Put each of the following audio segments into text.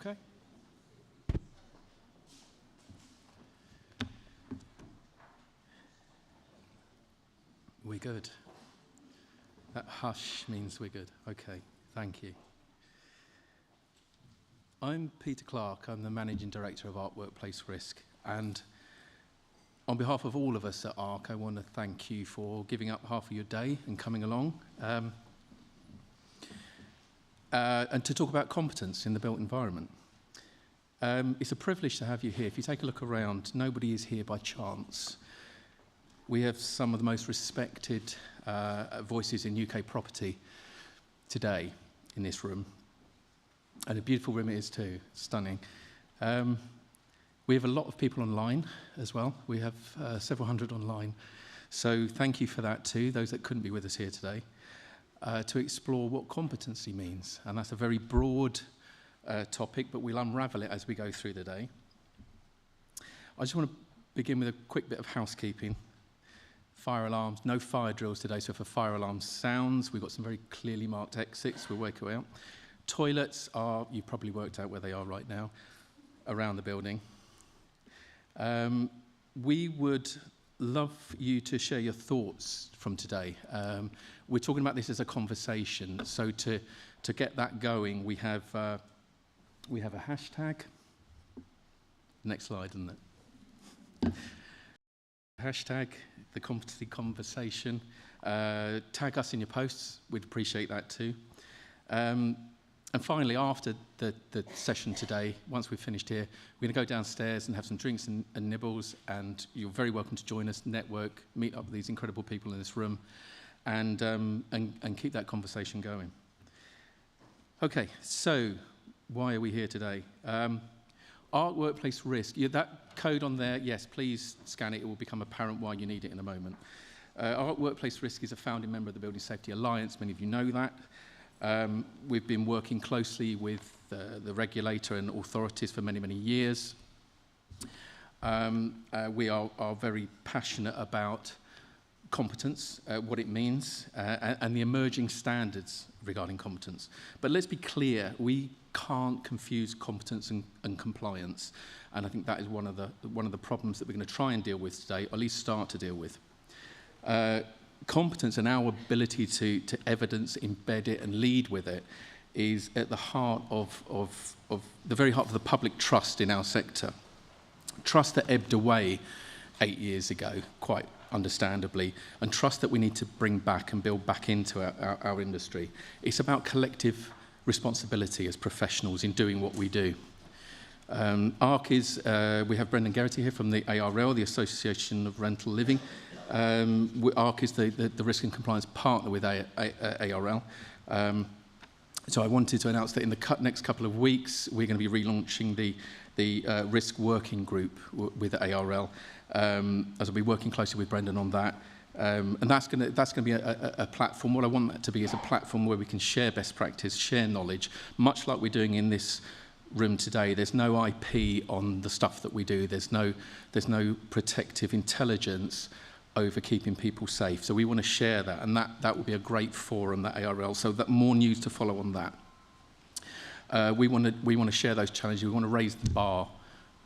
Okay. We're good. That hush means we're good. Okay, thank you. I'm Peter Clark. I'm the Managing Director of Ark Workplace Risk. And on behalf of all of us at Ark, I want to thank you for giving up half of your day and coming along. And to talk about competence in the built environment. It's a privilege to have you here. If you take a look around, nobody is here by chance. We have some of the most respected voices in UK property today in this room. And a beautiful room it is too, stunning. We have a lot of people online as well. We have several hundred online. So thank you for that too, those that couldn't be with us here today, to explore what competency means. And that's a very broad topic, but we'll unravel it as we go through the day. I just want to begin with a quick bit of housekeeping. Fire alarms, no fire drills today, so if a fire alarm sounds, we've got some very clearly marked exits, we'll work it out. Toilets are, you've probably worked out where they are right now, around the building. We would love you to share your thoughts from today. We're talking about this as a conversation, so to get that going, we have a hashtag. Next slide, isn't it? Hashtag the competency conversation. Tag us in your posts. We'd appreciate that too. And finally, after the session today, once we've finished here, we're going to go downstairs and have some drinks and nibbles, and you're very welcome to join us, network, meet up with these incredible people in this room, and keep that conversation going. Okay, so why are we here today? Ark Workplace Risk. That code on there, yes, please scan it. It will become apparent why you need it in a moment. Ark Workplace Risk is a founding member of the Building Safety Alliance. Many of you know that. We've been working closely with the regulator and authorities for many, many years. We are very passionate about competence, what it means, and the emerging standards regarding competence. But let's be clear, we can't confuse competence and compliance, and I think that is one of the problems that we're going to try and deal with today, or at least start to deal with. Competence and our ability to evidence, embed it, and lead with it is at the heart of the very heart of the public trust in our sector. Trust that ebbed away 8 years ago, quite understandably, and trust that we need to bring back and build back into our industry. It's about collective responsibility as professionals in doing what we do. Ark is, we have Brendan Geraghty here from the ARL, the Association of Rental Living. Ark is the risk and compliance partner with ARL. So I wanted to announce that in the next couple of weeks, we're going to be relaunching the risk working group with ARL, as I'll be working closely with Brendan on that. And that's going to be a platform. What I want that to be is a platform where we can share best practice, share knowledge, much like we're doing in this room today. There's no IP on the stuff that we do. There's no protective intelligence over keeping people safe. So we want to share that, and that will be a great forum, that ARL, so that more news to follow on that. We want to share those challenges. We want to raise the bar,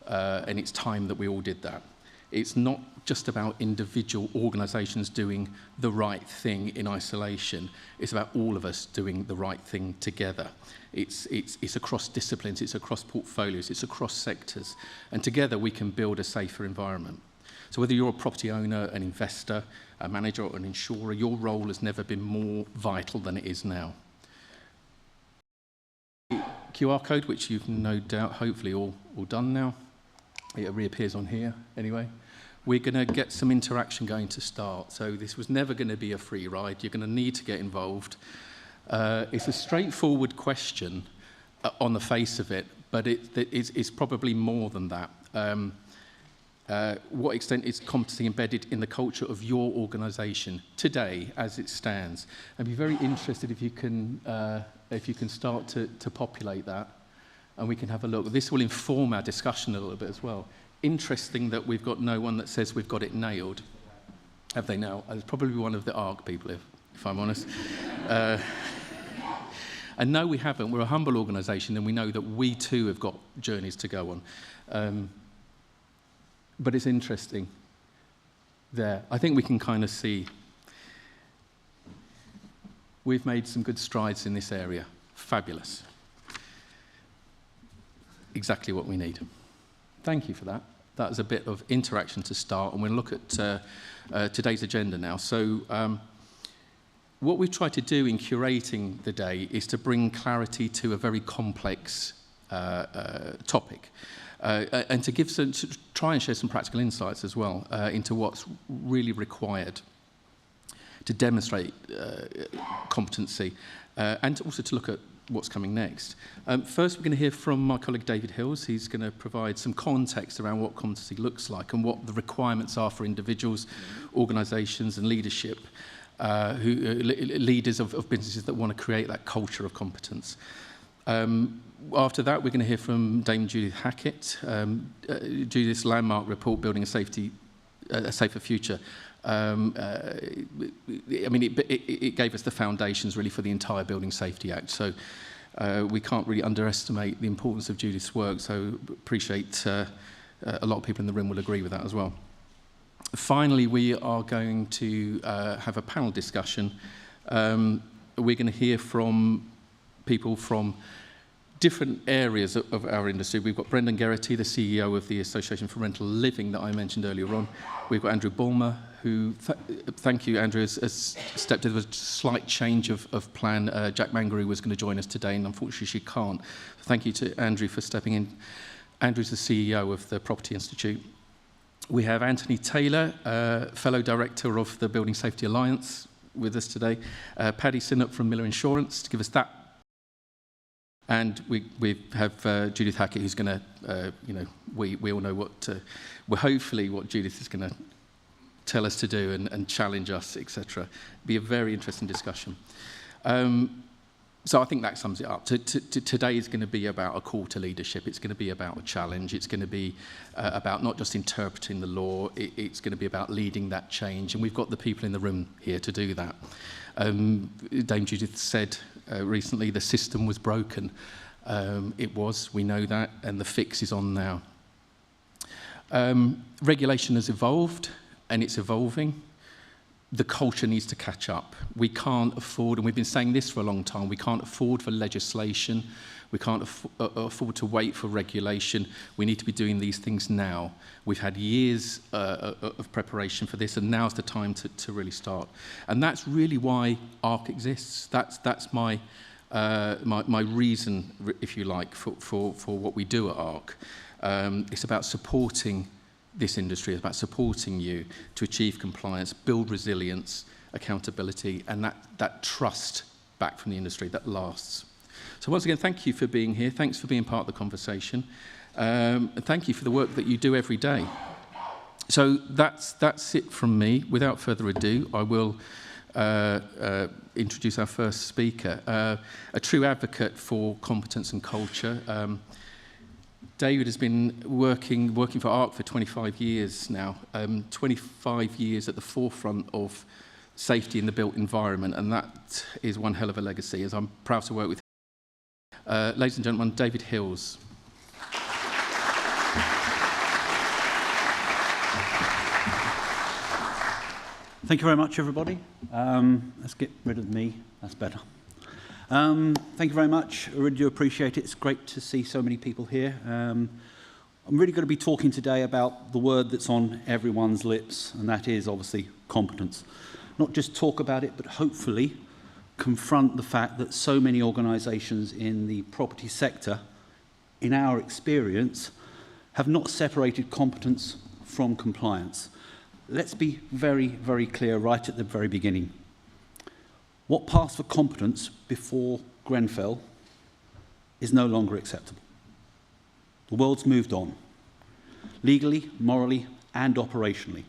and it's time that we all did that. It's not just about individual organisations doing the right thing in isolation. It's about all of us doing the right thing together. It's across disciplines, it's across portfolios, it's across sectors, and together we can build a safer environment. So whether you're a property owner, an investor, a manager or an insurer, your role has never been more vital than it is now. QR code, which you've no doubt hopefully all done now. It reappears on here anyway. We're going to get some interaction going to start. So this was never going to be a free ride. You're going to need to get involved. It's a straightforward question on the face of it, but it's probably more than that. What extent is competency embedded in the culture of your organisation today as it stands? I'd be very interested if you can start to populate that, and we can have a look. This will inform our discussion a little bit as well. Interesting that we've got no one that says we've got it nailed. Have they now? It's probably one of the Ark people, if I'm honest. And no, we haven't. We're a humble organisation, and we know that we too have got journeys to go on. But it's interesting there. I think we can kind of see we've made some good strides in this area. Fabulous. Exactly what we need. Thank you for that. That was a bit of interaction to start, and we'll look at today's agenda now. So what we've tried to do in curating the day is to bring clarity to a very complex topic, and to try and share some practical insights as well into what's really required to demonstrate competency, and also to look at what's coming next. First, we're going to hear from my colleague David Hills. He's going to provide some context around what competency looks like and what the requirements are for individuals, organisations and leadership, leaders of businesses that want to create that culture of competence. After that, we're going to hear from Dame Judith Hackett. Judith's landmark report, Building a Safer Future. I mean, it gave us the foundations really for the entire Building Safety Act. So we can't really underestimate the importance of Judith's work. So appreciate a lot of people in the room will agree with that as well. Finally, we are going to have a panel discussion. We're going to hear from people from different areas of our industry. We've got Brendan Geraghty, the CEO of the Association for Rental Living that I mentioned earlier on. We've got Andrew Bulmer, who, thank you, Andrew, has stepped into a slight change of plan. Jack Mangaroo was going to join us today, and unfortunately she can't. Thank you to Andrew for stepping in. Andrew's the CEO of the Property Institute. We have Anthony Taylor, fellow director of the Building Safety Alliance, with us today. Paddy Sinnott from Miller Insurance to give us that. And we have Judith Hackett, who's going to, we all know hopefully what Judith is going to tell us to do and challenge us, etc. Be a very interesting discussion. So I think that sums it up. Today is going to be about a call to leadership. It's going to be about a challenge. It's going to be about not just interpreting the law. It's going to be about leading that change. And we've got the people in the room here to do that. Dame Judith said recently the system was broken. It was, we know that, and the fix is on now. Regulation has evolved, and it's evolving. The culture needs to catch up. We can't afford, and we've been saying this for a long time, we can't afford for legislation. We can't afford to wait for regulation. We need to be doing these things now. We've had years of preparation for this, and now's the time to really start. And that's really why Ark exists. That's my reason, if you like, for what we do at Ark. It's about supporting this industry. It's about supporting you to achieve compliance, build resilience, accountability, and that trust back from the industry that lasts. So once again, thank you for being here. Thanks for being part of the conversation. And thank you for the work that you do every day. So that's it from me. Without further ado, I will introduce our first speaker, a true advocate for competence and culture. David has been working for Ark for 25 years now, 25 years at the forefront of safety in the built environment, and that is one hell of a legacy, as I'm proud to work with him. Ladies and gentlemen, David Hills. Thank you very much, everybody. Let's get rid of me. That's better. Thank you very much. I really do appreciate it. It's great to see so many people here. I'm really going to be talking today about the word that's on everyone's lips, and that is obviously competence. Not just talk about it, but hopefully confront the fact that so many organisations in the property sector, in our experience, have not separated competence from compliance. Let's be very, very clear right at the very beginning. What passed for competence before Grenfell is no longer acceptable. The world's moved on, legally, morally, and operationally.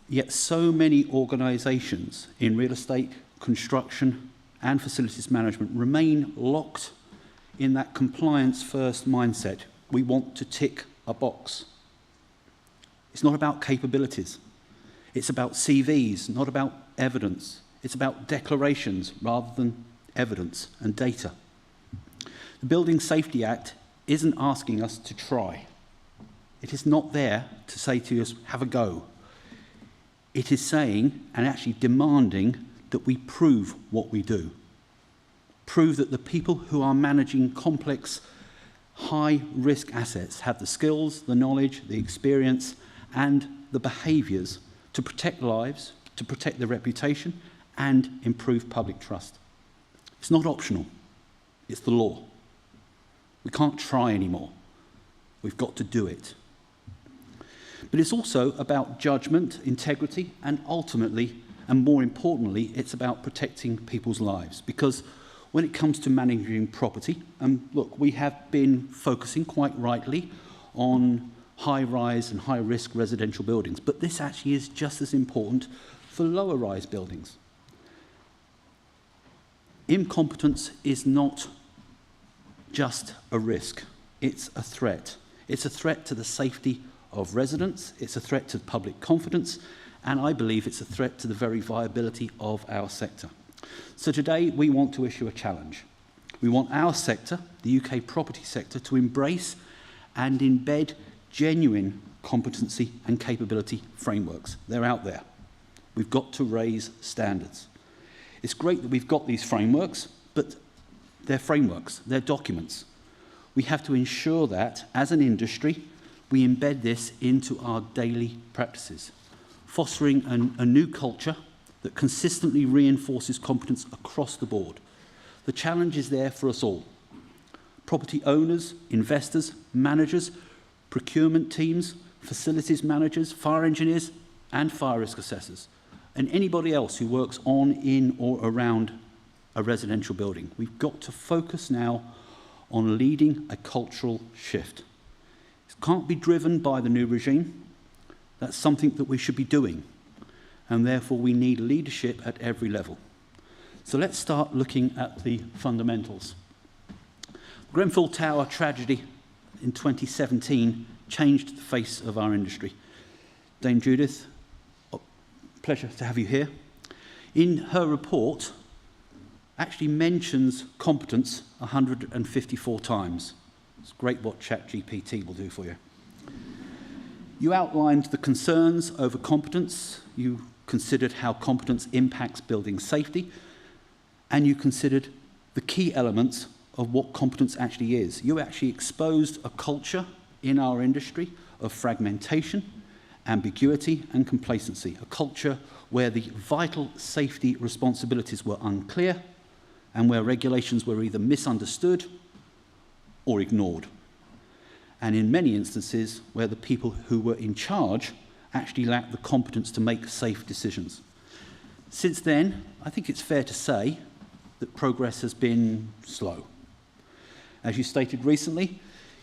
Yet so many organisations in real estate, construction, and facilities management remain locked in that compliance-first mindset. We want to tick a box. It's not about capabilities. It's about CVs, not about evidence. It's about declarations rather than evidence and data. The Building Safety Act isn't asking us to try. It is not there to say to us, have a go. It is saying and actually demanding that we prove what we do. Prove that the people who are managing complex, high-risk assets have the skills, the knowledge, the experience, and the behaviours to protect lives, to protect their reputation, and improve public trust. It's not optional. It's the law. We can't try anymore. We've got to do it. But it's also about judgment, integrity, and ultimately, and more importantly, it's about protecting people's lives. Because when it comes to managing property, and look, we have been focusing quite rightly on high-rise and high-risk residential buildings, but this actually is just as important for lower-rise buildings. Incompetence is not just a risk, it's a threat. It's a threat to the safety of residents, it's a threat to public confidence, and I believe it's a threat to the very viability of our sector. So today we want to issue a challenge. We want our sector, the UK property sector, to embrace and embed genuine competency and capability frameworks. They're out there. We've got to raise standards. It's great that we've got these frameworks, but they're frameworks, they're documents. We have to ensure that, as an industry, we embed this into our daily practices, fostering a new culture that consistently reinforces competence across the board. The challenge is there for us all. Property owners, investors, managers, procurement teams, facilities managers, fire engineers, and fire risk assessors, and anybody else who works on, in, or around a residential building. We've got to focus now on leading a cultural shift. It can't be driven by the new regime. That's something that we should be doing, and therefore we need leadership at every level. So let's start looking at the fundamentals. The Grenfell Tower tragedy in 2017 changed the face of our industry. Dame Judith, pleasure to have you here. In her report, actually mentions competence 154 times. It's great what ChatGPT will do for you. You outlined the concerns over competence, you considered how competence impacts building safety, and you considered the key elements of what competence actually is. You actually exposed a culture in our industry of fragmentation, ambiguity, and complacency, a culture where the vital safety responsibilities were unclear and where regulations were either misunderstood or ignored. And in many instances, where the people who were in charge actually lacked the competence to make safe decisions. Since then, I think it's fair to say that progress has been slow. As you stated recently,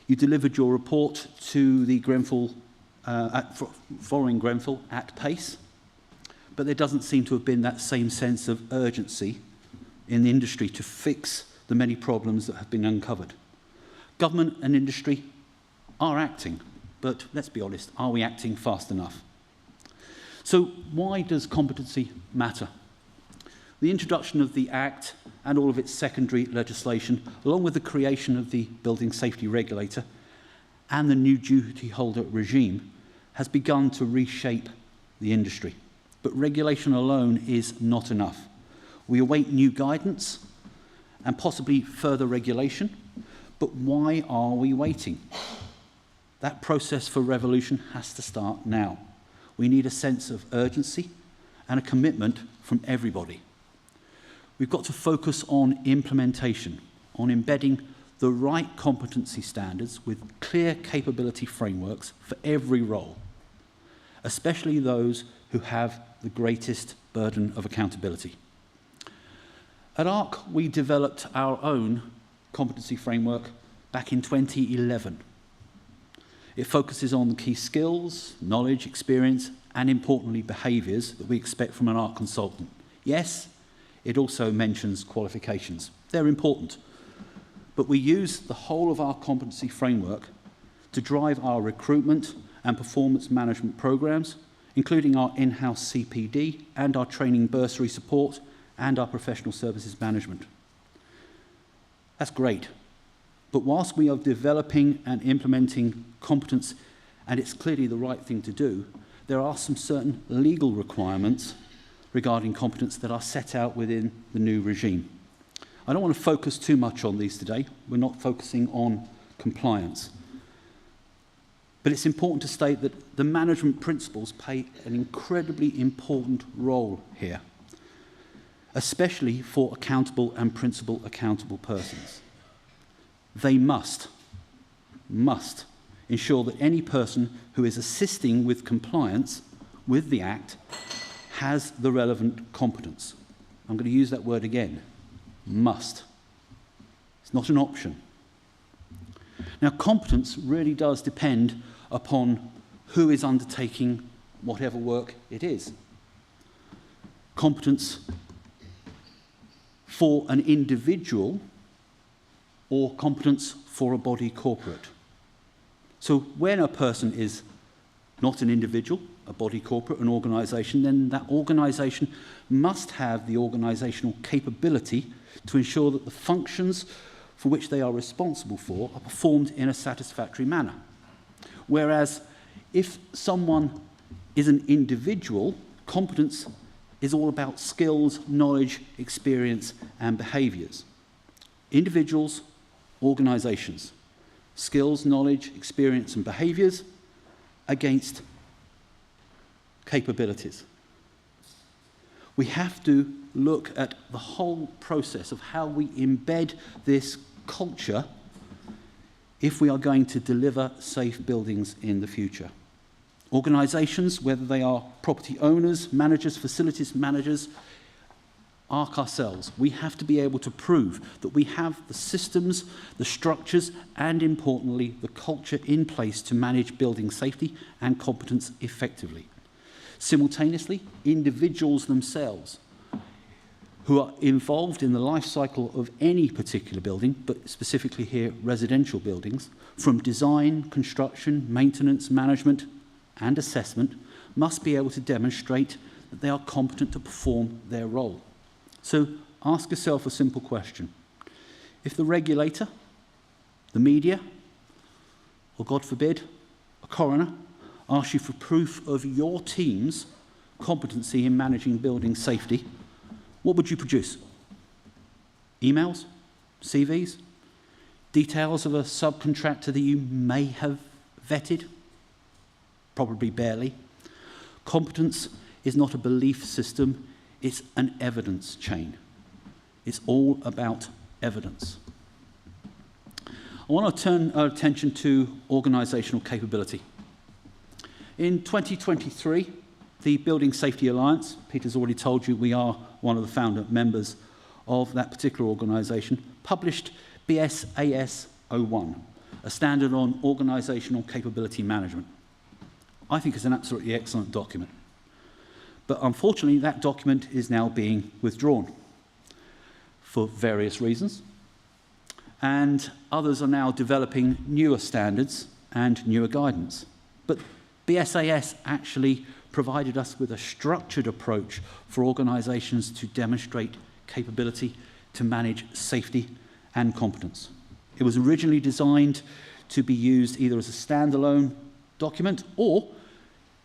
you delivered your report to the Grenfell, following Grenfell at pace, but there doesn't seem to have been that same sense of urgency in the industry to fix the many problems that have been uncovered. Government and industry are acting, but let's be honest, are we acting fast enough? So why does competency matter? The introduction of the Act and all of its secondary legislation, along with the creation of the Building Safety Regulator and the new duty holder regime, has begun to reshape the industry. But regulation alone is not enough. We await new guidance and possibly further regulation, but why are we waiting? That process for revolution has to start now. We need a sense of urgency and a commitment from everybody. We've got to focus on implementation, on embedding the right competency standards with clear capability frameworks for every role, especially those who have the greatest burden of accountability. At Ark, we developed our own competency framework back in 2011. It focuses on the key skills, knowledge, experience, and importantly, behaviours that we expect from an Ark consultant. Yes, it also mentions qualifications. They're important. But we use the whole of our competency framework to drive our recruitment and performance management programs, including our in-house CPD and our training bursary support and our professional services management. That's great. But whilst we are developing and implementing competence, and it's clearly the right thing to do, there are some certain legal requirements regarding competence that are set out within the new regime. I don't want to focus too much on these today. We're not focusing on compliance. But it's important to state that the management principles play an incredibly important role here, especially for accountable and principal accountable persons. They must ensure that any person who is assisting with compliance with the Act has the relevant competence. I'm going to use that word again, must. It's not an option. Now, competence really does depend upon who is undertaking whatever work it is. Competence for an individual or competence for a body corporate. So when a person is not an individual, a body corporate, an organisation, then that organisation must have the organisational capability to ensure that the functions for which they are responsible for are performed in a satisfactory manner. Whereas if someone is an individual, competence is all about skills, knowledge, experience, and behaviours. Individuals, organisations, skills, knowledge, experience, and behaviours against capabilities. We have to look at the whole process of how we embed this culture if we are going to deliver safe buildings in the future. Organisations, whether they are property owners, managers, facilities managers, Ark ourselves, we have to be able to prove that we have the systems, the structures, and importantly, the culture in place to manage building safety and competence effectively. Simultaneously, individuals themselves who are involved in the life cycle of any particular building, but specifically here residential buildings, from design, construction, maintenance, management, and assessment, must be able to demonstrate that they are competent to perform their role. So ask yourself a simple question. If the regulator, the media, or God forbid, a coroner, asks you for proof of your team's competency in managing building safety, what would you produce? Emails? CVs? Details of a subcontractor that you may have vetted? Probably barely. Competence is not a belief system, it's an evidence chain. It's all about evidence. I want to turn our attention to organisational capability. In 2023, the Building Safety Alliance, Peter's already told you we are one of the founder members of that particular organisation, published BSA 01, a standard on organisational capability management. I think it's an absolutely excellent document. But unfortunately, that document is now being withdrawn for various reasons. And others are now developing newer standards and newer guidance. But BSAS actually provided us with a structured approach for organisations to demonstrate capability to manage safety and competence. It was originally designed to be used either as a standalone document or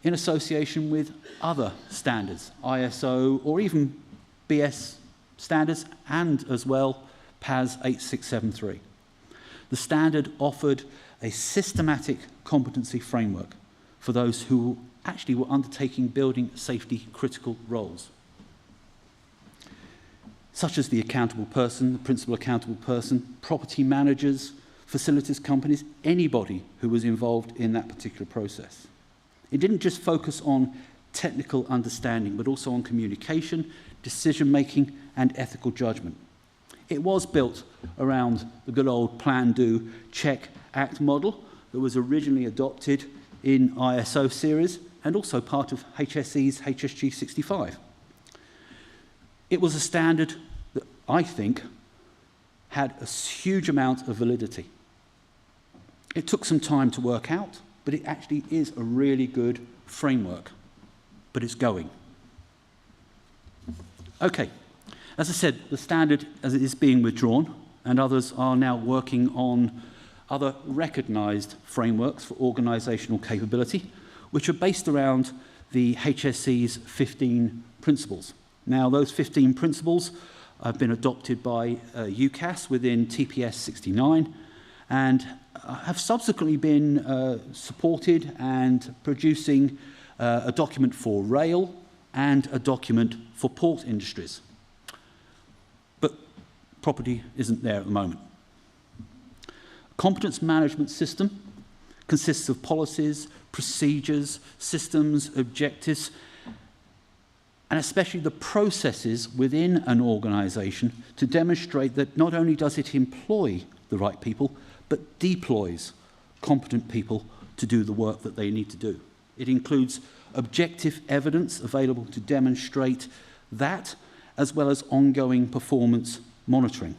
in association with other standards, ISO or even BS standards, and as well PAS 8673. The standard offered a systematic competency framework for those who actually were undertaking building safety critical roles, such as the accountable person, the principal accountable person, property managers, facilities companies, anybody who was involved in that particular process. It didn't just focus on technical understanding, but also on communication, decision-making, and ethical judgment. It was built around the good old plan, do, check, act model that was originally adopted in ISO series and also part of HSE's HSG 65. It was a standard that I think had a huge amount of validity. It took some time to work out, but it actually is a really good framework, but it's going. Okay, as I said, the standard as it is being withdrawn, and others are now working on other recognised frameworks for organisational capability, which are based around the HSE's 15 principles. Now, those 15 principles have been adopted by UCAS within TPS 69 and have subsequently been supported and producing a document for rail and a document for port industries. But property isn't there at the moment. A competence management system consists of policies, procedures, systems, objectives, and especially the processes within an organisation to demonstrate that not only does it employ the right people, but deploys competent people to do the work that they need to do. It includes objective evidence available to demonstrate that, as well as ongoing performance monitoring.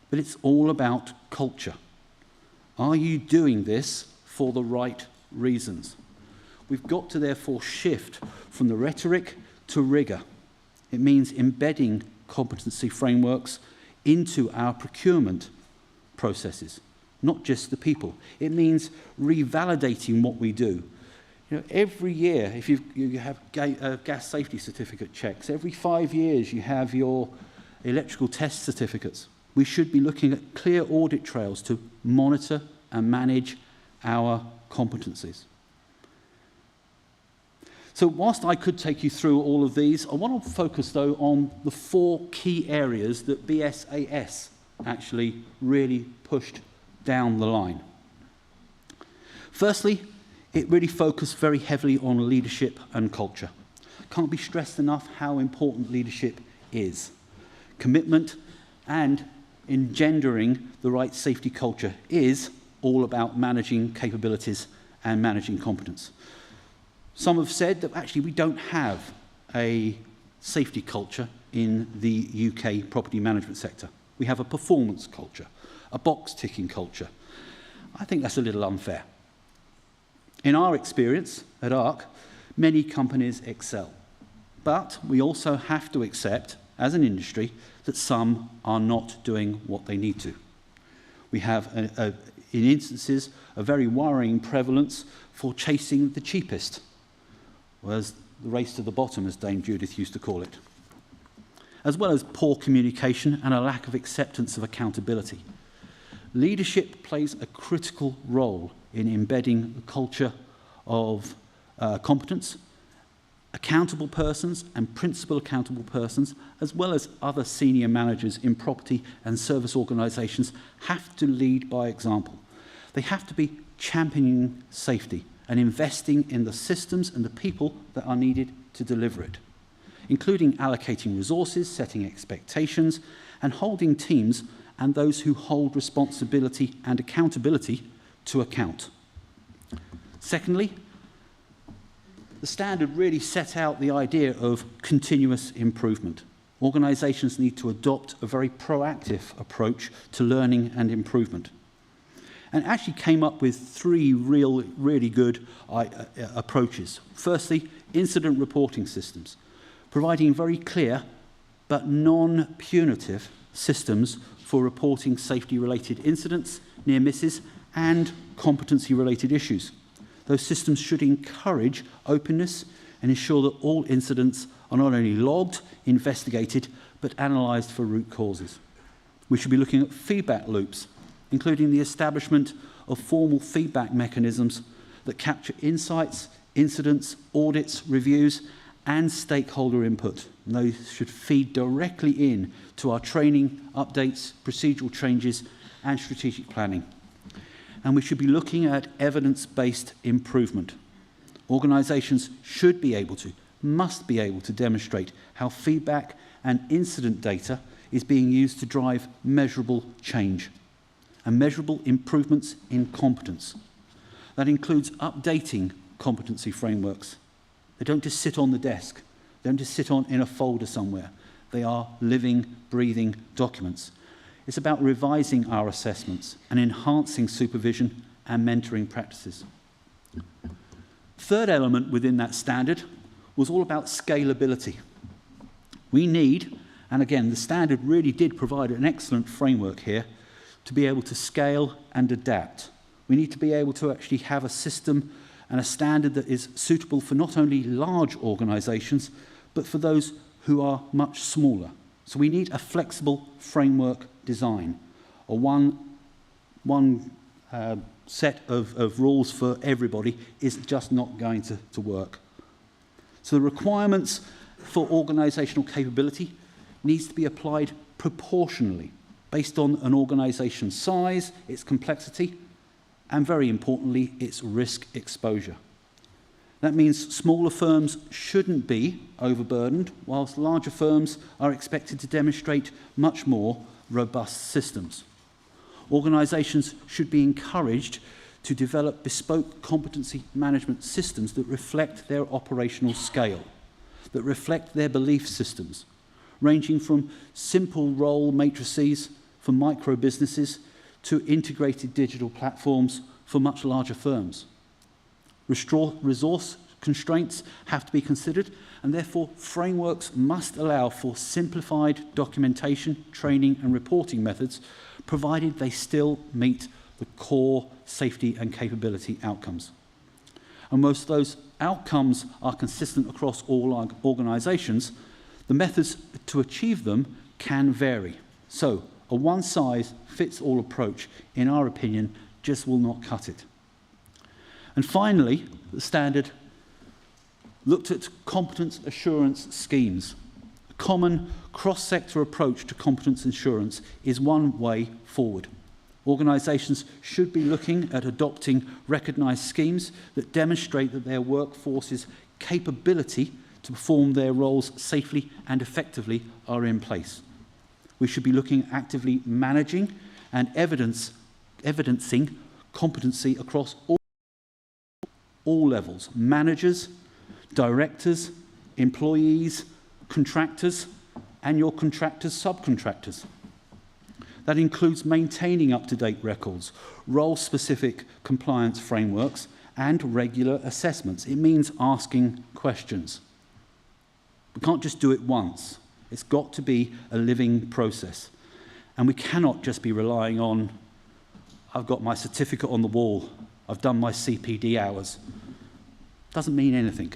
But it's all about culture. Are you doing this for the right reasons? We've got to therefore shift from the rhetoric to rigour. It means embedding competency frameworks into our procurement processes, not just the people. It means revalidating what we do. You know, every year, if you have gas safety certificate checks, every 5 years you have your electrical test certificates. We should be looking at clear audit trails to monitor and manage our competencies. So whilst I could take you through all of these, I want to focus, though, on the 4 key areas that BSAS actually really pushed down the line. Firstly, it really focused very heavily on leadership and culture. Can't be stressed enough how important leadership is. Commitment and engendering the right safety culture is all about managing capabilities and managing competence. Some have said that actually we don't have a safety culture in the UK property management sector. We have a performance culture, a box-ticking culture. I think that's a little unfair. In our experience at Ark, many companies excel. But we also have to accept, as an industry, that some are not doing what they need to. We have, in instances, a very worrying prevalence for chasing the cheapest, whereas the race to the bottom, as Dame Judith used to call it, as well as poor communication and a lack of acceptance of accountability. Leadership plays a critical role in embedding a culture of competence, accountable persons and principal accountable persons, as well as other senior managers in property and service organisations, have to lead by example. They have to be championing safety and investing in the systems and the people that are needed to deliver it, including allocating resources, setting expectations, and holding teams and those who hold responsibility and accountability to account. Secondly, the standard really set out the idea of continuous improvement. Organisations need to adopt a very proactive approach to learning and improvement, and actually came up with 3 really good approaches. Firstly, incident reporting systems, providing very clear but non-punitive systems for reporting safety-related incidents, near misses, and competency-related issues. Those systems should encourage openness and ensure that all incidents are not only logged, investigated, but analysed for root causes. We should be looking at feedback loops, including the establishment of formal feedback mechanisms that capture insights, incidents, audits, reviews, and stakeholder input. And those should feed directly in to our training, updates, procedural changes, and strategic planning. And we should be looking at evidence-based improvement. Organisations should be able to, must be able to demonstrate how feedback and incident data is being used to drive measurable change and measurable improvements in competence. That includes updating competency frameworks. They don't just sit on the desk. They don't just sit in a folder somewhere. They are living, breathing documents. It's about revising our assessments and enhancing supervision and mentoring practices. Third element within that standard was all about scalability. We need And again, the standard really did provide an excellent framework here to be able to scale and adapt. We need to be able to actually have a system and a standard that is suitable for not only large organizations, but for those who are much smaller. So we need a flexible framework design, or one set of rules for everybody is just not going to work. So the requirements for organizational capability needs to be applied proportionally, based on an organization's size, its complexity, and very importantly, its risk exposure. That means smaller firms shouldn't be overburdened, whilst larger firms are expected to demonstrate much more robust systems. Organizations should be encouraged to develop bespoke competency management systems that reflect their operational scale, that reflect their belief systems, ranging from simple role matrices for micro businesses to integrated digital platforms for much larger firms. Resource constraints have to be considered, and therefore frameworks must allow for simplified documentation, training and reporting methods, provided they still meet the core safety and capability outcomes. And most of those outcomes are consistent across all organizations. The methods to achieve them can vary. So a one-size-fits-all approach, in our opinion, just will not cut it. And finally, the standard looked at competence assurance schemes. A common cross-sector approach to competence assurance is one way forward. Organisations should be looking at adopting recognised schemes that demonstrate that their workforce's capability to perform their roles safely and effectively are in place. We should be looking at actively managing and evidencing competency across all levels: managers, directors, employees, contractors, and your contractors' subcontractors. That includes maintaining up-to-date records, role-specific compliance frameworks, and regular assessments. It means asking questions. We can't just do it once. It's got to be a living process. And we cannot just be relying on, I've got my certificate on the wall, I've done my CPD hours. Doesn't mean anything.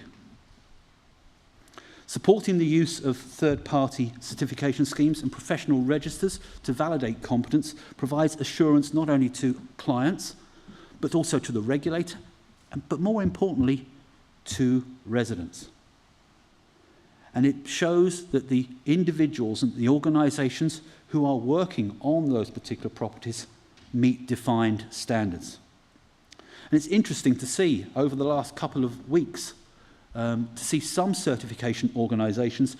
Supporting the use of third-party certification schemes and professional registers to validate competence provides assurance not only to clients, but also to the regulator, but more importantly, to residents. And it shows that the individuals and the organisations who are working on those particular properties meet defined standards. And it's interesting to see over the last couple of weeks to see some certification organisations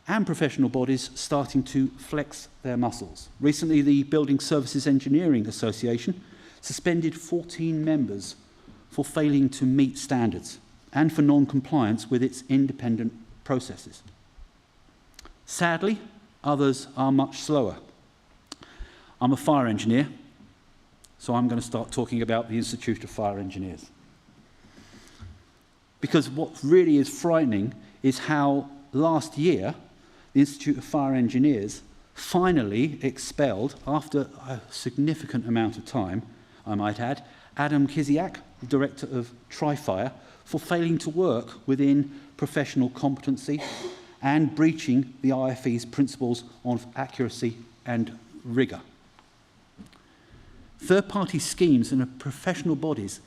and professional bodies starting to flex their muscles. Recently, the Building Services Engineering Association suspended 14 members for failing to meet standards and for non-compliance with its independent processes. Sadly, others are much slower. I'm a fire engineer, so I'm going to start talking about the Institute of Fire Engineers. Because what really is frightening is how last year the Institute of Fire Engineers finally expelled, after a significant amount of time, I might add, Adam Kiziak, the director of Tri-Fire, for failing to work within professional competency and breaching the IFE's principles of accuracy and rigour. Third-party schemes and professional bodies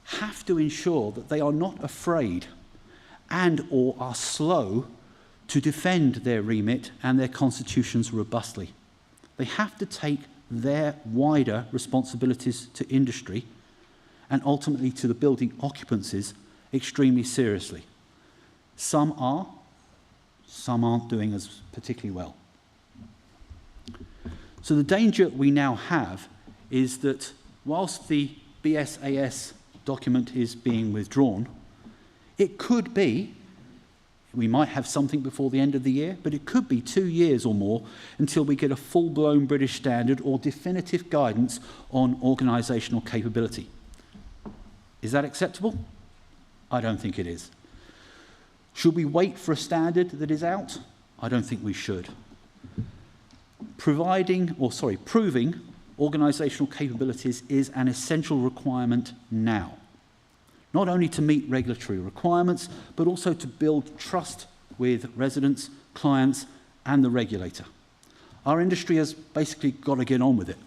have to ensure that they are not afraid and or are slow to defend their remit and their constitutions robustly. They have to take their wider responsibilities to industry and ultimately to the building occupancies extremely seriously. Some are, some aren't doing as particularly well. So the danger we now have is that whilst the BSAS document is being withdrawn, it could be, we might have something before the end of the year, but it could be 2 years or more until we get a full-blown British standard or definitive guidance on organisational capability. Is that acceptable? I don't think it is. Should we wait for a standard that is out? I don't think we should. proving organisational capabilities is an essential requirement now, not only to meet regulatory requirements, but also to build trust with residents, clients, and the regulator. Our industry has basically got to get on with it.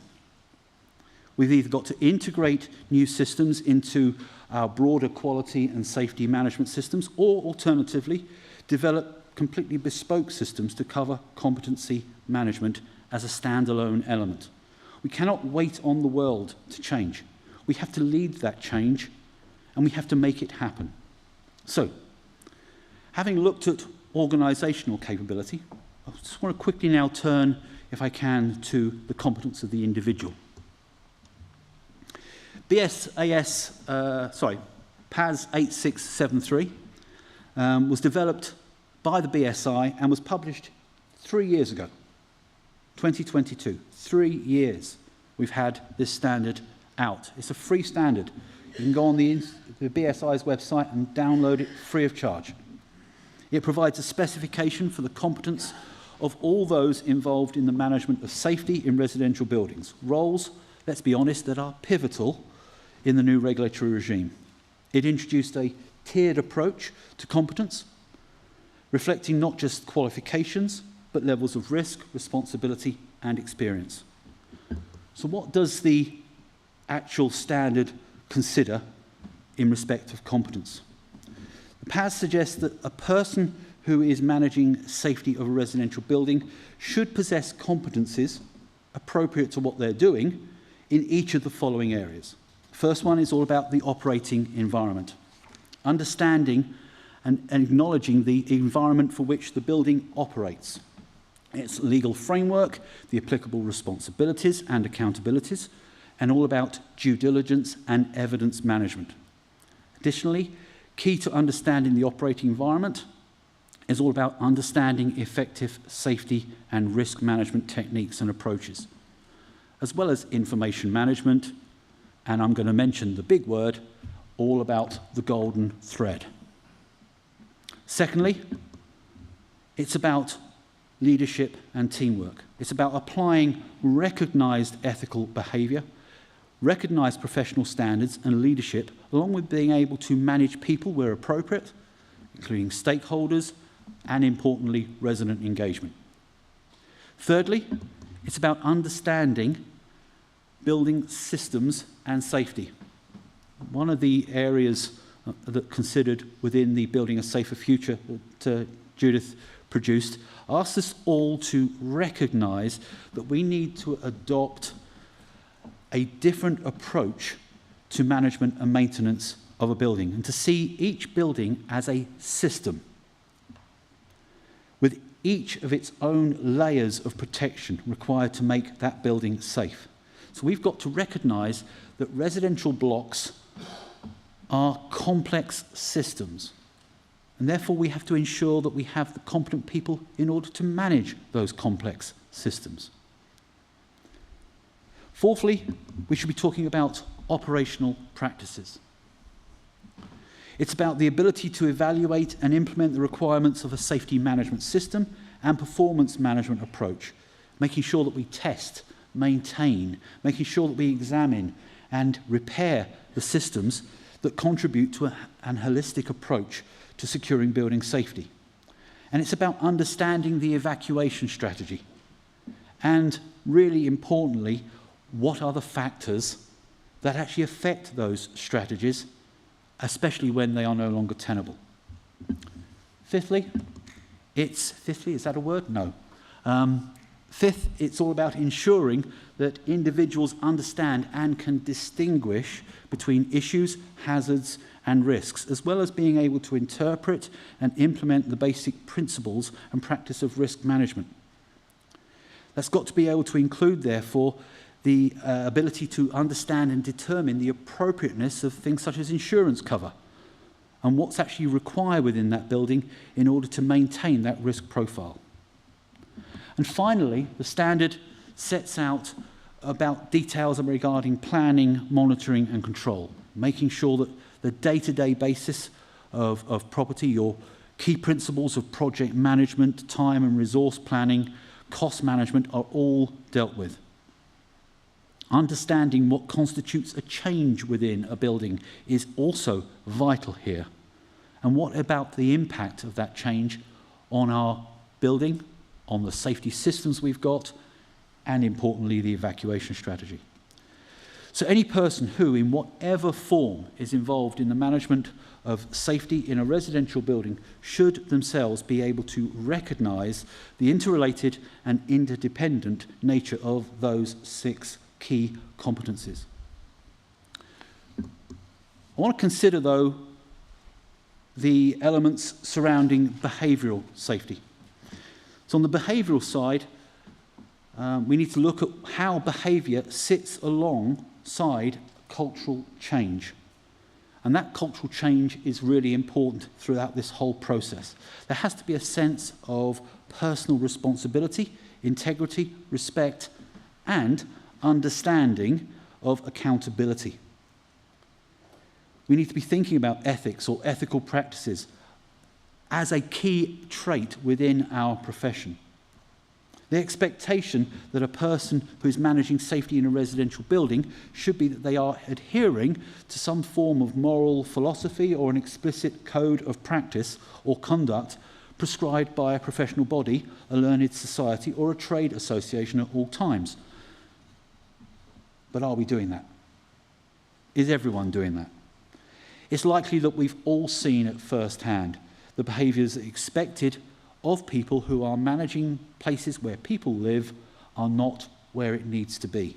We've either got to integrate new systems into our broader quality and safety management systems, or alternatively, develop completely bespoke systems to cover competency management as a standalone element. We cannot wait on the world to change. We have to lead that change, and we have to make it happen. So, having looked at organisational capability, I just want to quickly now turn, if I can, to the competence of the individual. PAS 8673 was developed by the BSI and was published 3 years ago, 2022. 3 years we've had this standard out. It's a free standard. You can go on the BSI's website and download it free of charge. It provides a specification for the competence of all those involved in the management of safety in residential buildings. Roles, let's be honest, that are pivotal in the new regulatory regime. It introduced a tiered approach to competence, reflecting not just qualifications, but levels of risk, responsibility, and experience. So what does the actual standard consider in respect of competence? The PAS suggests that a person who is managing safety of a residential building should possess competencies appropriate to what they're doing in each of the following areas. The first one is all about the operating environment, understanding and acknowledging the environment for which the building operates, its legal framework, the applicable responsibilities and accountabilities, and all about due diligence and evidence management. Additionally, key to understanding the operating environment is all about understanding effective safety and risk management techniques and approaches, as well as information management, and I'm going to mention the big word, all about the golden thread. Secondly, it's about leadership and teamwork. It's about applying recognised ethical behaviour, recognised professional standards and leadership, along with being able to manage people where appropriate, including stakeholders, and importantly, resident engagement. Thirdly, it's about understanding building systems and safety. One of the areas that considered within the Building a Safer Future that Judith produced asks us all to recognise that we need to adopt a different approach to management and maintenance of a building, and to see each building as a system with each of its own layers of protection required to make that building safe. So we've got to recognise that residential blocks are complex systems, and therefore we have to ensure that we have the competent people in order to manage those complex systems. Fourthly, we should be talking about operational practices. It's about the ability to evaluate and implement the requirements of a safety management system and performance management approach, making sure that we test, maintain, making sure that we examine and repair the systems that contribute to an holistic approach to securing building safety. And it's about understanding the evacuation strategy and, really importantly, what are the factors that actually affect those strategies, especially when they are no longer tenable. Fifthly, is that a word? No. Fifth, it's all about ensuring that individuals understand and can distinguish between issues, hazards, and risks, as well as being able to interpret and implement the basic principles and practice of risk management. That's got to be able to include, therefore, the ability to understand and determine the appropriateness of things such as insurance cover and what's actually required within that building in order to maintain that risk profile. And finally, the standard sets out about details regarding planning, monitoring and control, making sure that the day-to-day basis of property, your key principles of project management, time and resource planning, cost management are all dealt with. Understanding what constitutes a change within a building is also vital here. And what about the impact of that change on our building, on the safety systems we've got, and importantly, the evacuation strategy. So any person who, in whatever form, is involved in the management of safety in a residential building should themselves be able to recognise the interrelated and interdependent nature of those 6 key competencies. I want to consider, though, the elements surrounding behavioural safety. So on the behavioural side, we need to look at how behaviour sits alongside cultural change. And that cultural change is really important throughout this whole process. There has to be a sense of personal responsibility, integrity, respect, and understanding of accountability. We need to be thinking about ethics or ethical practices as a key trait within our profession. The expectation that a person who is managing safety in a residential building should be that they are adhering to some form of moral philosophy or an explicit code of practice or conduct prescribed by a professional body, a learned society, or a trade association at all times. But are we doing that? Is everyone doing that? It's likely that we've all seen at first hand the behaviours expected of people who are managing places where people live are not where it needs to be.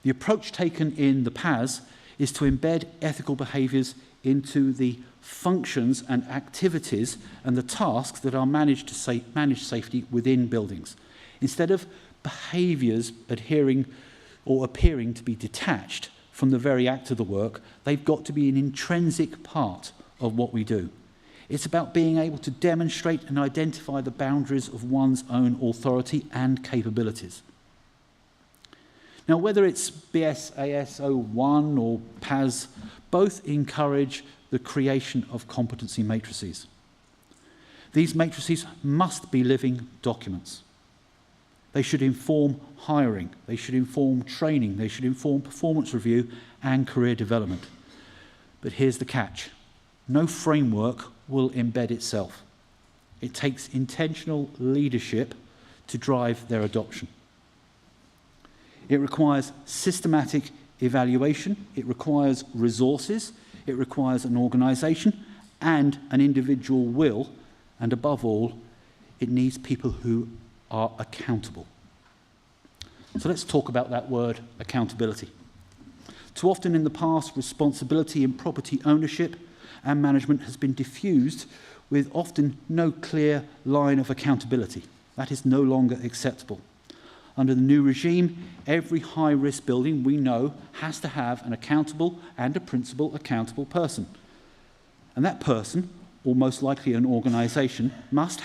The approach taken in the PAS is to embed ethical behaviours into the functions and activities and the tasks that are managed to manage safety within buildings. Instead of behaviours adhering or appearing to be detached from the very act of the work, they've got to be an intrinsic part of what we do. It's about being able to demonstrate and identify the boundaries of one's own authority and capabilities. Now, whether it's BSA 01 or PAS, both encourage the creation of competency matrices. These matrices must be living documents. They should inform hiring, they should inform training, they should inform performance review and career development. But here's the catch. No framework will embed itself. It takes intentional leadership to drive their adoption. It requires systematic evaluation, it requires resources, it requires an organisation and an individual will, and above all, it needs people who are accountable. So let's talk about that word, accountability. Too often in the past, responsibility in property ownership and management has been diffused with often no clear line of accountability. That is no longer acceptable. Under the new regime, every high-risk building we know has to have an accountable and a principal accountable person. And that person, or most likely an organisation, must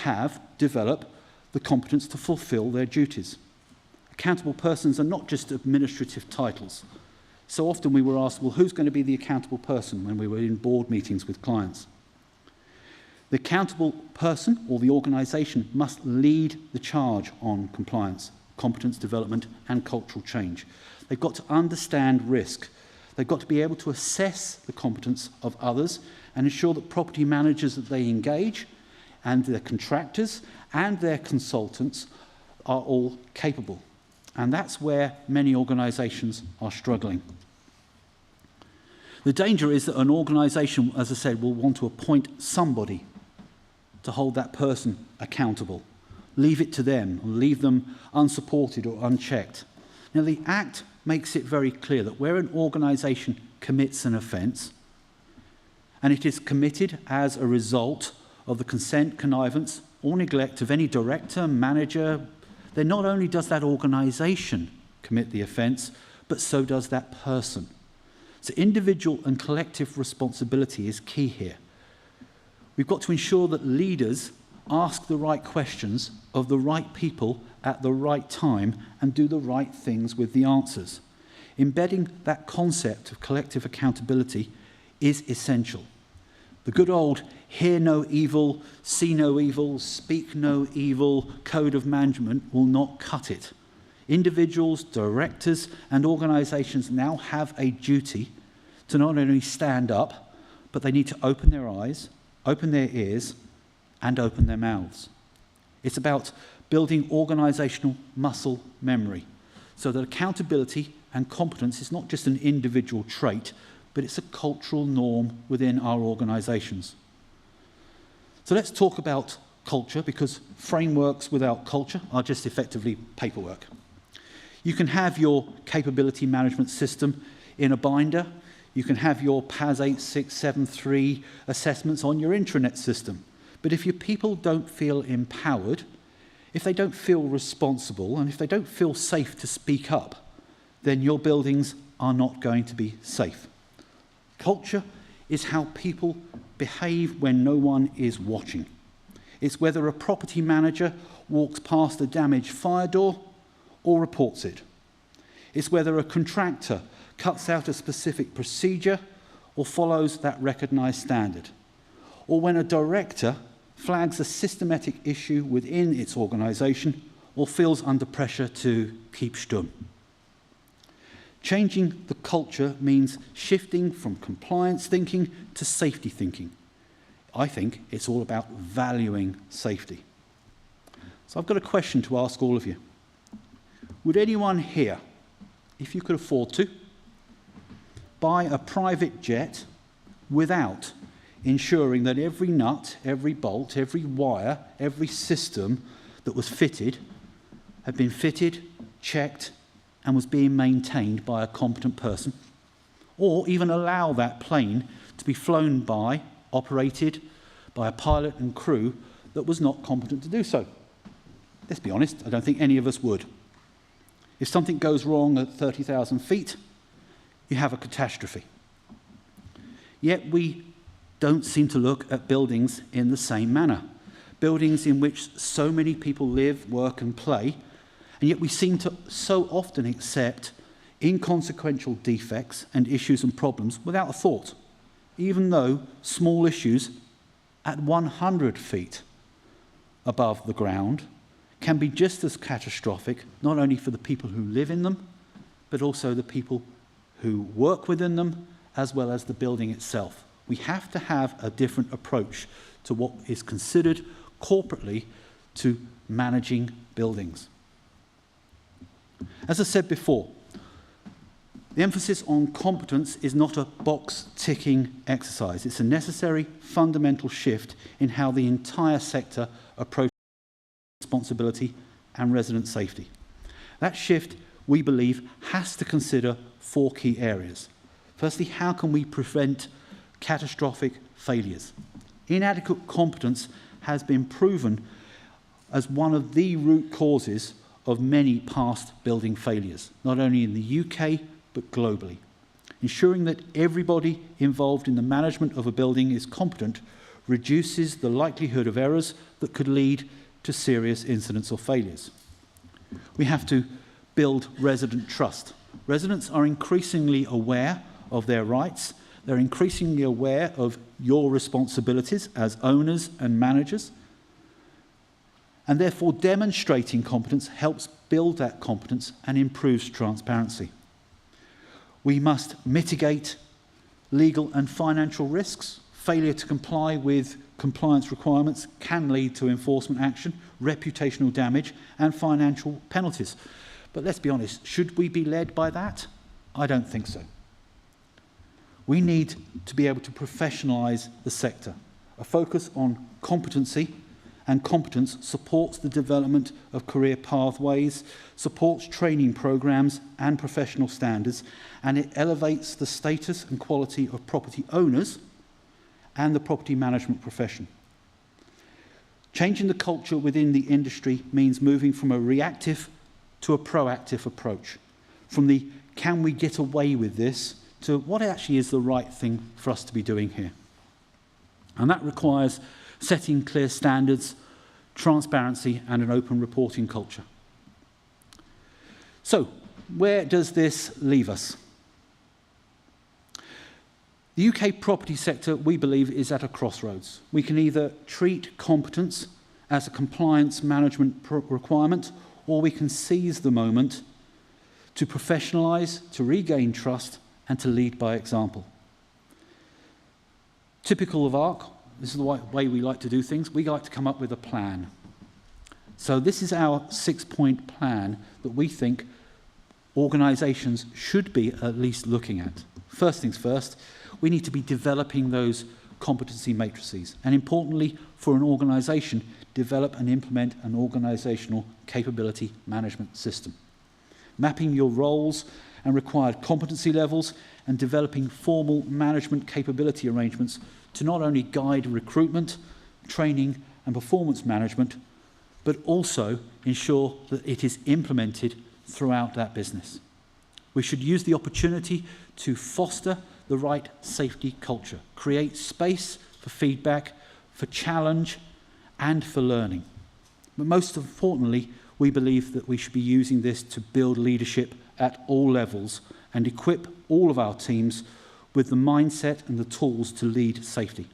develop the competence to fulfil their duties. Accountable persons are not just administrative titles. So often we were asked, well, who's going to be the accountable person when we were in board meetings with clients? The accountable person or the organisation must lead the charge on compliance, competence development and cultural change. They've got to understand risk. They've got to be able to assess the competence of others and ensure that property managers that they engage and their contractors and their consultants are all capable. And that's where many organisations are struggling. The danger is that an organisation, as I said, will want to appoint somebody to hold that person accountable. Leave it to them, or leave them unsupported or unchecked. Now, the Act makes it very clear that where an organisation commits an offence, and it is committed as a result of the consent, connivance, or neglect of any director, manager, then not only does that organisation commit the offence, but so does that person. So individual and collective responsibility is key here. We've got to ensure that leaders ask the right questions of the right people at the right time and do the right things with the answers. Embedding that concept of collective accountability is essential. The good old hear no evil, see no evil, speak no evil code of management will not cut it. Individuals, directors, and organisations now have a duty to not only stand up, but they need to open their eyes, open their ears, and open their mouths. It's about building organisational muscle memory so that accountability and competence is not just an individual trait, but it's a cultural norm within our organisations. So let's talk about culture, because frameworks without culture are just effectively paperwork. You can have your capability management system in a binder. You can have your PAS 8673 assessments on your intranet system. But if your people don't feel empowered, if they don't feel responsible, and if they don't feel safe to speak up, then your buildings are not going to be safe. Culture is how people behave when no one is watching. It's whether a property manager walks past a damaged fire door or reports it. It's whether a contractor cuts out a specific procedure or follows that recognised standard. Or when a director flags a systematic issue within its organisation or feels under pressure to keep stum. Changing the culture means shifting from compliance thinking to safety thinking. I think it's all about valuing safety. So I've got a question to ask all of you. Would anyone here, if you could afford to, buy a private jet without ensuring that every nut, every bolt, every wire, every system that was fitted had been fitted, checked, and was being maintained by a competent person? Or even allow that plane to be flown by, operated by a pilot and crew that was not competent to do so? Let's be honest, I don't think any of us would. If something goes wrong at 30,000 feet, you have a catastrophe. Yet we don't seem to look at buildings in the same manner. Buildings in which so many people live, work, and play, and yet we seem to so often accept inconsequential defects and issues and problems without a thought, even though small issues at 100 feet above the ground can be just as catastrophic, not only for the people who live in them, but also the people who work within them, as well as the building itself. We have to have a different approach to what is considered corporately to managing buildings. As I said before, the emphasis on competence is not a box-ticking exercise. It's a necessary, fundamental shift in how the entire sector approaches responsibility and resident safety. That shift, we believe, has to consider 4 key areas. Firstly, how can we prevent catastrophic failures? Inadequate competence has been proven as one of the root causes of many past building failures, not only in the UK, but globally. Ensuring that everybody involved in the management of a building is competent reduces the likelihood of errors that could lead to serious incidents or failures. We have to build resident trust. Residents are increasingly aware of their rights. They're increasingly aware of your responsibilities as owners and managers. And therefore, demonstrating competence helps build that competence and improves transparency. We must mitigate legal and financial risks. Failure to comply with compliance requirements can lead to enforcement action, reputational damage, and financial penalties. But let's be honest, should we be led by that? I don't think so. We need to be able to professionalise the sector. A focus on competency and competence supports the development of career pathways, supports training programs and professional standards, and it elevates the status and quality of property owners and the property management profession. Changing the culture within the industry means moving from a reactive to a proactive approach, from the can we get away with this to what actually is the right thing for us to be doing here. And that requires setting clear standards, transparency, and an open reporting culture. So, where does this leave us? The UK property sector, we believe, is at a crossroads. We can either treat competence as a compliance management requirement, or we can seize the moment to professionalise, to regain trust, and to lead by example. Typical of Ark, this is the way we like to do things, we like to come up with a plan. So this is our 6-point plan that we think organisations should be at least looking at. First things first, we need to be developing those competency matrices. And importantly, for an organisation, develop and implement an organisational capability management system. Mapping your roles and required competency levels and developing formal management capability arrangements to not only guide recruitment, training and performance management, but also ensure that it is implemented throughout that business. We should use the opportunity to foster the right safety culture, create space for feedback, for challenge, and for learning. But most importantly, we believe that we should be using this to build leadership at all levels and equip all of our teams with the mindset and the tools to lead safety.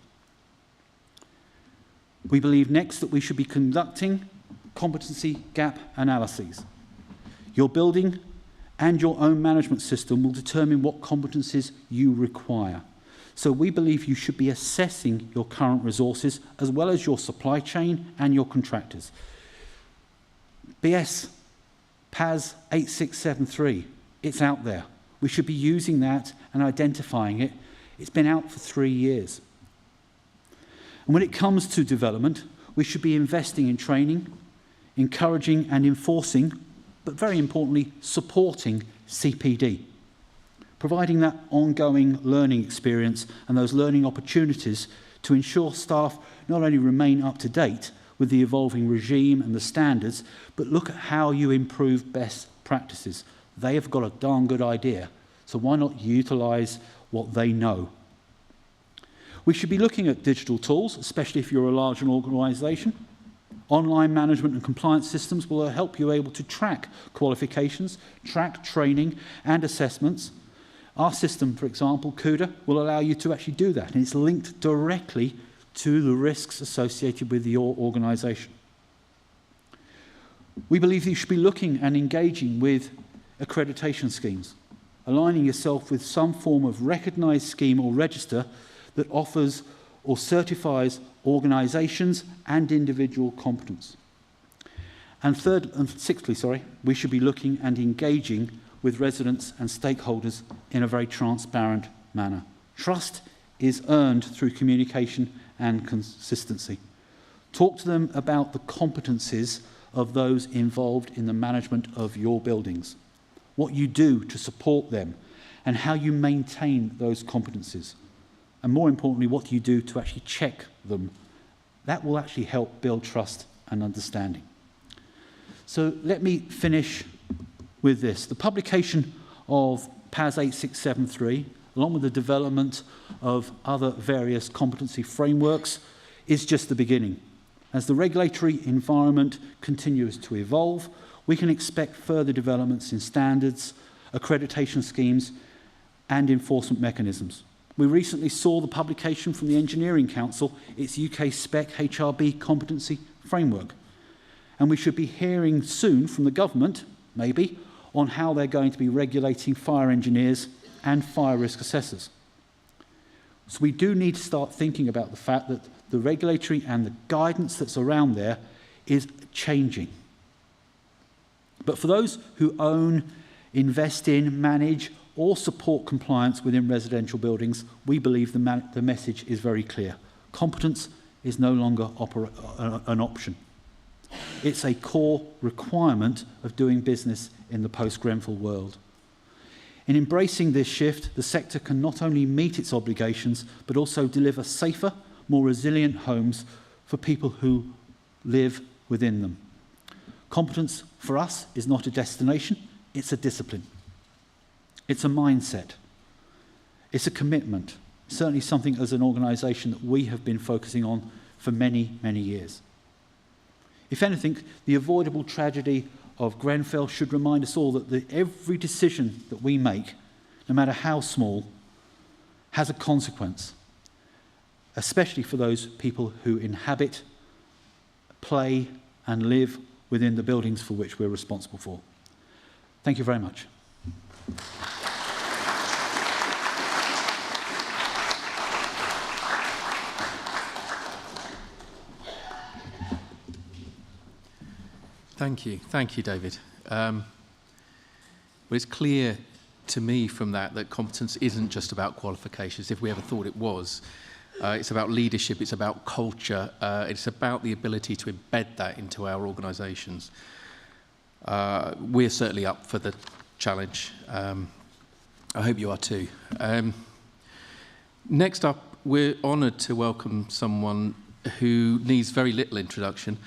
We believe next that we should be conducting competency gap analyses. Your building and your own management system will determine what competencies you require. So we believe you should be assessing your current resources as well as your supply chain and your contractors. PAS 8673, it's out there. We should be using that and identifying it. It's been out for 3 years. And when it comes to development, we should be investing in training, encouraging and enforcing, but very importantly, supporting CPD, providing that ongoing learning experience and those learning opportunities to ensure staff not only remain up to date with the evolving regime and the standards, but look at how you improve best practices. They have got a darn good idea, so why not utilise what they know? We should be looking at digital tools, especially if you're a large organisation. Online management and compliance systems will help you able to track qualifications, track training and assessments. Our system, for example, CUDA, will allow you to actually do that, and it's linked directly to the risks associated with your organisation. We believe that you should be looking and engaging with accreditation schemes, aligning yourself with some form of recognised scheme or register that offers or certifies organisations and individual competence. And sixthly, we should be looking and engaging with residents and stakeholders in a very transparent manner. Trust is earned through communication and consistency. Talk to them about the competencies of those involved in the management of your buildings, what you do to support them, and how you maintain those competencies. And more importantly, what you do to actually check them. That will actually help build trust and understanding. So let me finish with this. The publication of PAS 8673, along with the development of other various competency frameworks, is just the beginning. As the regulatory environment continues to evolve, we can expect further developments in standards, accreditation schemes, and enforcement mechanisms. We recently saw the publication from the Engineering Council, its UK Spec HRB competency framework. And we should be hearing soon from the government, maybe, on how they're going to be regulating fire engineers and fire risk assessors. So we do need to start thinking about the fact that the regulatory and the guidance that's around there is changing. But for those who own, invest in, manage, or support compliance within residential buildings, we believe the message is very clear. Competence is no longer an option. It's a core requirement of doing business in the post-Grenfell world. In embracing this shift, the sector can not only meet its obligations, but also deliver safer, more resilient homes for people who live within them. Competence for us is not a destination, it's a discipline. It's a mindset. It's a commitment. Certainly something as an organisation that we have been focusing on for many, many years. If anything, the avoidable tragedy of Grenfell should remind us all that every decision that we make, no matter how small, has a consequence, especially for those people who inhabit, play, and live within the buildings for which we're responsible for. Thank you very much. Thank you, David. Well, it's clear to me from that competence isn't just about qualifications, if we ever thought it was. It's about leadership, it's about culture, it's about the ability to embed that into our organisations. We're certainly up for the challenge. I hope you are too. Next up, we're honoured to welcome someone who needs very little introduction,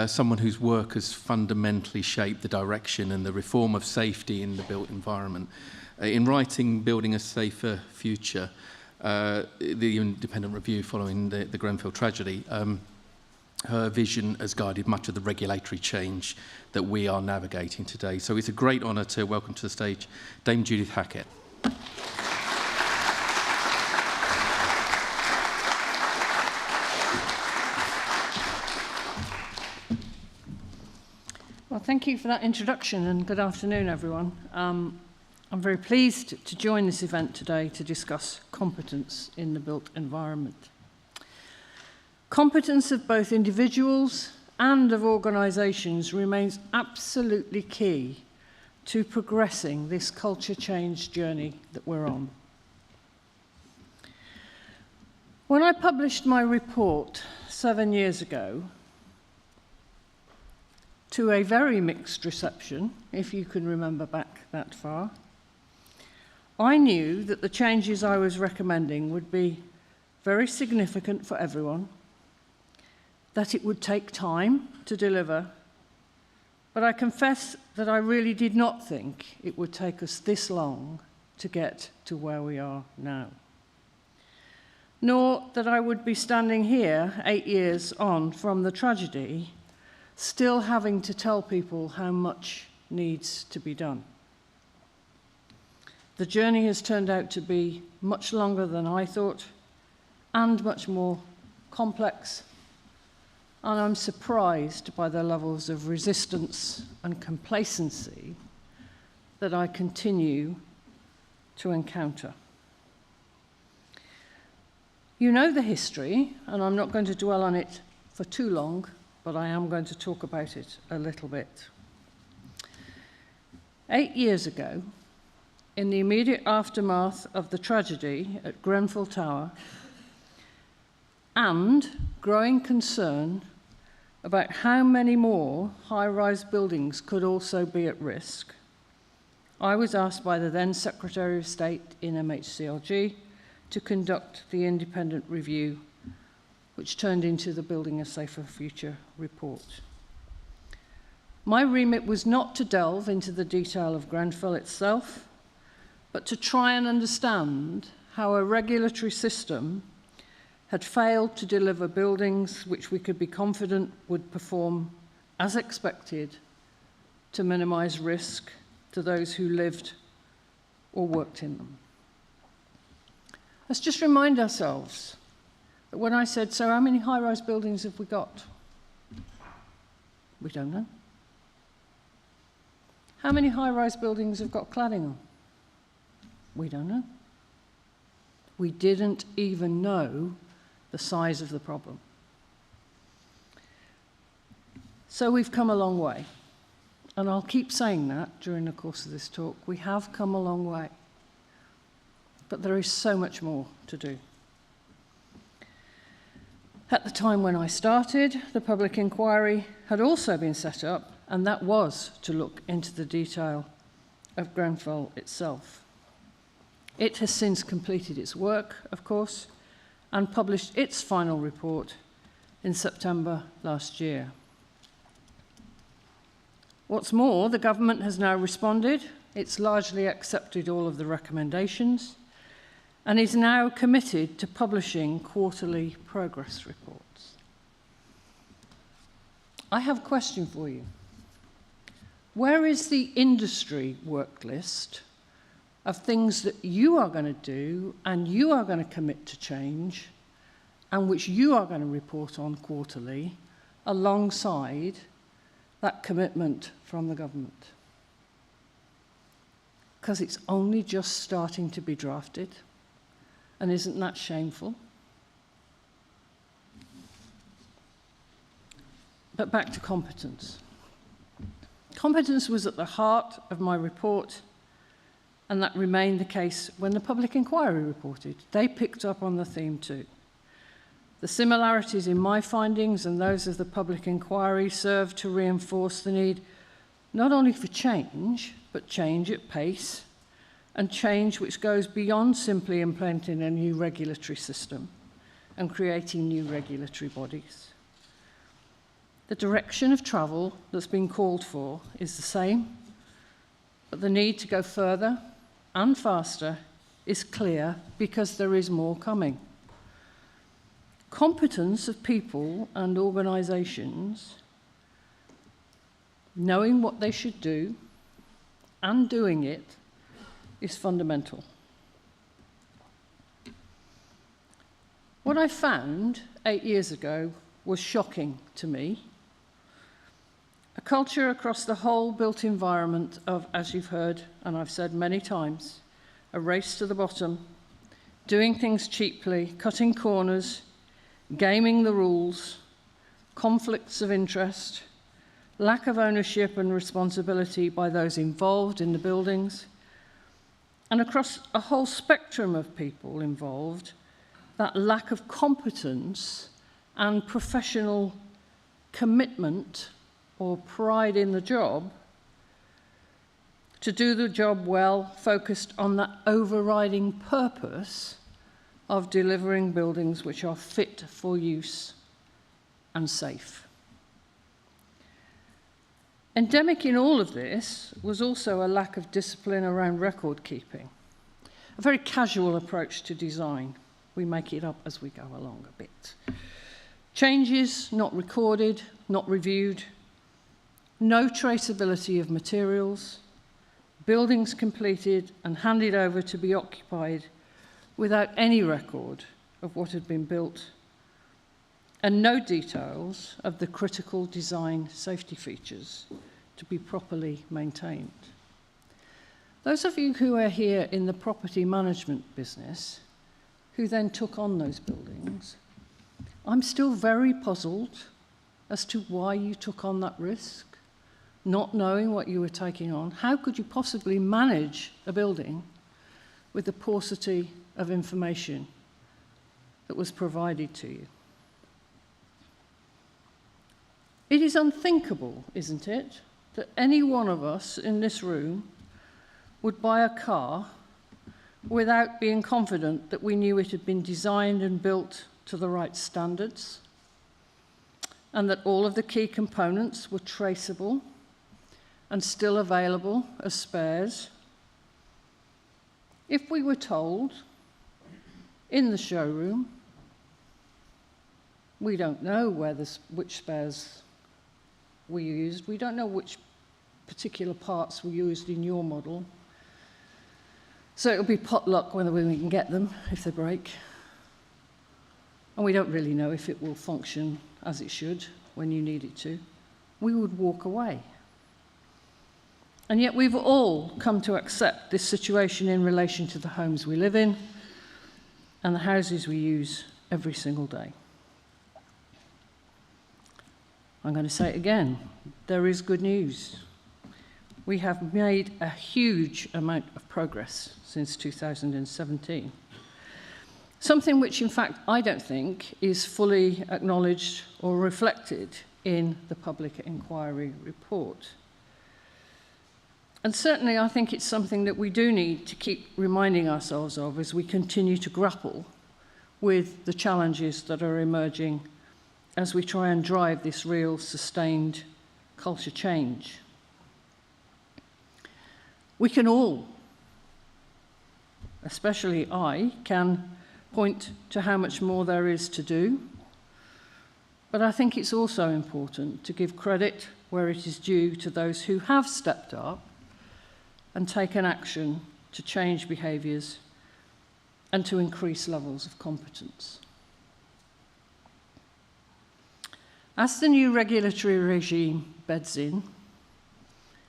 someone whose work has fundamentally shaped the direction and the reform of safety in the built environment. In writing Building a Safer Future, the independent review following the Grenfell tragedy, her vision has guided much of the regulatory change that we are navigating today. So it's a great honour to welcome to the stage Dame Judith Hackett. Well, thank you for that introduction, and good afternoon, everyone. I'm very pleased to join this event today to discuss competence in the built environment. Competence of both individuals and of organisations remains absolutely key to progressing this culture change journey that we're on. When I published my report 7 years ago, to a very mixed reception, if you can remember back that far, I knew that the changes I was recommending would be very significant for everyone, that it would take time to deliver, but I confess that I really did not think it would take us this long to get to where we are now. Nor that I would be standing here 8 years on from the tragedy, still having to tell people how much needs to be done. The journey has turned out to be much longer than I thought and much more complex, and I'm surprised by the levels of resistance and complacency that I continue to encounter. You know the history, and I'm not going to dwell on it for too long, but I am going to talk about it a little bit. 8 years ago, in the immediate aftermath of the tragedy at Grenfell Tower, and growing concern about how many more high-rise buildings could also be at risk, I was asked by the then Secretary of State in MHCLG to conduct the independent review, which turned into the Building a Safer Future report. My remit was not to delve into the detail of Grenfell itself, but to try and understand how a regulatory system had failed to deliver buildings which we could be confident would perform as expected to minimize risk to those who lived or worked in them. Let's just remind ourselves that when I said, so how many high-rise buildings have we got? We don't know. How many high-rise buildings have got cladding on? We don't know. We didn't even know the size of the problem. So we've come a long way. And I'll keep saying that during the course of this talk. We have come a long way. But there is so much more to do. At the time when I started, the public inquiry had also been set up, and that was to look into the detail of Grenfell itself. It has since completed its work, of course, and published its final report in September last year. What's more, the government has now responded. It's largely accepted all of the recommendations and is now committed to publishing quarterly progress reports. I have a question for you. Where is the industry work list of things that you are going to do and you are going to commit to change and which you are going to report on quarterly alongside that commitment from the government. Because it's only just starting to be drafted. And isn't that shameful? But back to competence. Competence was at the heart of my report, and that remained the case when the public inquiry reported. They picked up on the theme too. The similarities in my findings and those of the public inquiry served to reinforce the need not only for change, but change at pace, and change which goes beyond simply implementing a new regulatory system and creating new regulatory bodies. The direction of travel that's been called for is the same, but the need to go further and faster is clear because there is more coming. Competence of people and organisations, knowing what they should do and doing it, is fundamental. What I found 8 years ago was shocking to me. A culture across the whole built environment of, as you've heard, and I've said many times, a race to the bottom, doing things cheaply, cutting corners, gaming the rules, conflicts of interest, lack of ownership and responsibility by those involved in the buildings, and across a whole spectrum of people involved, that lack of competence and professional commitment or pride in the job to do the job well, focused on that overriding purpose of delivering buildings which are fit for use and safe. Endemic in all of this was also a lack of discipline around record keeping, a very casual approach to design. We make it up as we go along a bit. Changes not recorded, not reviewed, no traceability of materials, buildings completed and handed over to be occupied without any record of what had been built, and no details of the critical design safety features to be properly maintained. Those of you who are here in the property management business, who then took on those buildings, I'm still very puzzled as to why you took on that risk, not knowing what you were taking on. How could you possibly manage a building with the paucity of information that was provided to you? It is unthinkable, isn't it, that any one of us in this room would buy a car without being confident that we knew it had been designed and built to the right standards, and that all of the key components were traceable and still available as spares. If we were told in the showroom, we don't know which spares we used, we don't know which particular parts were used in your model, so it'll be potluck whether we can get them if they break. And we don't really know if it will function as it should when you need it to. We would walk away. And yet we've all come to accept this situation in relation to the homes we live in and the houses we use every single day. I'm going to say it again. There is good news. We have made a huge amount of progress since 2017. Something which, in fact, I don't think is fully acknowledged or reflected in the public inquiry report. And certainly I think it's something that we do need to keep reminding ourselves of as we continue to grapple with the challenges that are emerging as we try and drive this real sustained culture change. We can all, especially I, can point to how much more there is to do, but I think it's also important to give credit where it is due to those who have stepped up and taken action to change behaviours, and to increase levels of competence. As the new regulatory regime beds in,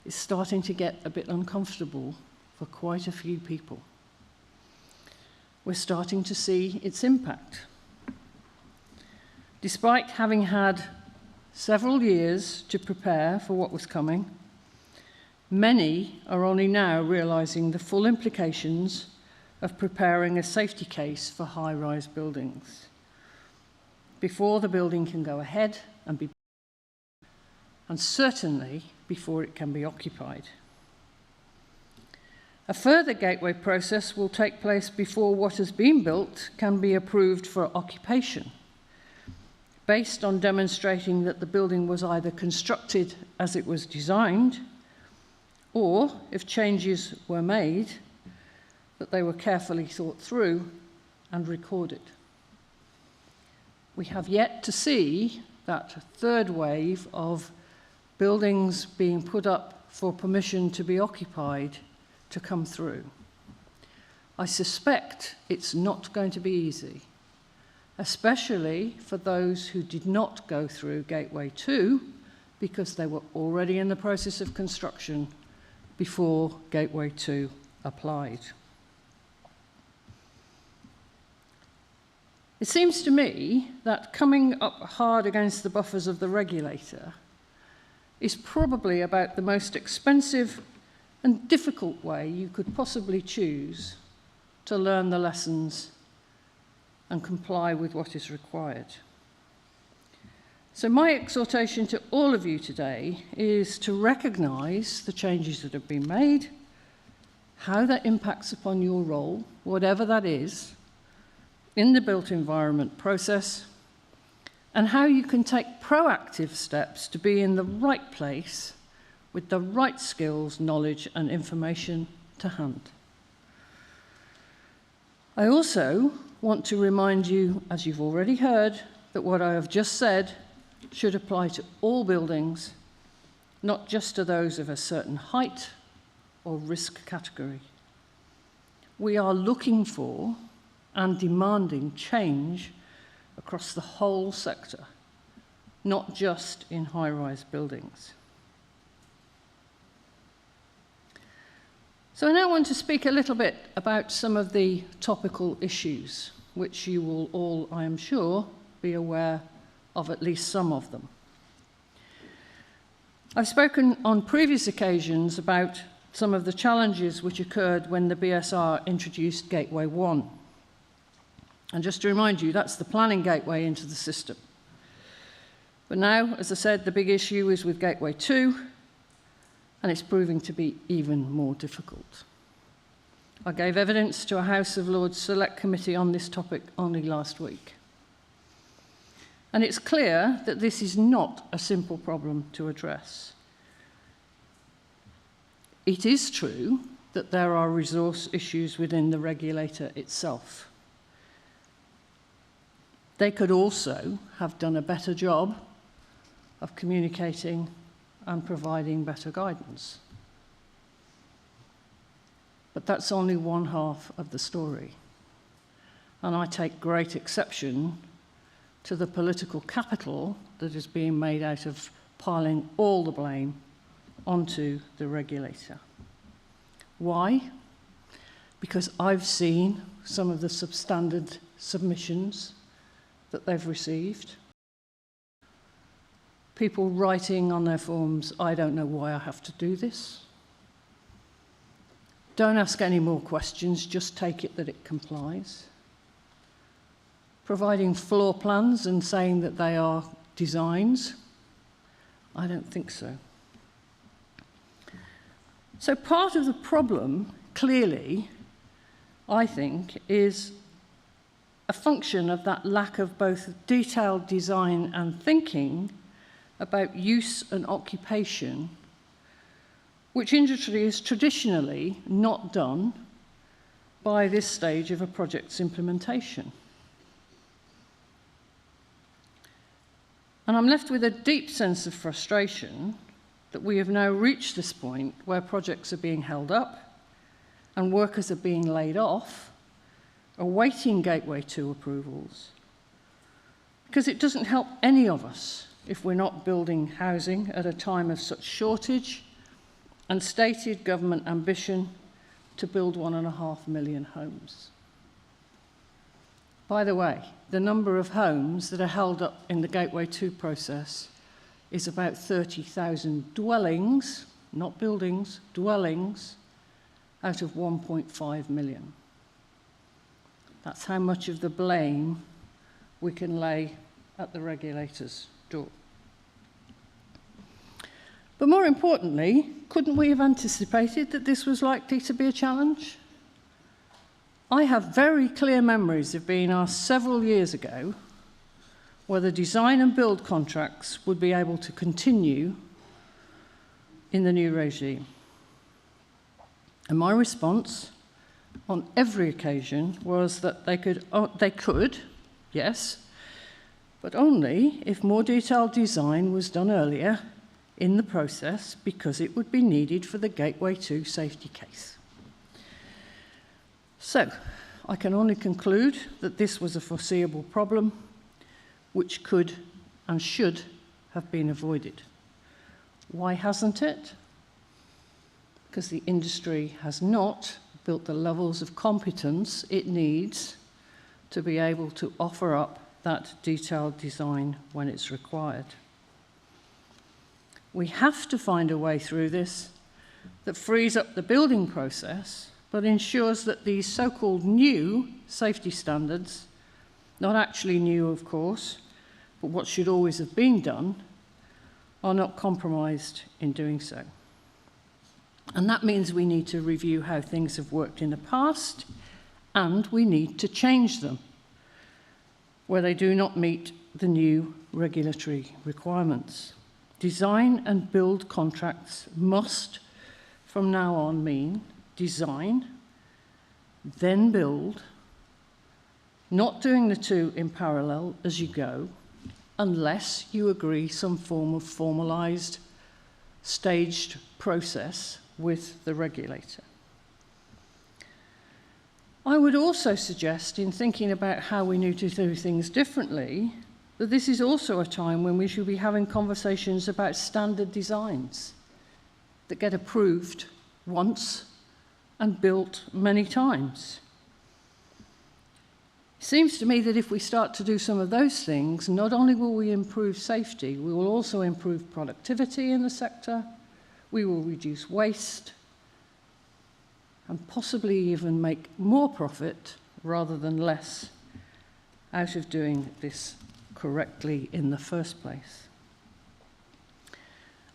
it's starting to get a bit uncomfortable for quite a few people. We're starting to see its impact. Despite having had several years to prepare for what was coming, many are only now realising the full implications of preparing a safety case for high-rise buildings before the building can go ahead and certainly before it can be occupied. A further gateway process will take place before what has been built can be approved for occupation, based on demonstrating that the building was either constructed as it was designed, or, if changes were made, that they were carefully thought through and recorded. We have yet to see that third wave of buildings being put up for permission to be occupied to come through. I suspect it's not going to be easy, especially for those who did not go through Gateway 2 because they were already in the process of construction before Gateway 2 applied. It seems to me that coming up hard against the buffers of the regulator is probably about the most expensive and difficult way you could possibly choose to learn the lessons and comply with what is required. So my exhortation to all of you today is to recognise the changes that have been made, how that impacts upon your role, whatever that is, in the built environment process, and how you can take proactive steps to be in the right place with the right skills, knowledge, and information to hand. I also want to remind you, as you've already heard, that what I have just said should apply to all buildings, not just to those of a certain height or risk category. We are looking for and demanding change across the whole sector, not just in high-rise buildings. So I now want to speak a little bit about some of the topical issues, which you will all, I am sure, be aware of at least some of them. I've spoken on previous occasions about some of the challenges which occurred when the BSR introduced Gateway 1. And just to remind you, that's the planning gateway into the system. But now, as I said, the big issue is with Gateway 2, and it's proving to be even more difficult. I gave evidence to a House of Lords Select Committee on this topic only last week. And it's clear that this is not a simple problem to address. It is true that there are resource issues within the regulator itself. They could also have done a better job of communicating and providing better guidance. But that's only one half of the story. And I take great exception to the political capital that is being made out of piling all the blame onto the regulator. Why? Because I've seen some of the substandard submissions that they've received. People writing on their forms, I don't know why I have to do this. Don't ask any more questions, just take it that it complies. Providing floor plans and saying that they are designs, I don't think so. So part of the problem, clearly, I think, is a function of that lack of both detailed design and thinking about use and occupation, which industry is traditionally not done by this stage of a project's implementation. And I'm left with a deep sense of frustration that we have now reached this point where projects are being held up and workers are being laid off, awaiting Gateway 2 approvals, because it doesn't help any of us if we're not building housing at a time of such shortage and stated government ambition to build 1.5 million homes. By the way, the number of homes that are held up in the Gateway 2 process is about 30,000 dwellings, not buildings, dwellings, out of 1.5 million. That's how much of the blame we can lay at the regulator's door. But more importantly, couldn't we have anticipated that this was likely to be a challenge? I have very clear memories of being asked several years ago whether design and build contracts would be able to continue in the new regime. And my response on every occasion was that they could, yes, but only if more detailed design was done earlier in the process, because it would be needed for the Gateway 2 safety case. So, I can only conclude that this was a foreseeable problem which could and should have been avoided. Why hasn't it? Because the industry has not built the levels of competence it needs to be able to offer up that detailed design when it's required. We have to find a way through this that frees up the building process but ensures that these so-called new safety standards, not actually new of course, but what should always have been done, are not compromised in doing so. And that means we need to review how things have worked in the past, and we need to change them where they do not meet the new regulatory requirements. Design and build contracts must, from now on, mean design, then build, not doing the two in parallel as you go, unless you agree some form of formalized, staged process with the regulator. I would also suggest, in thinking about how we need to do things differently, that this is also a time when we should be having conversations about standard designs that get approved once and built many times. It seems to me that if we start to do some of those things, not only will we improve safety, we will also improve productivity in the sector, we will reduce waste, and possibly even make more profit rather than less out of doing this correctly in the first place.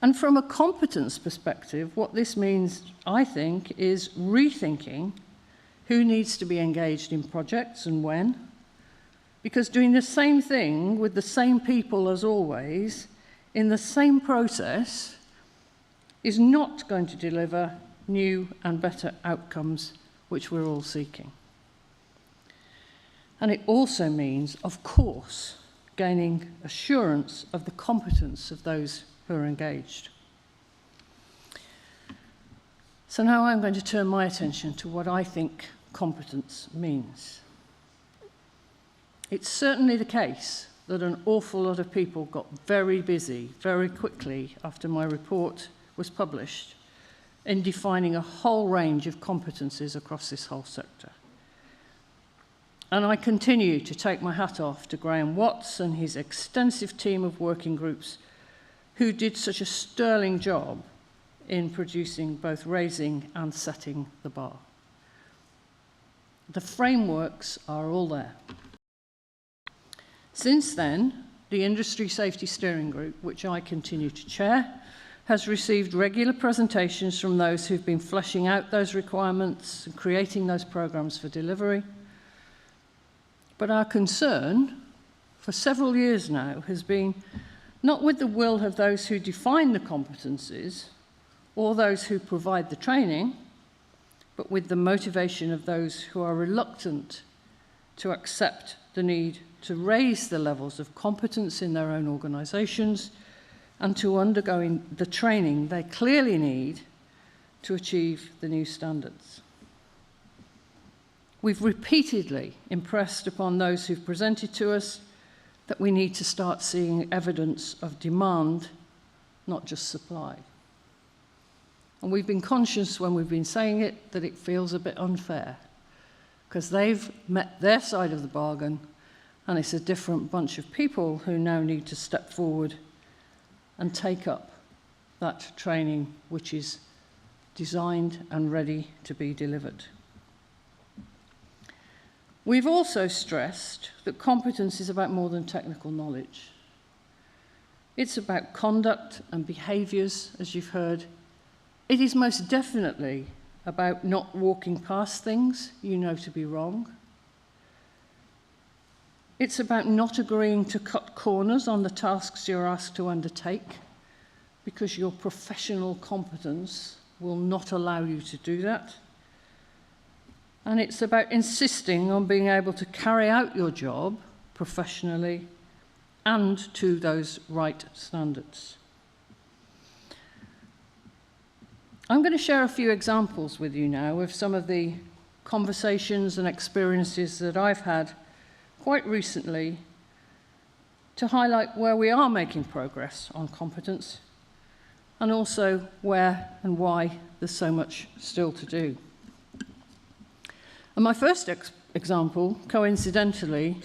And from a competence perspective, what this means, I think, is rethinking who needs to be engaged in projects and when, because doing the same thing with the same people as always, in the same process, is not going to deliver new and better outcomes which we're all seeking. And it also means, of course, gaining assurance of the competence of those who are engaged. So now I'm going to turn my attention to what I think competence means. It's certainly the case that an awful lot of people got very busy very quickly after my report was published in defining a whole range of competencies across this whole sector. And I continue to take my hat off to Graham Watts and his extensive team of working groups who did such a sterling job in producing both raising and setting the bar. The frameworks are all there. Since then, the Industry Safety Steering Group, which I continue to chair, has received regular presentations from those who've been fleshing out those requirements and creating those programs for delivery. But our concern for several years now has been not with the will of those who define the competencies or those who provide the training, but with the motivation of those who are reluctant to accept the need to raise the levels of competence in their own organisations and to undergo the training they clearly need to achieve the new standards. we've repeatedly impressed upon those who've presented to us that we need to start seeing evidence of demand, not just supply. And we've been conscious when we've been saying it that it feels a bit unfair, because they've met their side of the bargain, and it's a different bunch of people who now need to step forward and take up that training which is designed and ready to be delivered. We've also stressed that competence is about more than technical knowledge. It's about conduct and behaviours, as you've heard. It is most definitely about not walking past things you know to be wrong. It's about not agreeing to cut corners on the tasks you're asked to undertake, because your professional competence will not allow you to do that. And it's about insisting on being able to carry out your job professionally and to those right standards. I'm going to share a few examples with you now of some of the conversations and experiences that I've had quite recently to highlight where we are making progress on competence, and also where and why there's so much still to do. And my first example, coincidentally,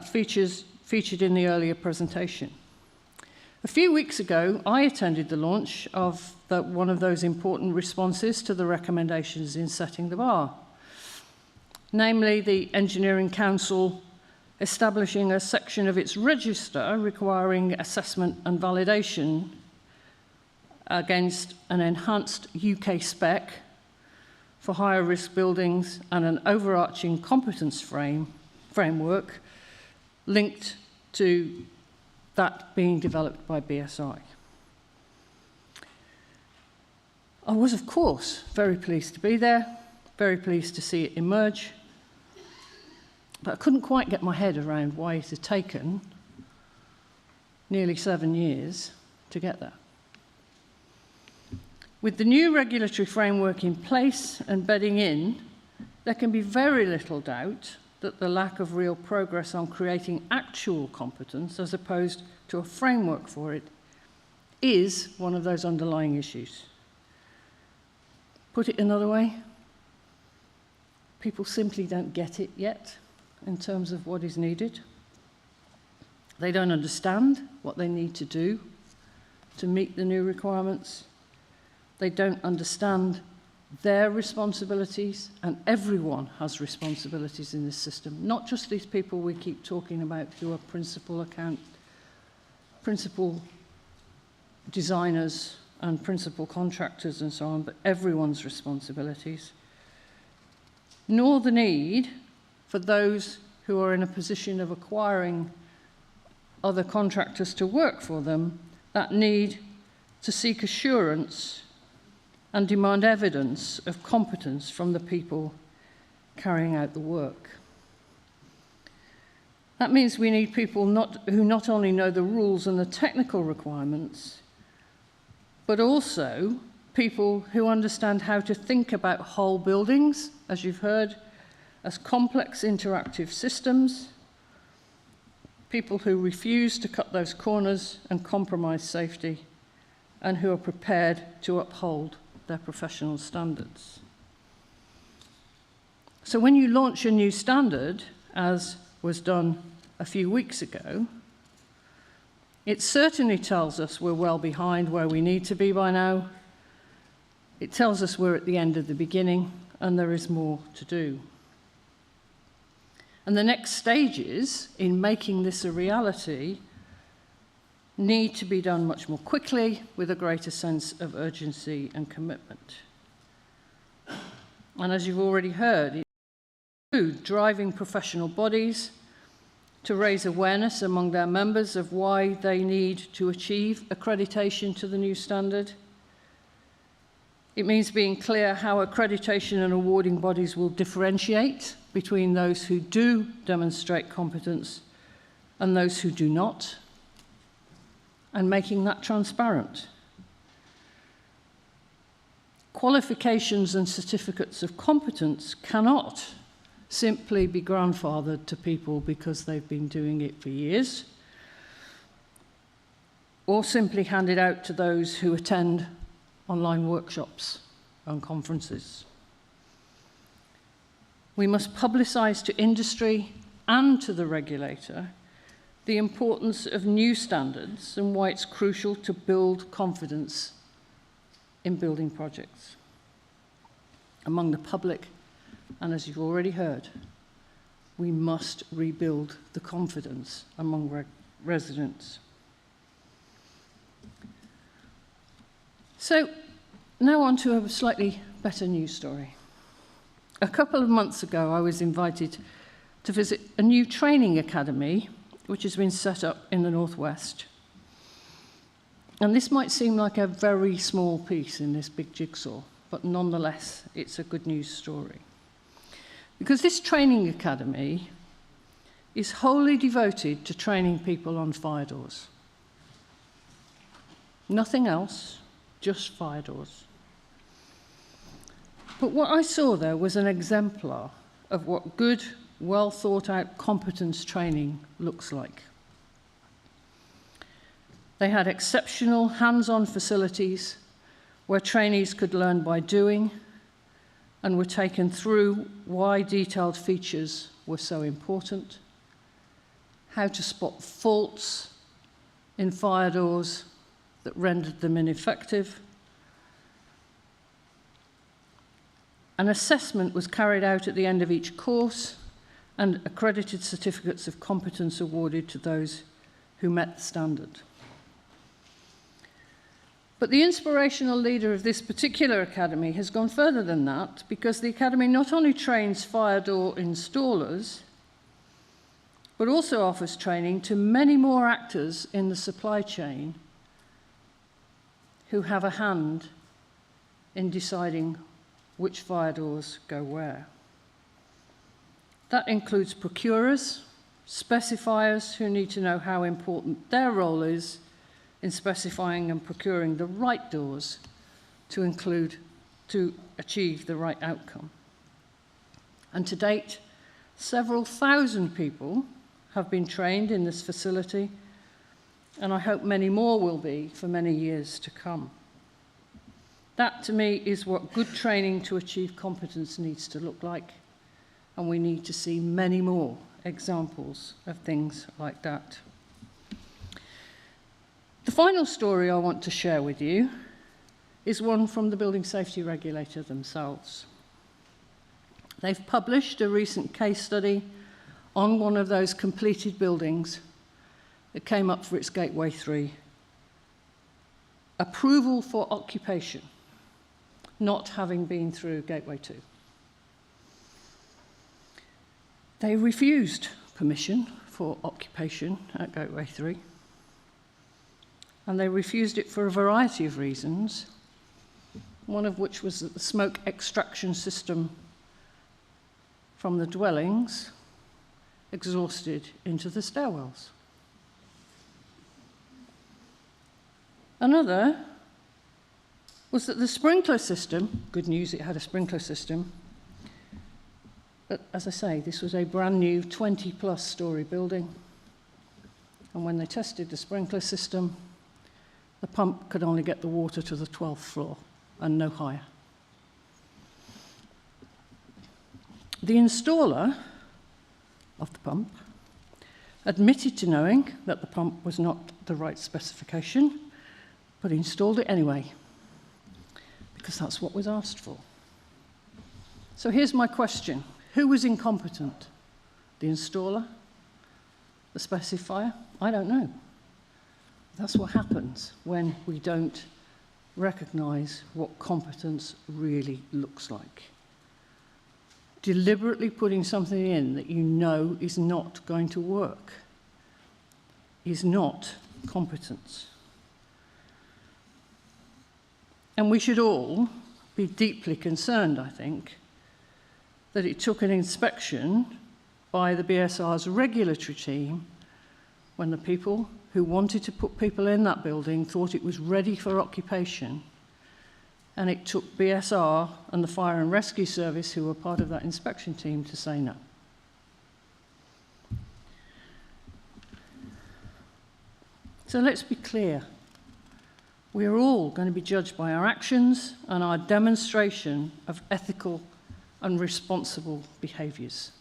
featured in the earlier presentation. A few weeks ago, I attended the launch of one of those important responses to the recommendations in setting the bar, namely the Engineering Council establishing a section of its register requiring assessment and validation against an enhanced UK spec for higher risk buildings and an overarching competence framework linked to that being developed by BSA. I was, of course, very pleased to be there, very pleased to see it emerge, but I couldn't quite get my head around why it had taken nearly 7 years to get there. With the new regulatory framework in place and bedding in, there can be very little doubt that the lack of real progress on creating actual competence, as opposed to a framework for it, is one of those underlying issues. Put it another way, people simply don't get it yet in terms of what is needed. They don't understand what they need to do to meet the new requirements. They don't understand their responsibilities, and everyone has responsibilities in this system, not just these people we keep talking about who are principal designers and principal contractors and so on, but everyone's responsibilities, nor the need for those who are in a position of acquiring other contractors to work for them, that need to seek assurance and demand evidence of competence from the people carrying out the work. That means we need people who not only know the rules and the technical requirements, but also people who understand how to think about whole buildings, as you've heard, as complex interactive systems, people who refuse to cut those corners and compromise safety, and who are prepared to uphold their professional standards. So when you launch a new standard, as was done a few weeks ago, it certainly tells us we're well behind where we need to be by now. It tells us we're at the end of the beginning and there is more to do. And the next stages in making this a reality need to be done much more quickly with a greater sense of urgency and commitment. And as you've already heard, it includes driving professional bodies to raise awareness among their members of why they need to achieve accreditation to the new standard. It means being clear how accreditation and awarding bodies will differentiate between those who do demonstrate competence and those who do not, and making that transparent. Qualifications and certificates of competence cannot simply be grandfathered to people because they've been doing it for years, or simply handed out to those who attend online workshops and conferences. We must publicise to industry and to the regulator the importance of new standards and why it's crucial to build confidence in building projects among the public. And as you've already heard, we must rebuild the confidence among residents. So now on to a slightly better news story. A couple of months ago, I was invited to visit a new training academy which has been set up in the Northwest. And this might seem like a very small piece in this big jigsaw, but nonetheless, it's a good news story. Because this training academy is wholly devoted to training people on fire doors. Nothing else, just fire doors. But what I saw there was an exemplar of what good, well thought out competence training looks like. They had exceptional hands-on facilities where trainees could learn by doing and were taken through why detailed features were so important, how to spot faults in fire doors that rendered them ineffective. An assessment was carried out at the end of each course, and accredited certificates of competence awarded to those who met the standard. But the inspirational leader of this particular academy has gone further than that, because the academy not only trains fire door installers, but also offers training to many more actors in the supply chain who have a hand in deciding which fire doors go where. That includes procurers, specifiers who need to know how important their role is in specifying and procuring the right doors to achieve the right outcome. And to date, several thousand people have been trained in this facility, and I hope many more will be for many years to come. That, to me, is what good training to achieve competence needs to look like, and we need to see many more examples of things like that. The final story I want to share with you is one from the building safety regulator themselves. They've published a recent case study on one of those completed buildings that came up for its Gateway 3. Approval for occupation, not having been through Gateway 2. They refused permission for occupation at Gateway 3. And they refused it for a variety of reasons, one of which was that the smoke extraction system from the dwellings exhausted into the stairwells. Another was that the sprinkler system, good news, it had a sprinkler system, but as I say, this was a brand new 20-plus story building. And when they tested the sprinkler system, the pump could only get the water to the 12th floor and no higher. The installer of the pump admitted to knowing that the pump was not the right specification, but installed it anyway, because that's what was asked for. So here's my question. Who was incompetent? The installer? The specifier? I don't know. That's what happens when we don't recognise what competence really looks like. Deliberately putting something in that you know is not going to work is not competence. And we should all be deeply concerned, I think, that it took an inspection by the BSR's regulatory team when the people who wanted to put people in that building thought it was ready for occupation and it took BSR and the Fire and Rescue Service, who were part of that inspection team, to say no. So let's be clear. We are all going to be judged by our actions and our demonstration of ethical and responsible behaviours.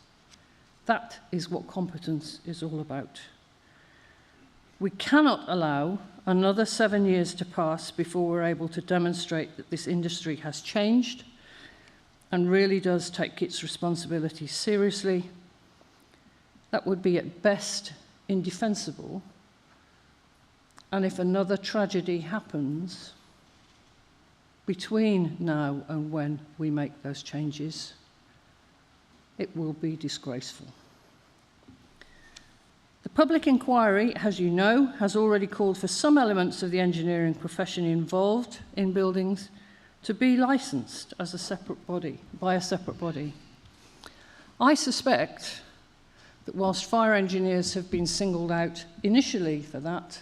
That is what competence is all about. We cannot allow another 7 years to pass before we're able to demonstrate that this industry has changed and really does take its responsibilities seriously. That would be at best indefensible. And if another tragedy happens between now and when we make those changes, it will be disgraceful. The public inquiry, as you know, has already called for some elements of the engineering profession involved in buildings to be licensed as a separate body, by a separate body. I suspect that whilst fire engineers have been singled out initially for that,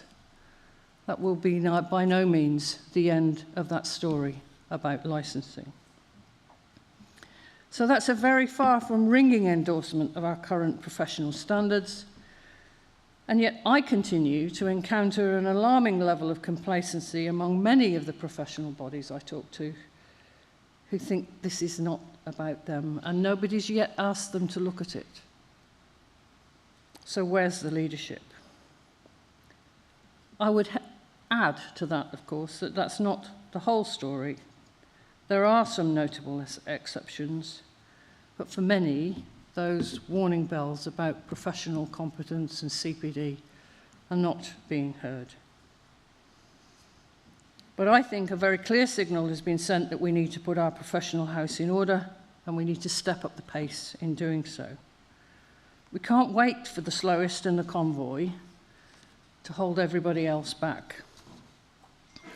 that will be by no means the end of that story about licensing. So that's a very far from ringing endorsement of our current professional standards, and yet I continue to encounter an alarming level of complacency among many of the professional bodies I talk to, who think this is not about them, and nobody's yet asked them to look at it. So where's the leadership? I would add to that, of course, that that's not the whole story. There are some notable exceptions, but for many, those warning bells about professional competence and CPD are not being heard. But I think a very clear signal has been sent that we need to put our professional house in order, and we need to step up the pace in doing so. We can't wait for the slowest in the convoy to hold everybody else back.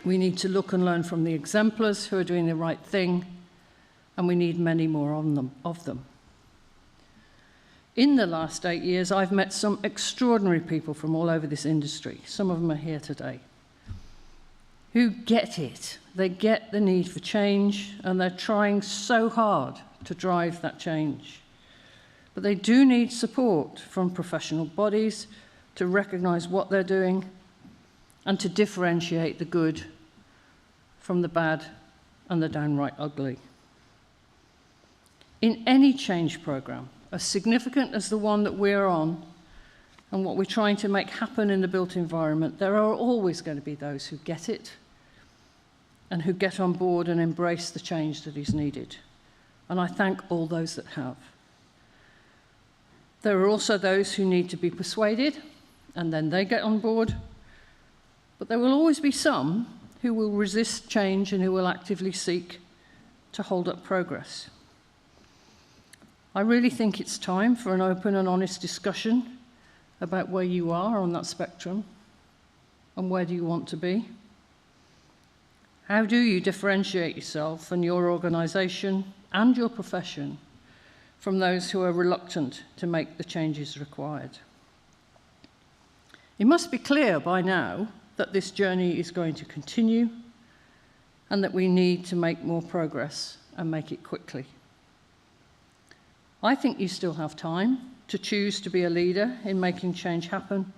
We need to look and learn from the exemplars who are doing the right thing, and we need many more of them. In the last 8 years, I've met some extraordinary people from all over this industry. Some of them are here today, who get it. They get the need for change, and they're trying so hard to drive that change. But they do need support from professional bodies to recognise what they're doing and to differentiate the good from the bad and the downright ugly. In any change programme, as significant as the one that we're on and what we're trying to make happen in the built environment, there are always going to be those who get it and who get on board and embrace the change that is needed. And I thank all those that have. There are also those who need to be persuaded, and then they get on board. But there will always be some who will resist change and who will actively seek to hold up progress. I really think it's time for an open and honest discussion about where you are on that spectrum and where do you want to be. How do you differentiate yourself and your organisation and your profession from those who are reluctant to make the changes required? It must be clear by now that this journey is going to continue and that we need to make more progress and make it quickly. I think you still have time to choose to be a leader in making change happen,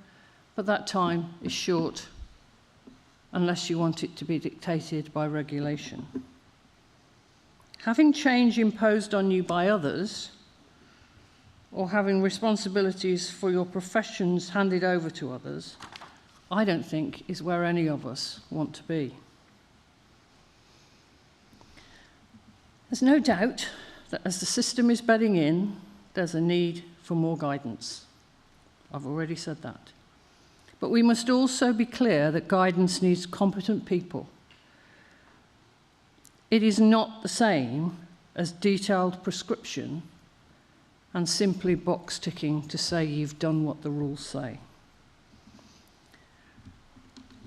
but that time is short unless you want it to be dictated by regulation. Having change imposed on you by others, or having responsibilities for your professions handed over to others, I don't think is where any of us want to be. There's no doubt that as the system is bedding in, there's a need for more guidance. I've already said that. But we must also be clear that guidance needs competent people. It is not the same as detailed prescription and simply box ticking to say you've done what the rules say.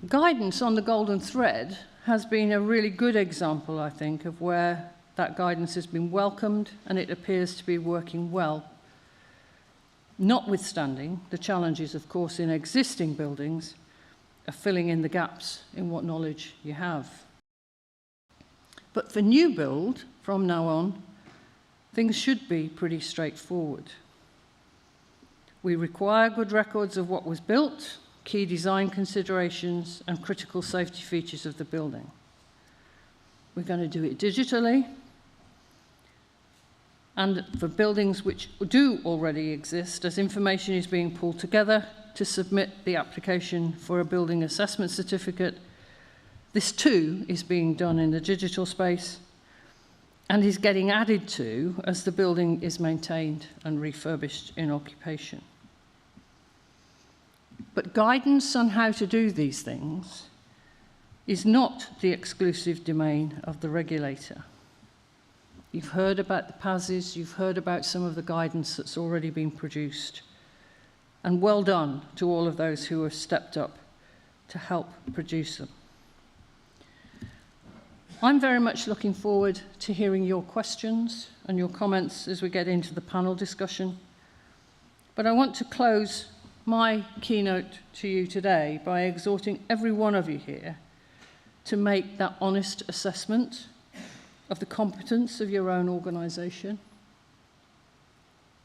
Guidance on the golden thread has been a really good example, I think, of where that guidance has been welcomed and it appears to be working well, notwithstanding the challenges, of course, in existing buildings of filling in the gaps in what knowledge you have. But for new build, from now on, things should be pretty straightforward. We require good records of what was built, key design considerations, and critical safety features of the building. We're going to do it digitally, and for buildings which do already exist, as information is being pulled together to submit the application for a building assessment certificate, this too is being done in the digital space and is getting added to as the building is maintained and refurbished in occupation. But guidance on how to do these things is not the exclusive domain of the regulator. You've heard about the PASs, you've heard about some of the guidance that's already been produced. And well done to all of those who have stepped up to help produce them. I'm very much looking forward to hearing your questions and your comments as we get into the panel discussion. But I want to close my keynote to you today by exhorting every one of you here to make that honest assessment of the competence of your own organisation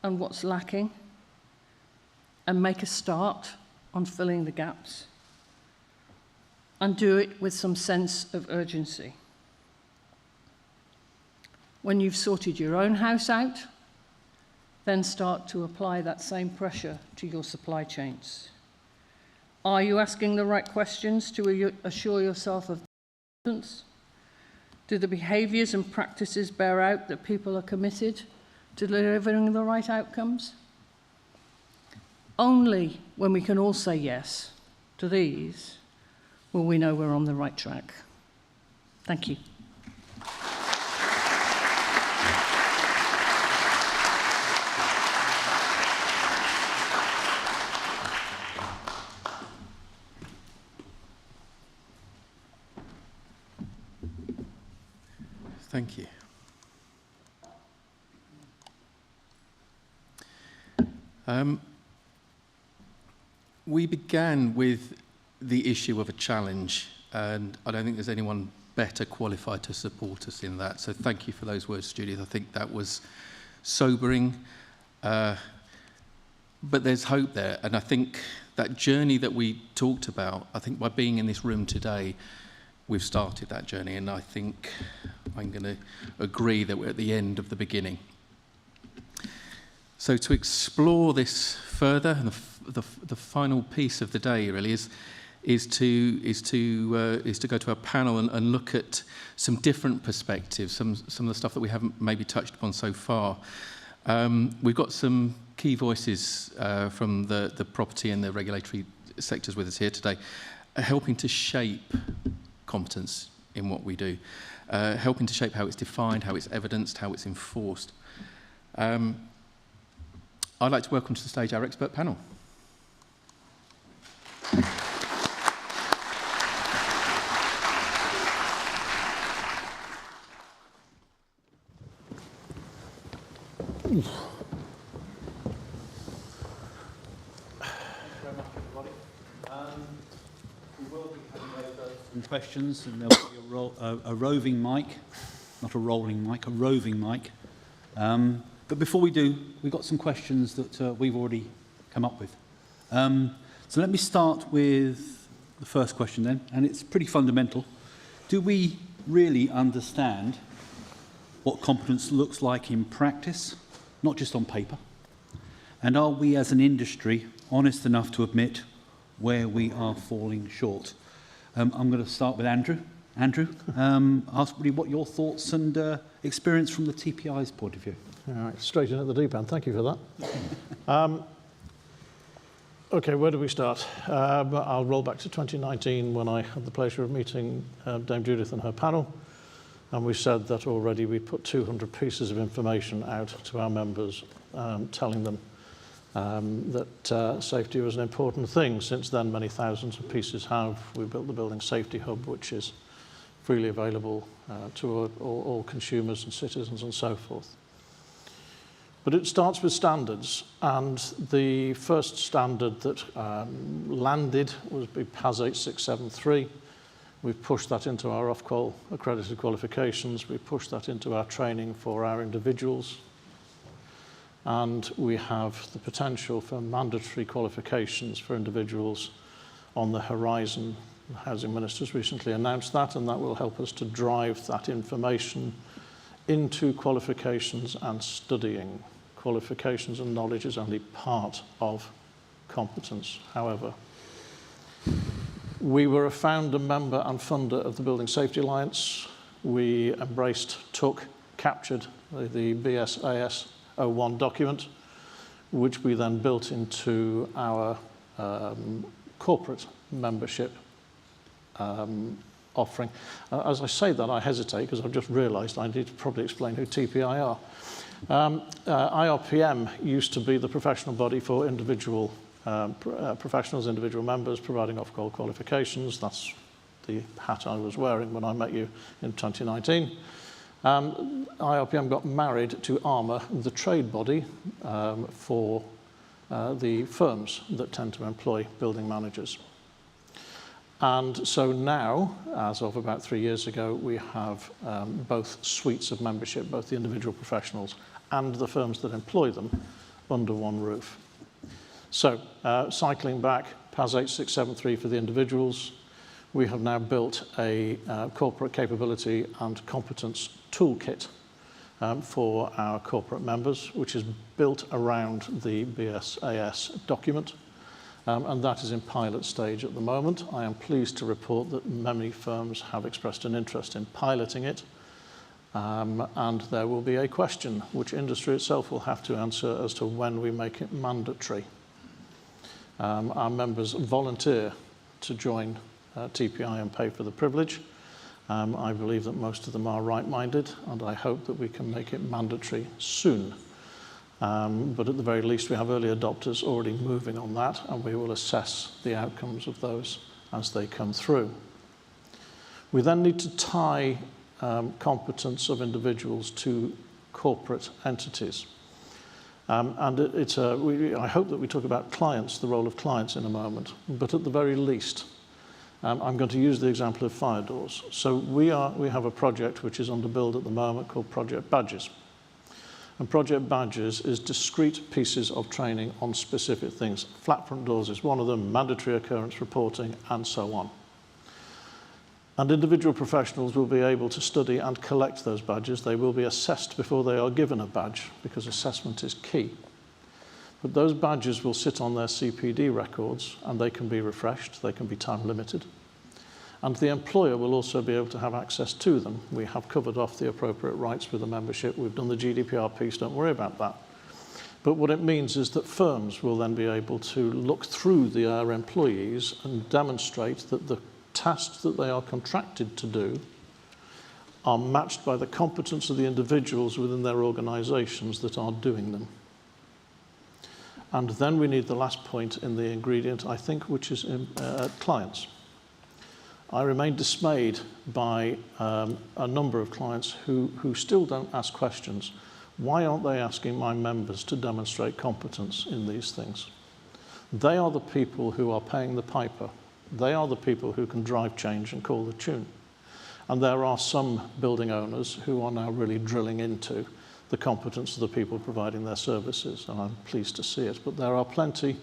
and what's lacking, and make a start on filling the gaps, and do it with some sense of urgency. When you've sorted your own house out, then start to apply that same pressure to your supply chains. Are you asking the right questions to assure yourself of competence? Do the behaviours and practices bear out that people are committed to delivering the right outcomes? Only when we can all say yes to these will we know we're on the right track. Thank you. Thank you. We began with the issue of a challenge, and I don't think there's anyone better qualified to support us in that. So thank you for those words, Judith. I think that was sobering, but there's hope there. And I think that journey that we talked about, I think by being in this room today, we've started that journey, and I think I'm going to agree that we're at the end of the beginning. So to explore this further, and the final piece of the day really is to go to our panel and look at some different perspectives, some of the stuff that we haven't maybe touched upon so far. We've got some key voices from the property and the regulatory sectors with us here today, helping to shape competence in what we do, helping to shape how it's defined, how it's evidenced, how it's enforced. I'd like to welcome to the stage our expert panel. Questions, and there'll be a roving mic, not a rolling mic, a roving mic. But before we do, we've got some questions that we've already come up with. So let me start with the first question then, and it's pretty fundamental. Do we really understand what competence looks like in practice, not just on paper? And are we as an industry honest enough to admit where we are falling short? I'm going to start with Andrew. Andrew, ask really what your thoughts and experience from the TPI's point of view. All right, straight in at the deep end. Thank you for that. Okay, where do we start? I'll roll back to 2019 when I had the pleasure of meeting Dame Judith and her panel, and we said that already we put 200 pieces of information out to our members, telling them that safety was an important thing. Since then, many thousands of pieces have. We built the Building Safety Hub, which is freely available to all consumers and citizens and so forth. But it starts with standards, and the first standard that landed was BPAS 8673, We've pushed that into our Ofqual accredited qualifications. We've pushed that into our training for our individuals. And we have the potential for mandatory qualifications for individuals on the horizon. The Housing Minister's recently announced that, and that will help us to drive that information into qualifications and studying. Qualifications and knowledge is only part of competence, however. We were a founder, member and funder of the Building Safety Alliance. We embraced, captured the BSA 01 document, which we then built into our corporate membership offering. As I say that, I hesitate because I've just realised I need to probably explain who TPI are. IRPM used to be the professional body for individual professionals, individual members providing Ofqual qualifications. That's the hat I was wearing when I met you in 2019. IRPM got married to ARMA, the trade body for the firms that tend to employ building managers. And so now, as of about 3 years ago, we have both suites of membership, both the individual professionals and the firms that employ them under one roof. So, cycling back, PAS 8673 for the individuals, we have now built a corporate capability and competence toolkit for our corporate members, which is built around the BSAS document. And that is in pilot stage at the moment. I am pleased to report that many firms have expressed an interest in piloting it. And there will be a question which industry itself will have to answer as to when we make it mandatory. Our members volunteer to join TPI and pay for the privilege. I believe that most of them are right-minded, and I hope that we can make it mandatory soon. But at the very least, we have early adopters already moving on that, and we will assess the outcomes of those as they come through. We then need to tie competence of individuals to corporate entities. And I hope that we talk about clients, the role of clients in a moment, but at the very least, I'm going to use the example of fire doors. So we have a project which is under build at the moment called Project Badges. And Project Badges is discrete pieces of training on specific things. Flat front doors is one of them, mandatory occurrence reporting, and so on. And individual professionals will be able to study and collect those badges. They will be assessed before they are given a badge, because assessment is key. But those badges will sit on their CPD records, and they can be refreshed, they can be time limited. And the employer will also be able to have access to them. We have covered off the appropriate rights with the membership. We've done the GDPR piece, don't worry about that. But what it means is that firms will then be able to look through their employees and demonstrate that the tasks that they are contracted to do are matched by the competence of the individuals within their organisations that are doing them. And then we need the last point in the ingredient, I think, which is clients. I remain dismayed by a number of clients who still don't ask questions. Why aren't they asking my members to demonstrate competence in these things? They are the people who are paying the piper. They are the people who can drive change and call the tune. And there are some building owners who are now really drilling into the competence of the people providing their services, and I'm pleased to see it. But there are plenty,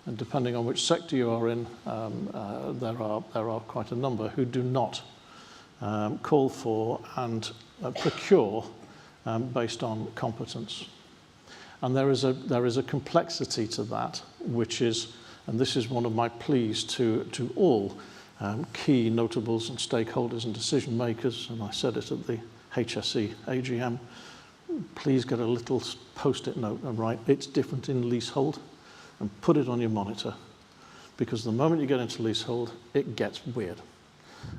and depending on which sector you are in, there are quite a number who do not call for and procure based on competence. And there is a complexity to that, which is, and this is one of my pleas to all key notables and stakeholders and decision makers, and I said it at the HSE AGM, please get a little post-it note and write, it's different in leasehold, and put it on your monitor. Because the moment you get into leasehold, it gets weird.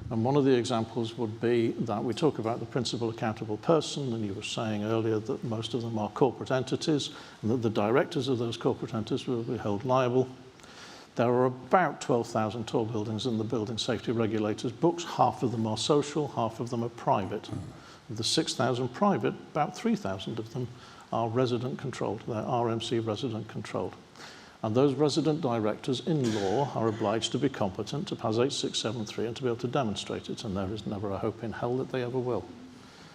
And one of the examples would be that we talk about the principal accountable person, and you were saying earlier that most of them are corporate entities, and that the directors of those corporate entities will be held liable. There are about 12,000 tall buildings in the building safety regulators' books. Half of them are social, half of them are private. Of the 6,000 private, about 3,000 of them are resident controlled. They're RMC resident controlled. And those resident directors in law are obliged to be competent to pass 8673 and to be able to demonstrate it, and there is never a hope in hell that they ever will.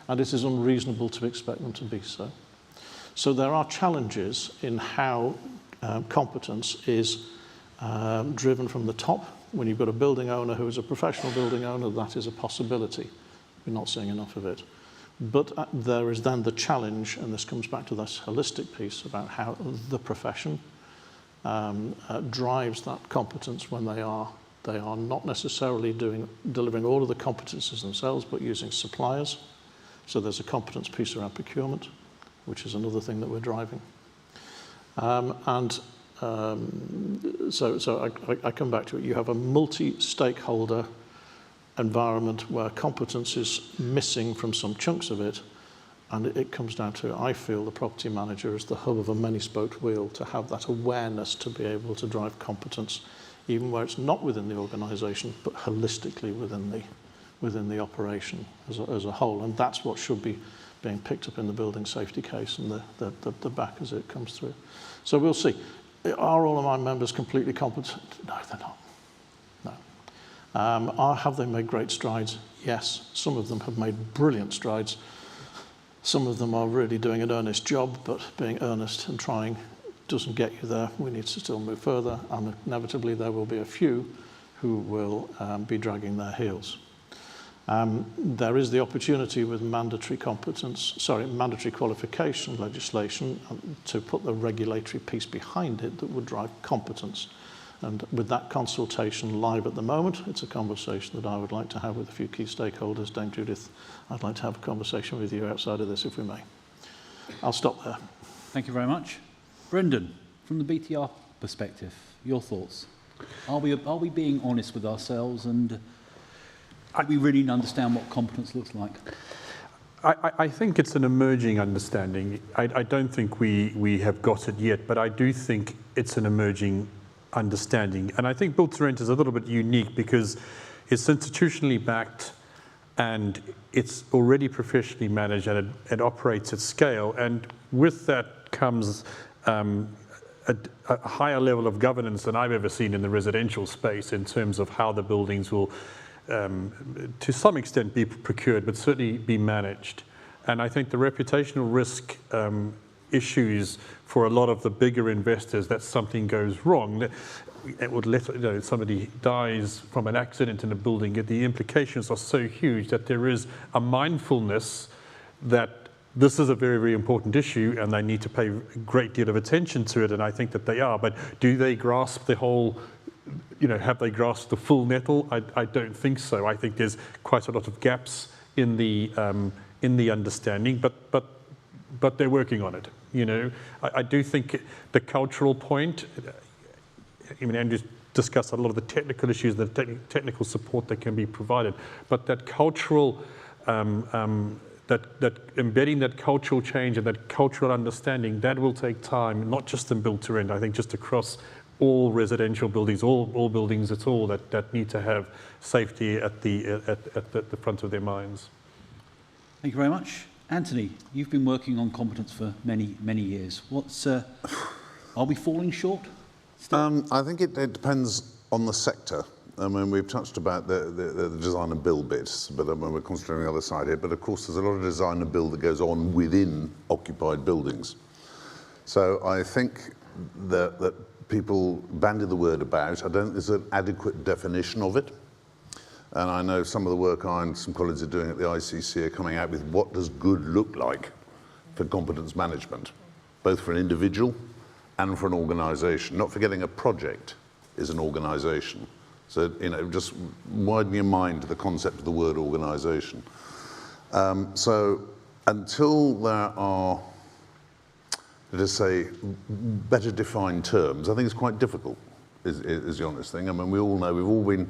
And it is unreasonable to expect them to be so. So there are challenges in how competence is driven from the top. When you've got a building owner who is a professional building owner, that is a possibility. We're not seeing enough of it. But there is then the challenge, and this comes back to this holistic piece about how the profession drives that competence when they are not necessarily delivering all of the competencies themselves, but using suppliers. So there's a competence piece around procurement, which is another thing that we're driving. So I come back to it. You have a multi-stakeholder environment where competence is missing from some chunks of it, and it comes down to, I feel, the property manager is the hub of a many-spoked wheel to have that awareness to be able to drive competence, even where it's not within the organisation, but holistically within the operation as a whole. And that's what should be being picked up in the building safety case and the back as it comes through. So we'll see. Are all of my members completely competent? No, they're not. No. Have they made great strides? Yes. Some of them have made brilliant strides. Some of them are really doing an earnest job, but being earnest and trying doesn't get you there. We need to still move further, and inevitably there will be a few who will be dragging their heels. There is the opportunity with mandatory qualification legislation to put the regulatory piece behind it that would drive competence. And with that consultation live at the moment, it's a conversation that I would like to have with a few key stakeholders. Dame Judith, I'd like to have a conversation with you outside of this, if we may. I'll stop there. Thank you very much. Brendan, from the BTR perspective, your thoughts? Are we being honest with ourselves, and do we really understand what competence looks like? I think it's an emerging understanding. I don't think we have got it yet, but I do think it's an emerging understanding. And I think Build to Rent is a little bit unique because it's institutionally backed and it's already professionally managed, and it operates at scale. And with that comes a higher level of governance than I've ever seen in the residential space in terms of how the buildings will to some extent be procured, but certainly be managed. And I think the reputational risk issues for a lot of the bigger investors, that something goes wrong, it would let somebody dies from an accident in a building. The implications are so huge that there is a mindfulness that this is a very, very important issue and they need to pay a great deal of attention to it, and I think that they are. But do they grasp the whole, have they grasped the full nettle? I don't think so. I think there's quite a lot of gaps in the understanding, but they're working on it. I do think the cultural point, Andrew's discussed a lot of the technical issues, the technical support that can be provided, but that cultural, that embedding that cultural change and that cultural understanding, that will take time, not just in Build to Rent, I think just across all residential buildings, all buildings at all, that need to have safety at the front of their minds. Thank you very much. Anthony, you've been working on competence for many, many years. Are we falling short? I think it depends on the sector. I mean, we've touched about the design and build bits, but we're concentrating on the other side here. But of course, there's a lot of design and build that goes on within occupied buildings. So I think that people bandy the word about. I don't think there's an adequate definition of it. And I know some of the work I and some colleagues are doing at the ICC are coming out with what does good look like for competence management, both for an individual and for an organisation. Not forgetting a project is an organisation. So, just widen your mind to the concept of the word organisation. So until there are, let us say, better defined terms, I think it's quite difficult, is the honest thing. I mean, we all know, we've all been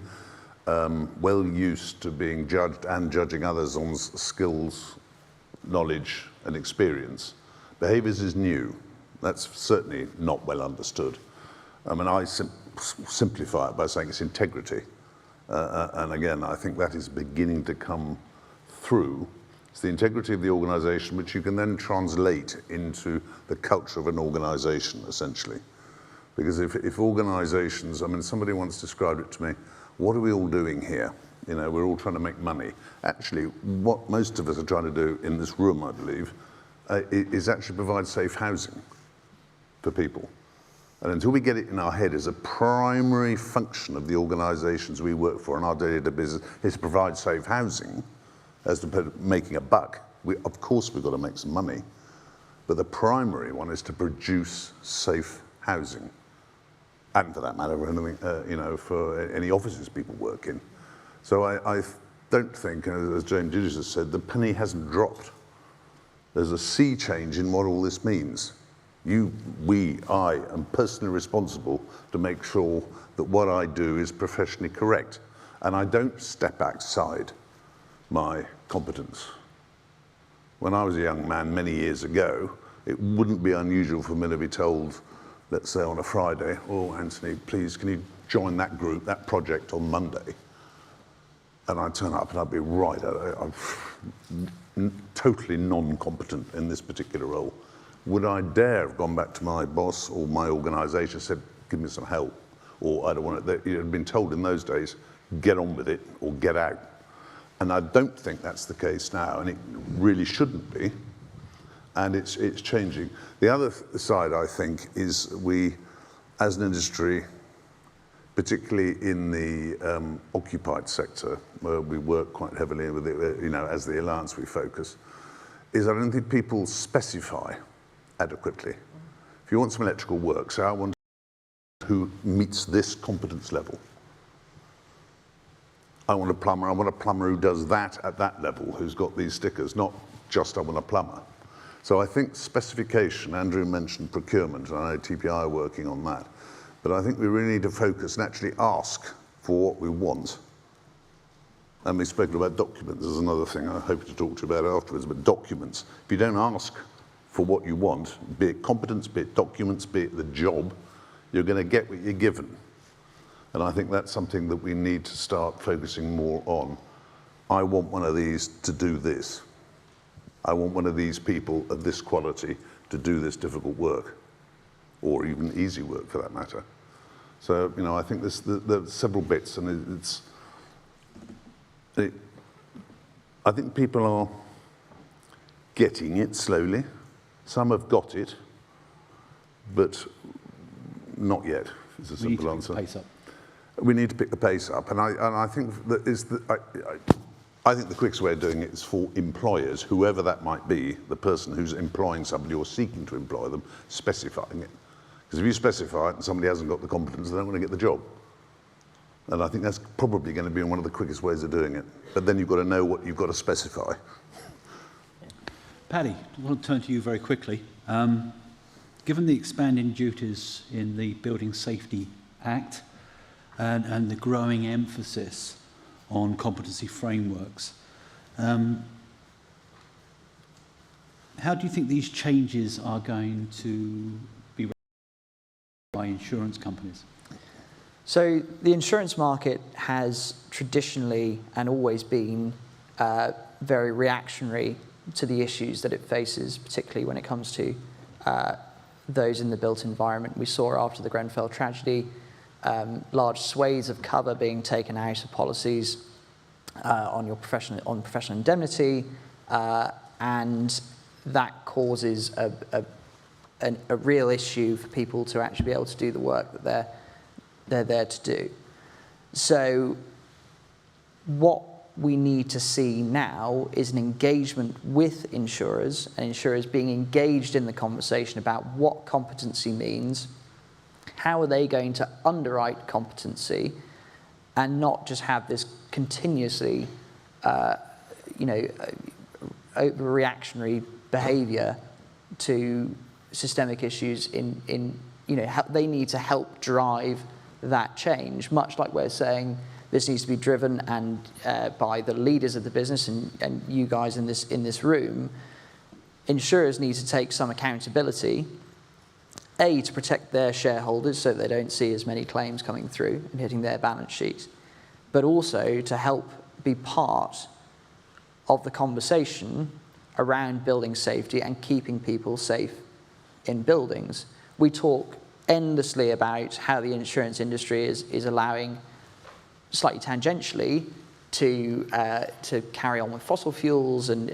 well used to being judged and judging others on skills, knowledge and experience. Behaviours is new. That's certainly not well understood. I mean, I simplify it by saying it's integrity. And again, I think that is beginning to come through. It's the integrity of the organisation, which you can then translate into the culture of an organisation, essentially. Because if organisations, I mean, somebody once described it to me, what are we all doing here? You know, we're all trying to make money. Actually, what most of us are trying to do in this room, I believe, is actually provide safe housing for people. And until we get it in our head as a primary function of the organisations we work for and our day-to-day business is to provide safe housing, as to making a buck, of course we've got to make some money, but the primary one is to produce safe housing. And for that matter, you know, for any offices people work in. So I don't think, as James Judas has said, the penny hasn't dropped. There's a sea change in what all this means. I am personally responsible to make sure that what I do is professionally correct. And I don't step outside my competence. When I was a young man many years ago, it wouldn't be unusual for me to be told, let's say on a Friday, oh, Anthony, please, can you join that group, that project on Monday? And I'd turn up and I'd be right, I'm totally non-competent in this particular role. Would I dare have gone back to my boss or my organisation and said, give me some help? Or I don't want it. You had been told in those days, get on with it or get out. And I don't think that's the case now, and it really shouldn't be. And it's changing. The other side, I think, is we, as an industry, particularly in the occupied sector, where we work quite heavily with it, you know, as the Alliance we focus, is I don't think people specify adequately. If you want some electrical work, so I want who meets this competence level. I want a plumber who does that at that level, who's got these stickers, not just I want a plumber. So I think specification, Andrew mentioned procurement, and I know TPI are working on that, but I think we really need to focus and actually ask for what we want. And we've spoken about documents. There's another thing I hope to talk to you about afterwards, but documents. If you don't ask for what you want, be it competence, be it documents, be it the job, you're going to get what you're given. And I think that's something that we need to start focusing more on. I want one of these to do this. I want one of these people of this quality to do this difficult work, or even easy work for that matter. So, you know, I think there's several bits, and I think people are getting it slowly. Some have got it, but not yet. It's a simple answer. We need to pick the pace up, and I think that I think the quickest way of doing it is for employers, whoever that might be, the person who's employing somebody or seeking to employ them, specifying it. Because if you specify it and somebody hasn't got the competence, they don't want to get the job. And I think that's probably going to be one of the quickest ways of doing it. But then you've got to know what you've got to specify. Paddy, I want to turn to you very quickly. Given the expanding duties in the Building Safety Act and the growing emphasis on competency frameworks, how do you think these changes are going to be by insurance companies? So the insurance market has traditionally and always been very reactionary to the issues that it faces, particularly when it comes to those in the built environment. We saw after the Grenfell tragedy, large swathes of cover being taken out of policies on professional indemnity, and that causes a real issue for people to actually be able to do the work that they're there to do. So what we need to see now is an engagement with insurers, and insurers being engaged in the conversation about what competency means, how are they going to underwrite competency, and not just have this continuously, overreactionary behaviour to systemic issues they need to help drive that change, much like we're saying this needs to be driven and by the leaders of the business and you guys in this room. Insurers need to take some accountability, to protect their shareholders so they don't see as many claims coming through and hitting their balance sheet, but also to help be part of the conversation around building safety and keeping people safe in buildings. We talk endlessly about how the insurance industry is allowing, slightly tangentially, to carry on with fossil fuels, and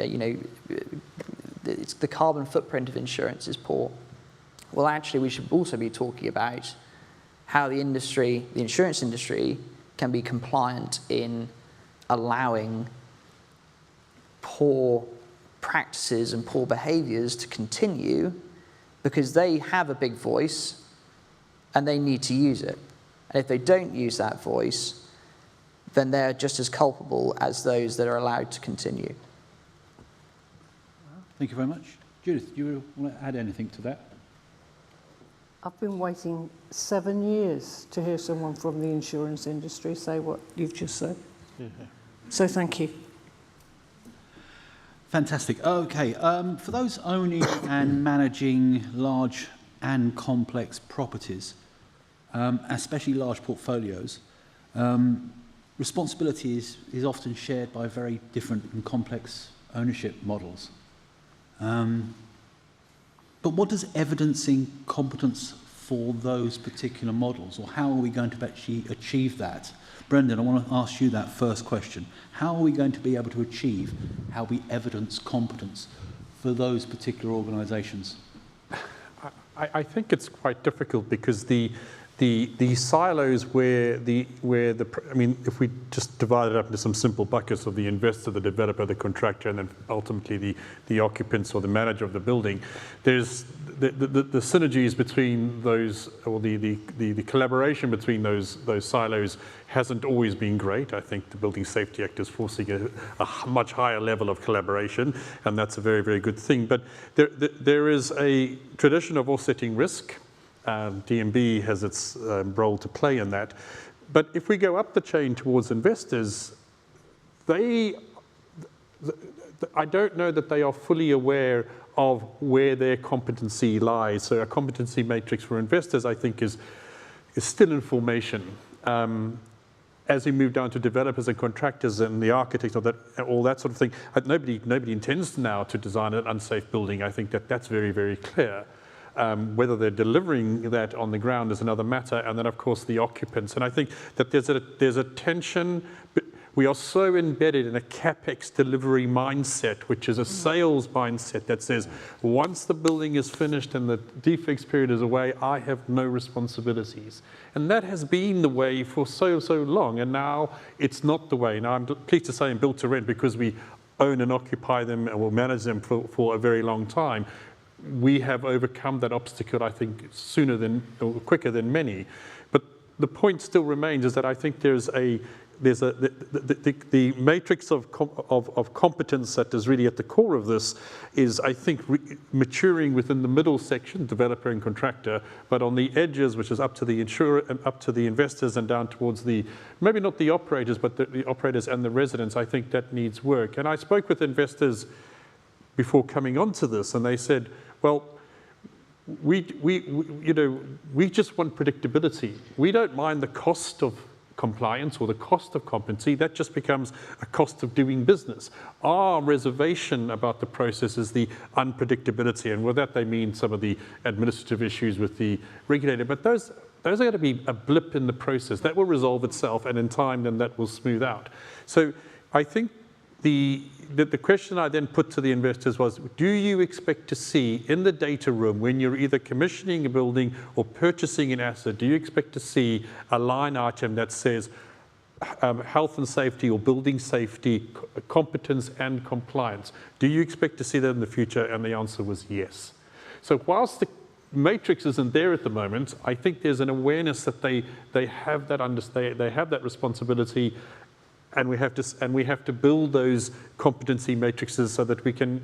the carbon footprint of insurance is poor. Well, actually, we should also be talking about how the insurance industry, can be compliant in allowing poor practices and poor behaviours to continue, because they have a big voice and they need to use it. And if they don't use that voice, then they're just as culpable as those that are allowed to continue. Thank you very much. Judith, do you want to add anything to that? I've been waiting 7 years to hear someone from the insurance industry say what you've just said. So thank you. Fantastic. Okay, for those owning and managing large and complex properties, especially large portfolios, responsibility is often shared by very different and complex ownership models. But what does evidencing competence for those particular models, or how are we going to actually achieve that? Brendan, I want to ask you that first question. How are we going to be able to achieve how we evidence competence for those particular organisations? I think it's quite difficult, because the silos if we just divide it up into some simple buckets of the investor, the developer, the contractor, and then ultimately the occupants or the manager of the building, there's the synergies between those, or the collaboration between those silos hasn't always been great. I think the Building Safety Act is forcing a much higher level of collaboration, and that's a very, very good thing. But there is a tradition of offsetting risk. DNB has its role to play in that. But if we go up the chain towards investors, I don't know that they are fully aware of where their competency lies. So a competency matrix for investors, I think, is still in formation. As we move down to developers and contractors and the architects, all that sort of thing, nobody intends now to design an unsafe building. I think that's very, very clear. Whether they're delivering that on the ground is another matter, and then of course the occupants. And I think that there's a tension. We are so embedded in a capex delivery mindset, which is a sales mindset that says, once the building is finished and the defects period is away, I have no responsibilities. And that has been the way for so long, and now it's not the way. Now I'm pleased to say in Build to Rent, because we own and occupy them and will manage them for a very long time, we have overcome that obstacle, I think, quicker than many. But the point still remains is that I think the matrix of competence that is really at the core of this is, I think, maturing within the middle section, developer and contractor, but on the edges, which is up to the insurer and up to the investors and down towards maybe not the operators, but the operators and the residents, I think that needs work. And I spoke with investors before coming onto this, and they said, well, we just want predictability. We don't mind the cost of compliance or the cost of competency. That just becomes a cost of doing business. Our reservation about the process is the unpredictability, and with that they mean some of the administrative issues with the regulator. But those are going to be a blip in the process. That will resolve itself, and in time then that will smooth out. So I think the question I then put to the investors was, do you expect to see in the data room, when you're either commissioning a building or purchasing an asset, do you expect to see a line item that says health and safety or building safety, competence and compliance? Do you expect to see that in the future? And the answer was yes. So whilst the matrix isn't there at the moment, I think there's an awareness that they have that responsibility. And we have to build those competency matrices so that we can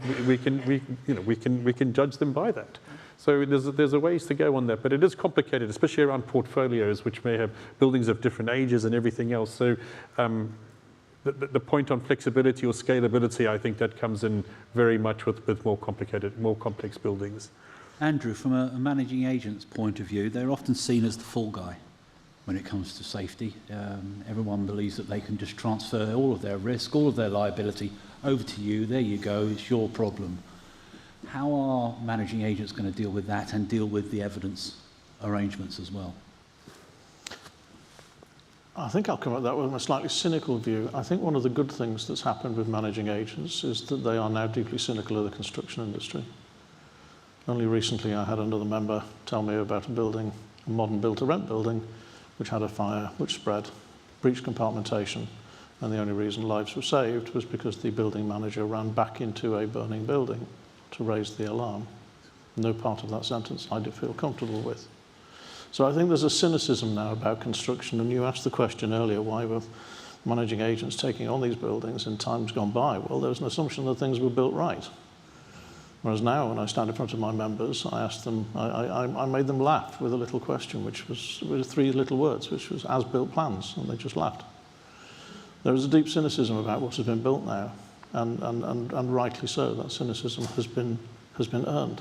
judge them by that. So there's a ways to go on that, but it is complicated, especially around portfolios, which may have buildings of different ages and everything else. So the point on flexibility or scalability, I think that comes in very much with more complex buildings. Andrew, from a managing agent's point of view, they're often seen as the fall guy when it comes to safety. Everyone believes that they can just transfer all of their risk, all of their liability over to you. There you go, it's your problem. How are managing agents going to deal with that and deal with the evidence arrangements as well? I think I'll come at that with a slightly cynical view. I think one of the good things that's happened with managing agents is that they are now deeply cynical of the construction industry. Only recently I had another member tell me about a building, a modern build-to-rent building, which had a fire, which spread, breached compartmentation, and the only reason lives were saved was because the building manager ran back into a burning building to raise the alarm. No part of that sentence I did feel comfortable with. So I think there's a cynicism now about construction, and you asked the question earlier, why were managing agents taking on these buildings in times gone by? Well, there was an assumption that things were built right. Whereas now, when I stand in front of my members, I ask them, I made them laugh with a little question, which was with 3 little words, which was as-built plans, and they just laughed. There is a deep cynicism about what has been built now, and rightly so. That cynicism has been earned.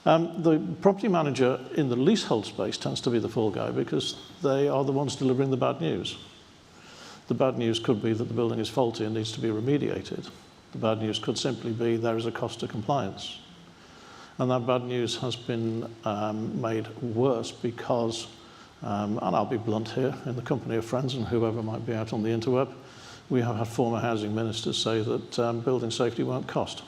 The property manager in the leasehold space tends to be the fall guy because they are the ones delivering the bad news. The bad news could be that the building is faulty and needs to be remediated. The bad news could simply be there is a cost to compliance. And that bad news has been made worse because, and I'll be blunt here, in the company of friends and whoever might be out on the interweb, we have had former housing ministers say that building safety won't cost.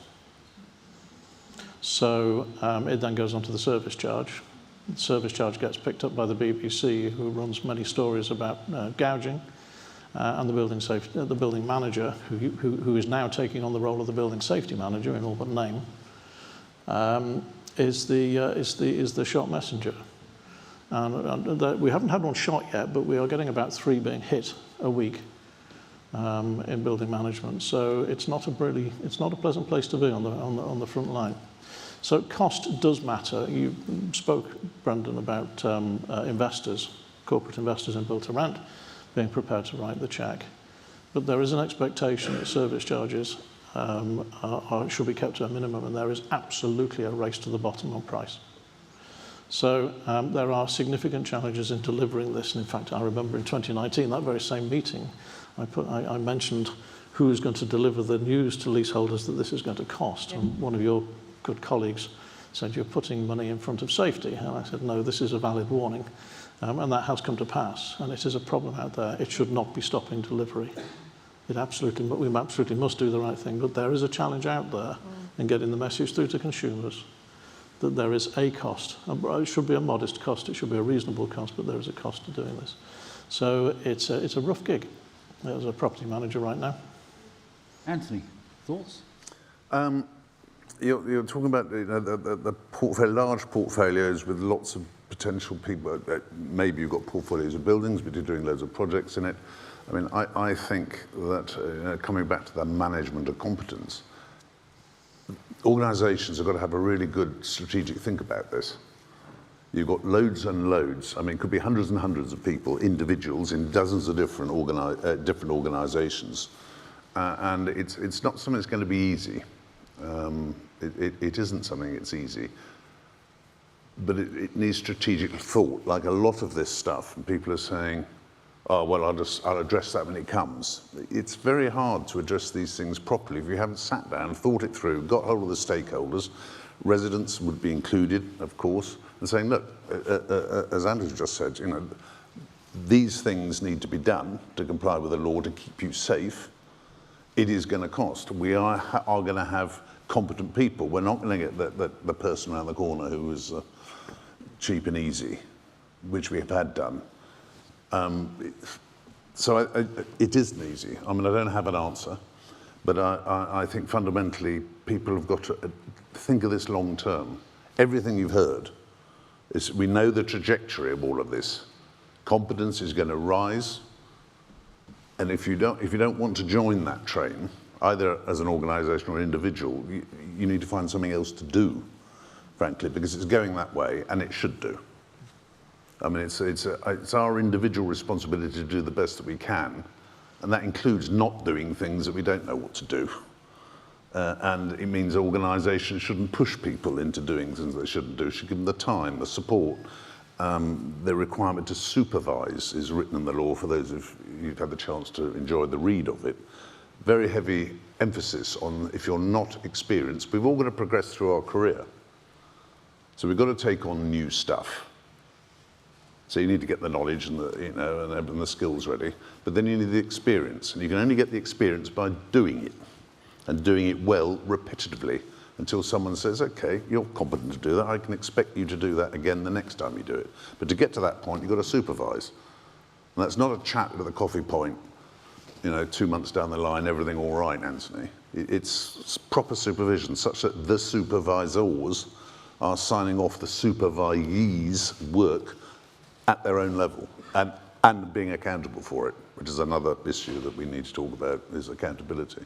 So it then goes on to the service charge. The service charge gets picked up by the BBC, who runs many stories about gouging, and the building manager, who is now taking on the role of the building safety manager in all but name, is the shot messenger. And we haven't had one shot yet, but we are getting about 3 being hit a week in building management. So it's not a pleasant place to be on the front line. So cost does matter. You spoke, Brendan, about investors, corporate investors in build-to-rent, being prepared to write the cheque. But there is an expectation that service charges should be kept to a minimum, and there is absolutely a race to the bottom on price. So there are significant challenges in delivering this. And in fact, I remember in 2019, that very same meeting, I mentioned who is going to deliver the news to leaseholders that this is going to cost. Yeah. And one of your good colleagues said, you're putting money in front of safety. And I said, no, this is a valid warning. And that has come to pass. And it is a problem out there. It should not be stopping delivery. We absolutely must do the right thing. But there is a challenge out there in getting the message through to consumers that there is a cost. It should be a modest cost. It should be a reasonable cost, but there is a cost to doing this. So it's a rough gig as a property manager right now. Anthony, thoughts? You're talking about the large portfolios with lots of potential people. Maybe you've got portfolios of buildings, but you're doing loads of projects in it. I mean, I think that coming back to the management of competence, organisations have got to have a really good strategic think about this. You've got loads and loads. I mean, it could be hundreds and hundreds of people, individuals in dozens of different organisations, and it's not something that's going to be easy. It isn't something that's easy, but it needs strategic thought. Like a lot of this stuff, and people are saying, "Oh, well, I'll address that when it comes." It's very hard to address these things properly if you haven't sat down, thought it through, got hold of the stakeholders. Residents would be included, of course, and saying, "Look, as Andrew just said, these things need to be done to comply with the law to keep you safe. It is going to cost. We are going to have competent people. We're not going to get the person around the corner who is cheap and easy, which we have had done." So it isn't easy. I mean, I don't have an answer, but I think fundamentally people have got to think of this long term. Everything you've heard is, we know the trajectory of all of this. Competence is going to rise, and if you don't want to join that train, either as an organisation or individual, you need to find something else to do, frankly, because it's going that way, and it should do. I mean, it's our individual responsibility to do the best that we can, and that includes not doing things that we don't know what to do. And it means organisations shouldn't push people into doing things they shouldn't do. Should give them the time, the support. The requirement to supervise is written in the law for those of you who've had the chance to enjoy the read of it. Very heavy emphasis on, if you're not experienced, we've all got to progress through our career. So we've got to take on new stuff. So you need to get the knowledge and the skills ready, but then you need the experience, and you can only get the experience by doing it, and doing it well repetitively until someone says, okay, you're competent to do that, I can expect you to do that again the next time you do it. But to get to that point, you've got to supervise. And that's not a chat at the coffee point, 2 months down the line, everything all right, Anthony. It's proper supervision, such that the supervisors are signing off the supervisees' work at their own level and being accountable for it, which is another issue that we need to talk about, is accountability.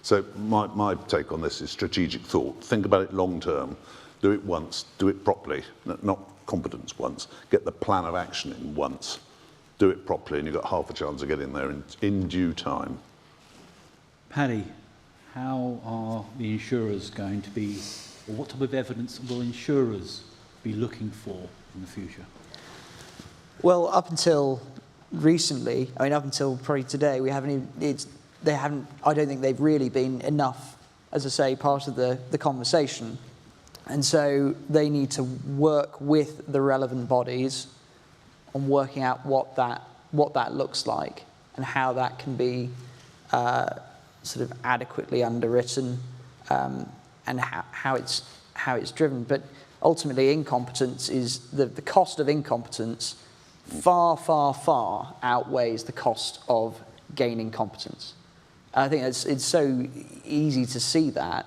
So my take on this is strategic thought. Think about it long term. Do it once, do it properly, not competence once. Get the plan of action in once. Do it properly, and you've got half a chance of getting there in due time. Paddy, how are the insurers going to be, or what type of evidence will insurers be looking for in the future? Well, up until recently, up until probably today, I don't think they've really been enough, as I say, part of the conversation. And so they need to work with the relevant bodies on working out what that looks like and how that can be sort of adequately underwritten, and how it's driven. But ultimately, incompetence is the cost of incompetence far, far, far outweighs the cost of gaining competence. I think it's so easy to see that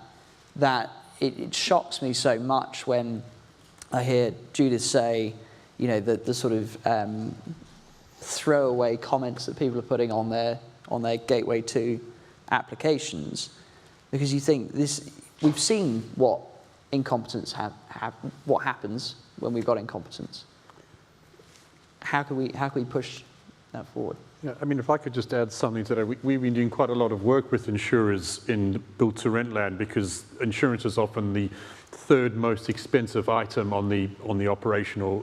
it shocks me so much when I hear Judith say, the sort of throwaway comments that people are putting on their Gateway 2 applications, because you think we've seen what incompetence what happens when we've got incompetence. How can we push that forward? Yeah, if I could just add something to that. We've been doing quite a lot of work with insurers in build-to-rent land, because insurance is often the third most expensive item on the operational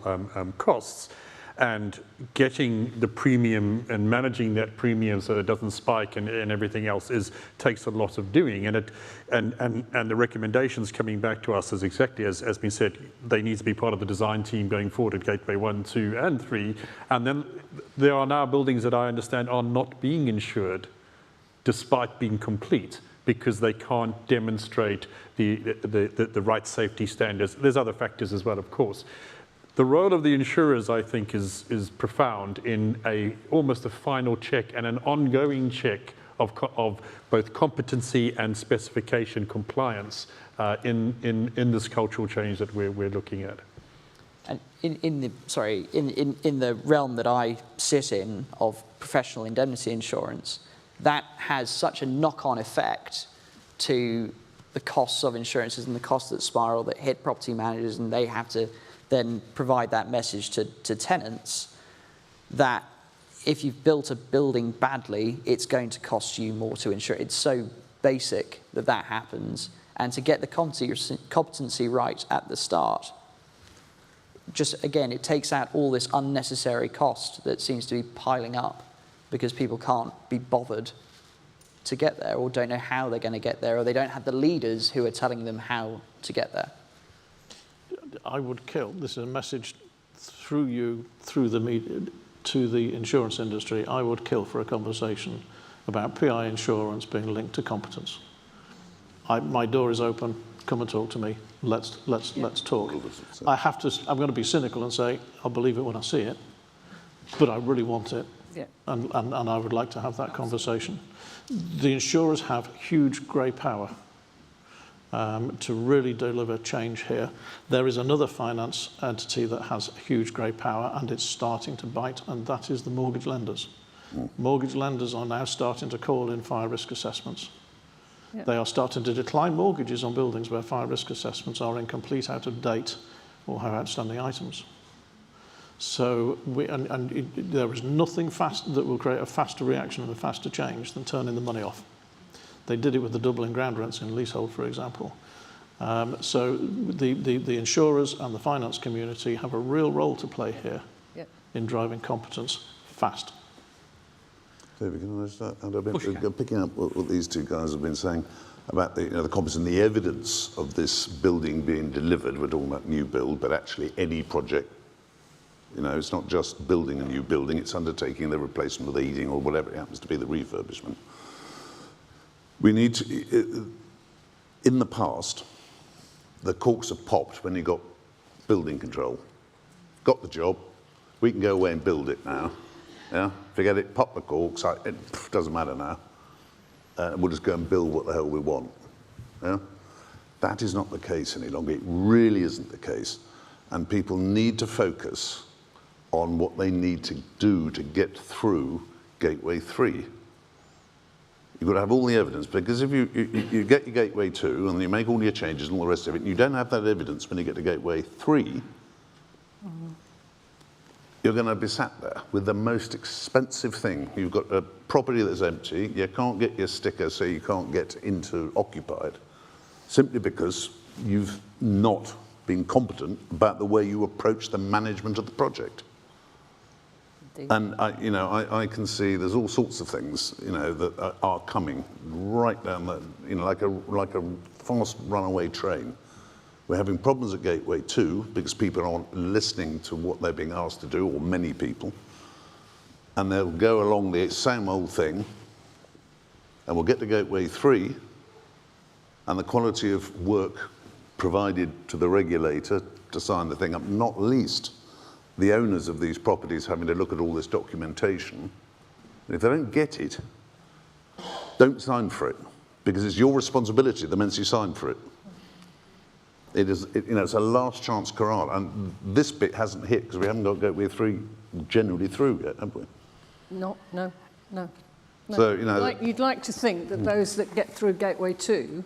costs. And getting the premium and managing that premium so it doesn't spike and everything else takes a lot of doing. And the recommendations coming back to us is exactly as has been said. They need to be part of the design team going forward at Gateway 1, 2, and 3. And then there are now buildings that I understand are not being insured, despite being complete, because they can't demonstrate the right safety standards. There's other factors as well, of course. The role of the insurers, I think, is profound in almost a final check and an ongoing check of both competency and specification compliance in this cultural change that we're looking at. And in the realm that I sit in of professional indemnity insurance, that has such a knock-on effect to the costs of insurances and the costs that spiral that hit property managers, and they have to then provide that message to tenants that if you've built a building badly, it's going to cost you more to insure. It's so basic that happens. And to get the competency right at the start, just again, it takes out all this unnecessary cost that seems to be piling up because people can't be bothered to get there, or don't know how they're going to get there, or they don't have the leaders who are telling them how to get there. I would kill, this is a message through you, through the media, to the insurance industry, I would kill for a conversation about PI insurance being linked to competence. My door is open, come and talk to me, let's talk. I'm going to be cynical and say, I'll believe it when I see it, but I really want it, and I would like to have that conversation. The insurers have huge grey power to really deliver change here. There is another finance entity that has huge grey power, and it's starting to bite, and that is the mortgage lenders. Mortgage lenders are now starting to call in fire risk assessments. Yep. They are starting to decline mortgages on buildings where fire risk assessments are incomplete, out of date, or have outstanding items. So there is nothing fast that will create a faster reaction and a faster change than turning the money off. They did it with the doubling ground rents in leasehold, for example. So the insurers and the finance community have a real role to play here in driving competence fast. David, can I start? And I've been picking up what these two guys have been saying about the competence and the evidence of this building being delivered. We're talking about new build, but actually any project You know, it's not just building a new building, it's undertaking the replacement of the heating or whatever it happens to be, the refurbishment. We need to, in the past, the corks have popped when you got building control. Got the job, we can go away and build it now. Yeah, forget it, pop the corks, it doesn't matter now. We'll just go and build what the hell we want. Yeah? That is not the case any longer. It really isn't the case. And people need to focus on what they need to do to get through Gateway 3. You've got to have all the evidence, because if you get your Gateway 2 and you make all your changes and all the rest of it, and you don't have that evidence when you get to Gateway 3, you're going to be sat there with the most expensive thing. You've got a property that's empty, you can't get your sticker so you can't get into occupied, simply because you've not been competent about the way you approach the management of the project. And I can see there's all sorts of things, that are coming right down the, like a fast runaway train. We're having problems at Gateway 2 because people aren't listening to what they're being asked to do, or many people. And they'll go along the same old thing, and we'll get to Gateway 3, and the quality of work provided to the regulator to sign the thing up, not least the owners of these properties having to look at all this documentation. And if they don't get it, don't sign for it, because it's your responsibility the minute you sign for it. It's a last chance corral, and this bit hasn't hit because we haven't got Gateway 3 generally through yet, have we? No. So, you'd like to think that those that get through Gateway 2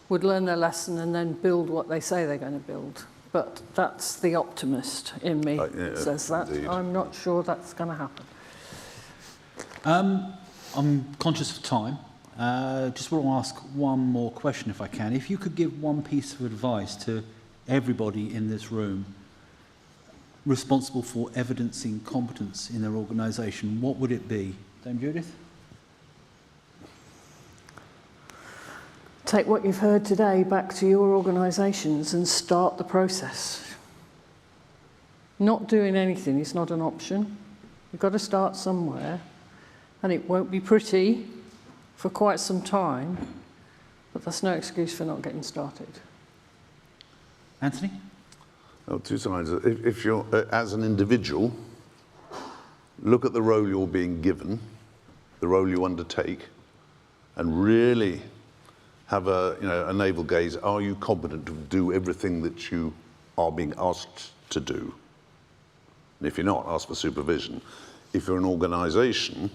would learn their lesson and then build what they say they're going to build. But that's the optimist in me that says that. Indeed. I'm not sure that's going to happen. I'm conscious of time. Just want to ask one more question, if I can. If you could give one piece of advice to everybody in this room responsible for evidencing competence in their organisation, what would it be? Dame Judith? Take what you've heard today back to your organisations and start the process. Not doing anything is not an option. You've got to start somewhere, and it won't be pretty for quite some time, but that's no excuse for not getting started. Anthony? Oh, two sides. If you're, as an individual, look at the role you're being given, the role you undertake, and really have a navel gaze. Are you competent to do everything that you are being asked to do? And if you're not, ask for supervision. If you're an organisation,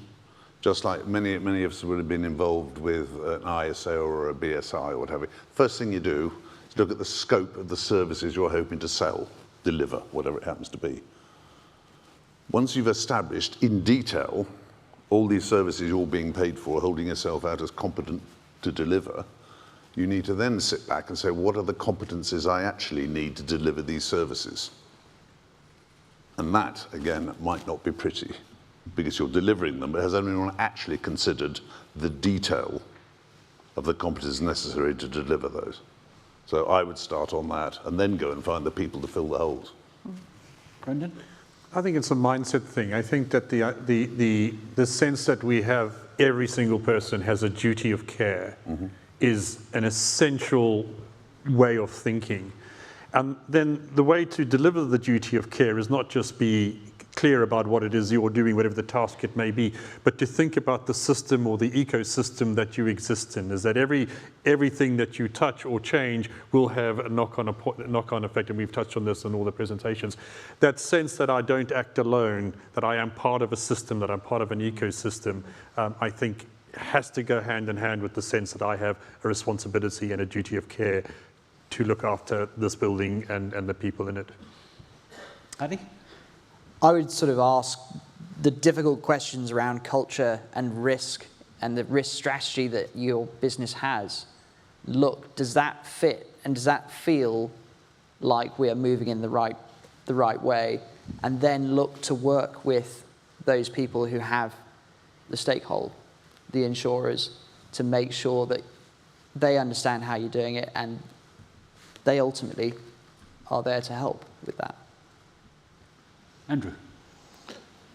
just like many of us would have been involved with an ISA or a BSA or whatever, first thing you do is look at the scope of the services you're hoping to sell, deliver, whatever it happens to be. Once you've established in detail all these services you're being paid for, holding yourself out as competent to deliver, you need to then sit back and say, what are the competencies I actually need to deliver these services? And that, again, might not be pretty, because you're delivering them, but has anyone actually considered the detail of the competencies necessary to deliver those? So I would start on that, and then go and find the people to fill the holes. Brendan? I think it's a mindset thing. I think that the sense that we have every single person has a duty of care is an essential way of thinking. And then the way to deliver the duty of care is not just be clear about what it is you're doing, whatever the task it may be, but to think about the system or the ecosystem that you exist in. Is that everything that you touch or change will have a knock-on effect, and we've touched on this in all the presentations. That sense that I don't act alone, that I am part of a system, that I'm part of an ecosystem, I think has to go hand in hand with the sense that I have a responsibility and a duty of care to look after this building and the people in it. Adi? I would sort of ask the difficult questions around culture and risk and the risk strategy that your business has. Look, does that fit and does that feel like we are moving in the right way? And then look to work with those people who have the stakeholder, the insurers, to make sure that they understand how you're doing it and they ultimately are there to help with that. Andrew.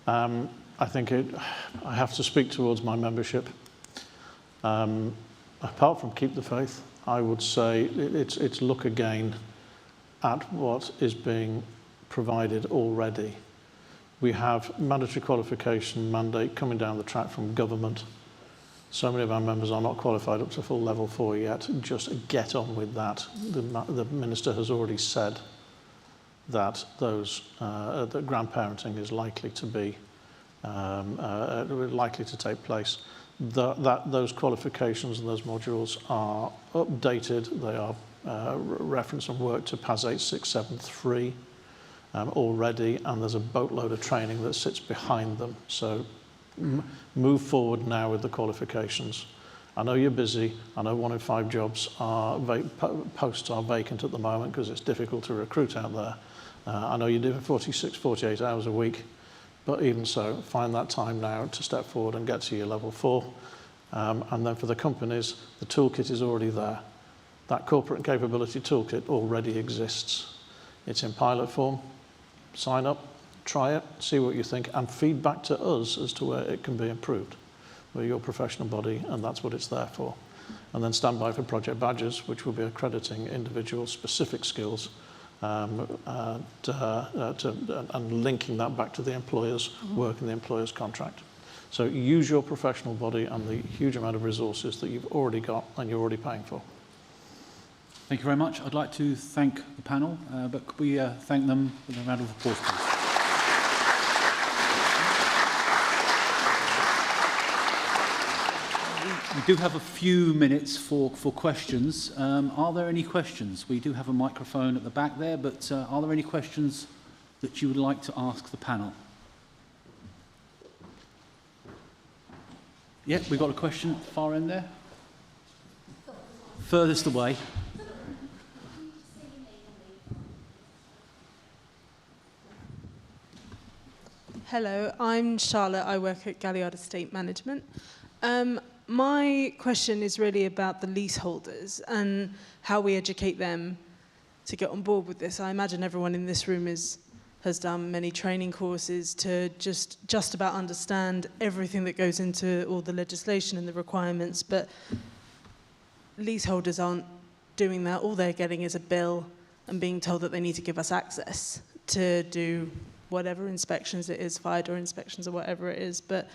I think I have to speak towards my membership. Apart from keep the faith, I would say it's look again at what is being provided already. We have mandatory qualification mandate coming down the track from government. So many of our members are not qualified up to full level 4 yet. Just get on with that. The Minister has already said that that grandparenting is likely to be likely to take place. Those qualifications and those modules are updated. They are reference and work to PAS 8673 already, and there's a boatload of training that sits behind them. So move forward now with the qualifications. I know you're busy. I know 1 in 5 jobs posts are vacant at the moment because it's difficult to recruit out there. I know you're doing 46, 48 hours a week, but even so, find that time now to step forward and get to your level 4. And then for the companies, the toolkit is already there. That corporate capability toolkit already exists. It's in pilot form. Sign up, try it, see what you think, and feed back to us as to where it can be improved. We're your professional body, and that's what it's there for. And then stand by for project badges, which will be accrediting individual specific skills and linking that back to the employer's work and the employer's contract. So use your professional body and the huge amount of resources that you've already got and you're already paying for. Thank you very much. I'd like to thank the panel, but could we thank them with a round of applause, please? We do have a few minutes for questions. Are there any questions? We do have a microphone at the back there, but are there any questions that you would like to ask the panel? Yeah, we've got a question at the far end there. Furthest away. Hello, I'm Charlotte. I work at Galliard Estate Management. My question is really about the leaseholders and how we educate them to get on board with this. I imagine everyone in this room has done many training courses to just about understand everything that goes into all the legislation and the requirements, but leaseholders aren't doing that. All they're getting is a bill and being told that they need to give us access to do whatever inspections it is, fire door inspections or whatever it is. But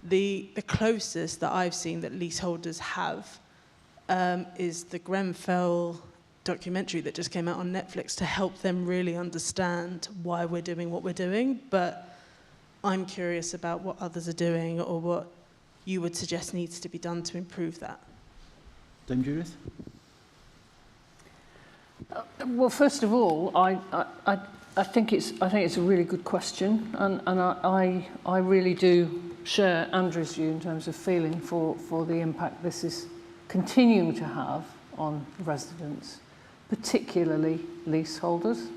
the closest that I've seen that leaseholders have is the Grenfell documentary that just came out on Netflix to help them really understand why we're doing what we're doing. But I'm curious about what others are doing or what you would suggest needs to be done to improve that. Dame Judith? Well, first of all, I think it's a really good question, and I really do share Andrew's view in terms of feeling for the impact this is continuing to have on residents, particularly leaseholders.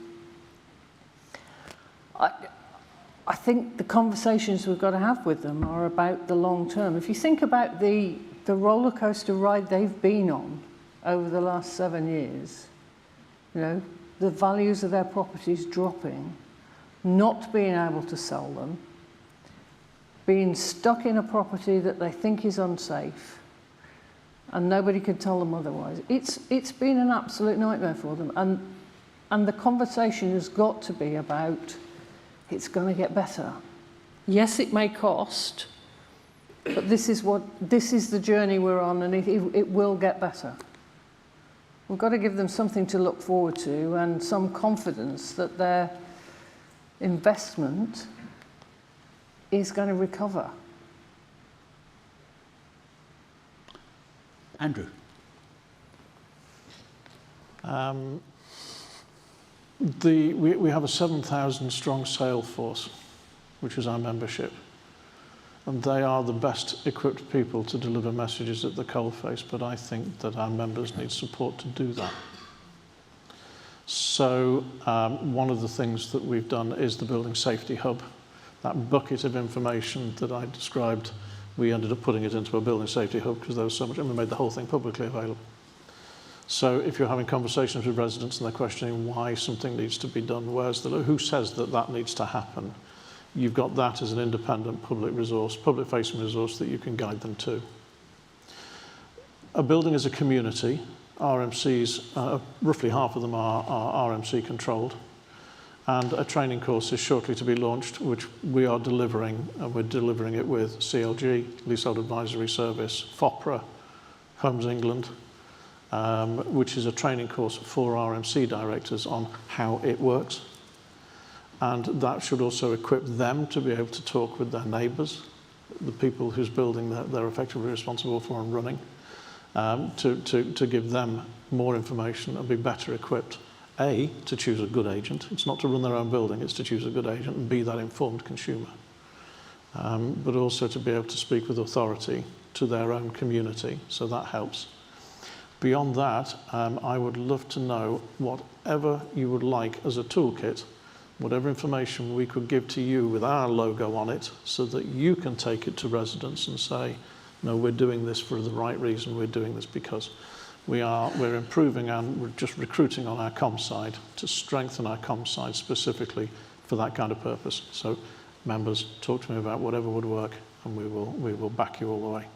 I think the conversations we've got to have with them are about the long term. If you think about the roller coaster ride they've been on over the last 7 years, you know, the values of their properties dropping, not being able to sell them, being stuck in a property that they think is unsafe, and nobody can tell them otherwise. It's been an absolute nightmare for them, and the conversation has got to be about it's going to get better. Yes, it may cost, but this is the journey we're on, and it will get better. We've got to give them something to look forward to and some confidence that their investment is going to recover. Andrew? We have a 7,000 strong sales force, which is our membership. And they are the best equipped people to deliver messages at the coalface, but I think that our members need support to do that. So one of the things that we've done is the Building Safety Hub. That bucket of information that I described, we ended up putting it into a Building Safety Hub because there was so much, and we made the whole thing publicly available. So if you're having conversations with residents and they're questioning why something needs to be done, who says that that needs to happen, you've got that as an independent public resource, public-facing resource that you can guide them to. A building is a community. RMCs, roughly half of them are RMC controlled. And a training course is shortly to be launched, which we are delivering, and we're delivering it with CLG, Leasehold Advisory Service, FOPRA, Homes England, which is a training course for RMC directors on how it works. And that should also equip them to be able to talk with their neighbours, the people whose building they're effectively responsible for and running, to give them more information and be better equipped. A, to choose a good agent. It's not to run their own building, it's to choose a good agent and be that informed consumer. But also to be able to speak with authority to their own community, so that helps. Beyond that, I would love to know whatever you would like as a toolkit, whatever information we could give to you with our logo on it, so that you can take it to residents and say, no, we're doing this for the right reason, we're doing this because we're improving and we're just recruiting on our comms side to strengthen our comms side specifically for that kind of purpose. So members, talk to me about whatever would work and we will back you all the way.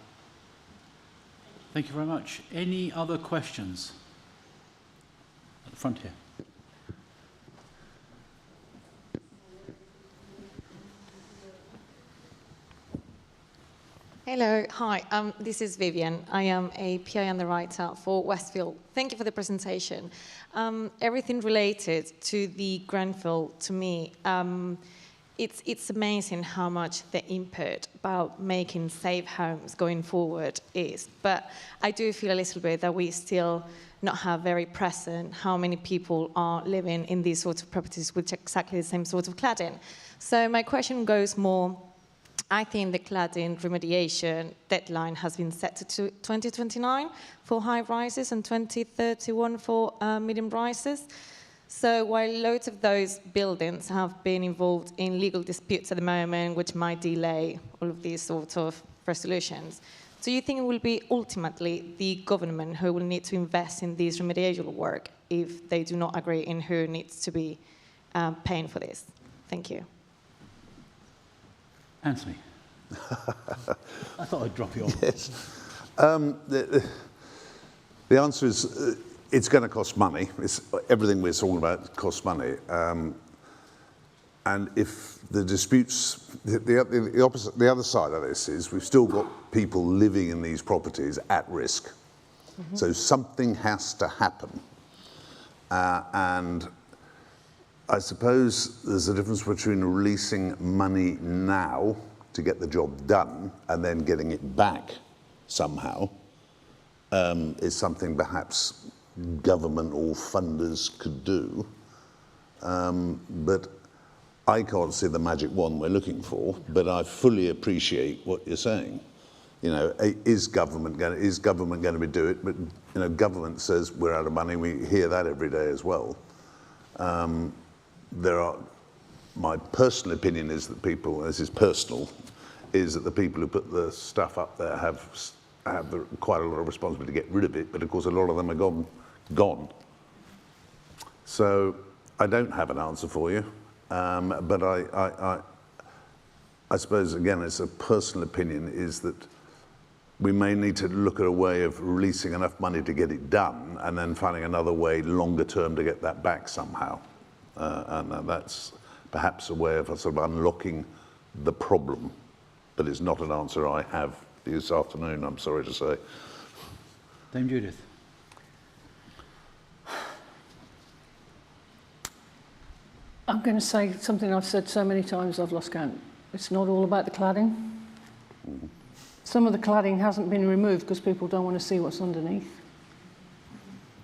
Thank you very much. Any other questions? At the front here. Hello, hi, this is Vivian. I am a PI underwriter for Westfield. Thank you for the presentation. Everything related to the Grenfell, to me, it's amazing how much the input about making safe homes going forward is. But I do feel a little bit that we still not have very present how many people are living in these sorts of properties with exactly the same sort of cladding. So my question goes more, I think the cladding remediation deadline has been set to 2029 for high rises and 2031 for medium rises. So while loads of those buildings have been involved in legal disputes at the moment, which might delay all of these sort of resolutions, do you think it will be ultimately the government who will need to invest in this remedial work if they do not agree in who needs to be paying for this? Thank you. Anthony. I thought I'd drop you off. Yes. The answer is it's going to cost money. Everything we're talking about costs money. And if the disputes, the other side of this is we've still got people living in these properties at risk. Mm-hmm. So something has to happen. And I suppose there's a difference between releasing money now to get the job done and then getting it back somehow is something perhaps government or funders could do. But I can't see the magic wand we're looking for, but I fully appreciate what you're saying. You know, is government going to do it? But you know, government says we're out of money. We hear that every day as well. My personal opinion is that people, this is personal, is that the people who put the stuff up there have quite a lot of responsibility to get rid of it, but of course a lot of them are gone. So I don't have an answer for you, but I suppose, again, it's a personal opinion, is that we may need to look at a way of releasing enough money to get it done and then finding another way longer term to get that back somehow. And that's perhaps a way of sort of unlocking the problem, but it's not an answer I have this afternoon, I'm sorry to say. Dame Judith. I'm going to say something I've said so many times I've lost count. It's not all about the cladding. Mm. Some of the cladding hasn't been removed because people don't want to see what's underneath.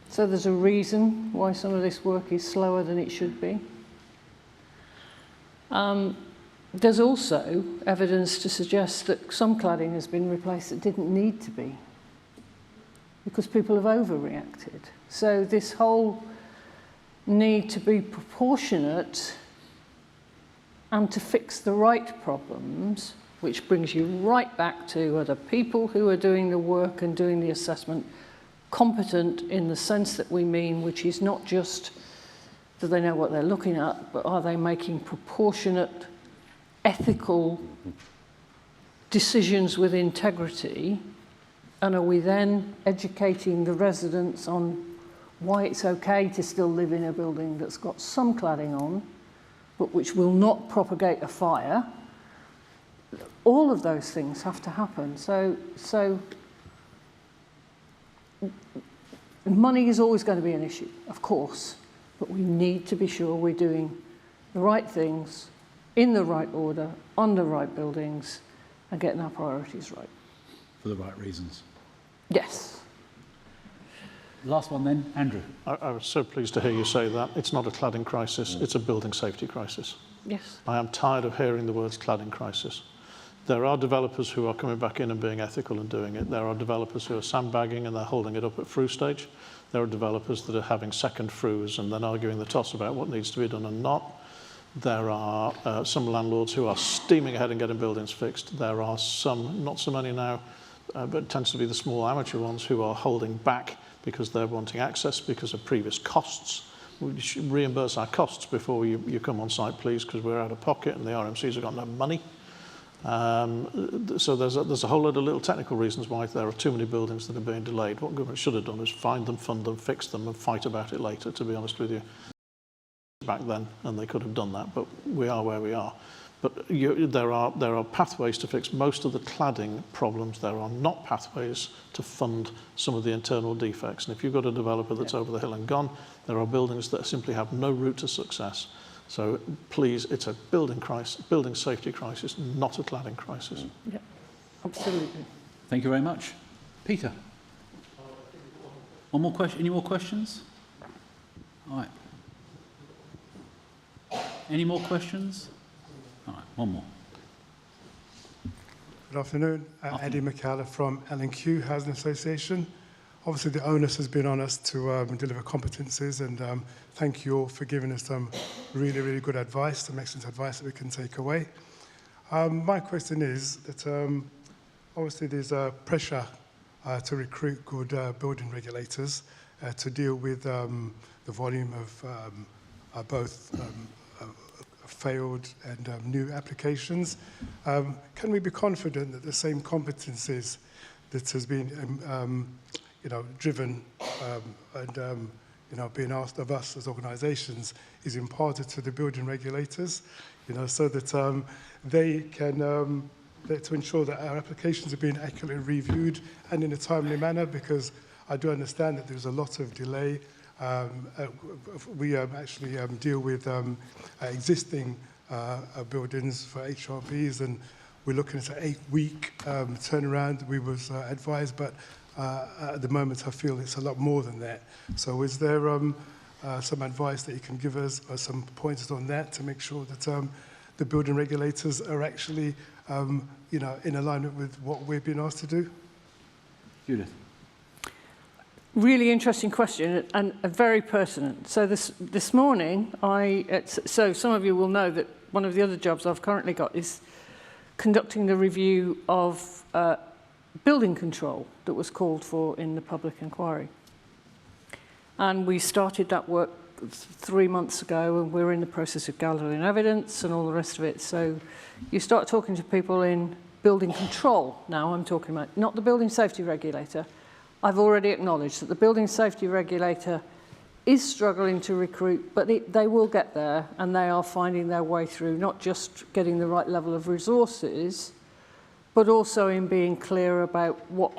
So there's a reason why some of this work is slower than it should be. There's also evidence to suggest that some cladding has been replaced that didn't need to be, because people have overreacted. So this whole need to be proportionate and to fix the right problems, which brings you right back to are the people who are doing the work and doing the assessment competent in the sense that we mean, which is not just do they know what they're looking at, but are they making proportionate, ethical decisions with integrity? And are we then educating the residents on why it's okay to still live in a building that's got some cladding on, but which will not propagate a fire? All of those things have to happen. So money is always going to be an issue, of course, but we need to be sure we're doing the right things in the right order, on the right buildings, and getting our priorities right. For the right reasons. Yes. Last one then, Andrew. I was so pleased to hear you say that. It's not a cladding crisis, it's a building safety crisis. Yes. I am tired of hearing the words cladding crisis. There are developers who are coming back in and being ethical and doing it. There are developers who are sandbagging and they're holding it up at through stage. There are developers that are having second throughs and then arguing the toss about what needs to be done and not. There are some landlords who are steaming ahead and getting buildings fixed. There are some, not so many now, but it tends to be the small amateur ones who are holding back because they're wanting access because of previous costs. We should reimburse our costs before you come on site, please, because we're out of pocket and the RMCs have got no money. So there's a whole load of little technical reasons why there are too many buildings that are being delayed. What government should have done is find them, fund them, fix them, and fight about it later, to be honest with you. Back then, and they could have done that, but we are where we are. But there are pathways to fix most of the cladding problems. There are not pathways to fund some of the internal defects. And if you've got a developer that's over the hill and gone, there are buildings that simply have no route to success. So please, it's a building crisis, building safety crisis, not a cladding crisis. Yeah, absolutely. Thank you very much. Peter. One more question? Any more questions? All right. Any more questions? All right, one more. Good afternoon. Eddie McCallum from L&Q Housing Association. Obviously, the onus has been on us to deliver competencies, and thank you all for giving us some really, really good advice, some excellent advice that we can take away. My question is that obviously there's a pressure to recruit good building regulators to deal with the volume of both failed and new applications. Can we be confident that the same competencies that has been driven and being asked of us as organisations is imparted to the building regulators, so that they can to ensure that our applications are being accurately reviewed and in a timely manner? Because I do understand that there's a lot of delay. We actually deal with existing buildings for HRBs, and we're looking at an 8-week turnaround. We was advised, but at the moment I feel it's a lot more than that. So is there some advice that you can give us, or some pointers on that, to make sure that the building regulators are actually in alignment with what we've been asked to do? Judith. Really interesting question and very pertinent. So this morning, so some of you will know that one of the other jobs I've currently got is conducting the review of building control that was called for in the public inquiry. And we started that work 3 months ago, and we're in the process of gathering evidence and all the rest of it. So you start talking to people in building control. Now I'm talking about not the building safety regulator. I've already acknowledged that the building safety regulator is struggling to recruit, but they will get there, and they are finding their way through not just getting the right level of resources, but also in being clear about what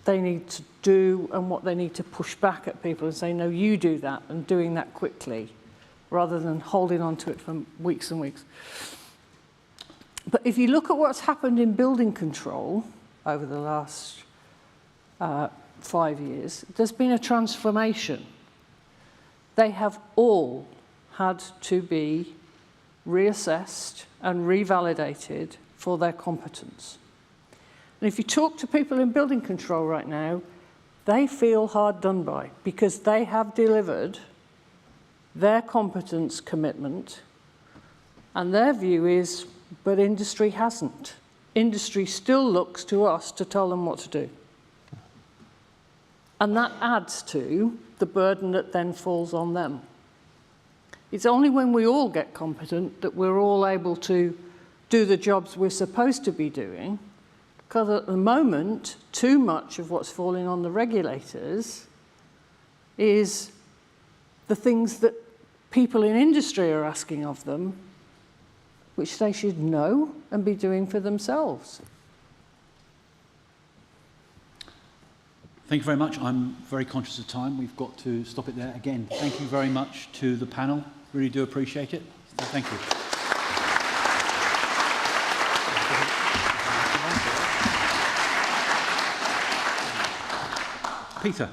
they need to do and what they need to push back at people and say, no, you do that, and doing that quickly, rather than holding on to it for weeks and weeks. But if you look at what's happened in building control over the last 5 years, there's been a transformation. They have all had to be reassessed and revalidated for their competence. And if you talk to people in building control right now, they feel hard done by, because they have delivered their competence commitment, and their view is, but industry hasn't. Industry still looks to us to tell them what to do. And that adds to the burden that then falls on them. It's only when we all get competent that we're all able to do the jobs we're supposed to be doing, because at the moment, too much of what's falling on the regulators is the things that people in industry are asking of them, which they should know and be doing for themselves. Thank you very much. I'm very conscious of time. We've got to stop it there. Again, thank you very much to the panel. Really do appreciate it. Thank you. Peter.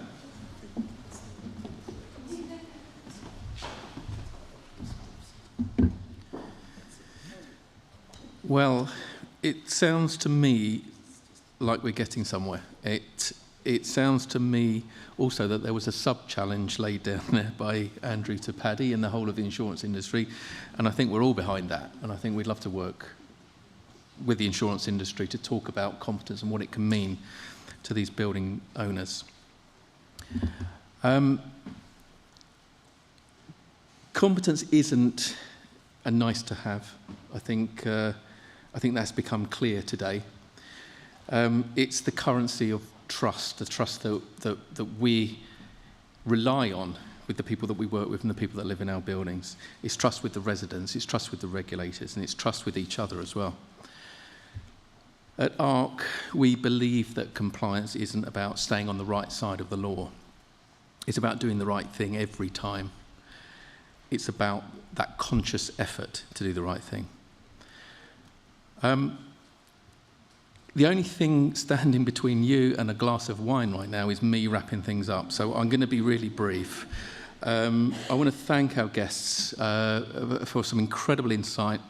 Well, it sounds to me like we're getting somewhere. It sounds to me also that there was a sub-challenge laid down there by Andrew to Paddy and the whole of the insurance industry, and I think we're all behind that, and I think we'd love to work with the insurance industry to talk about competence and what it can mean to these building owners. Competence isn't a nice to have. I think that's become clear today. It's the currency of trust, the trust that we rely on with the people that we work with and the people that live in our buildings. It's trust with the residents, it's trust with the regulators, and it's trust with each other as well. At Ark, we believe that compliance isn't about staying on the right side of the law. It's about doing the right thing every time. It's about that conscious effort to do the right thing. The only thing standing between you and a glass of wine right now is me wrapping things up, so I'm going to be really brief. I want to thank our guests for some incredible insight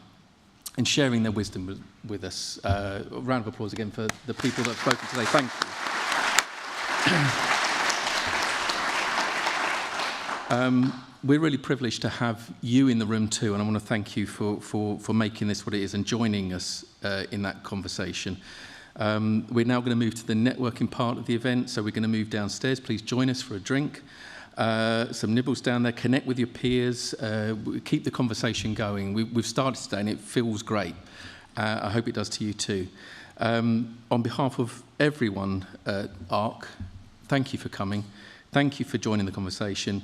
and sharing their wisdom with us. A round of applause again for the people that have spoken today. Thank you. We're really privileged to have you in the room too, and I want to thank you for making this what it is and joining us in that conversation. We're now going to move to the networking part of the event, so we're going to move downstairs. Please join us for a drink. Some nibbles down there, connect with your peers, keep the conversation going. We've started today and it feels great. I hope it does to you too. On behalf of everyone at Ark, thank you for coming. Thank you for joining the conversation.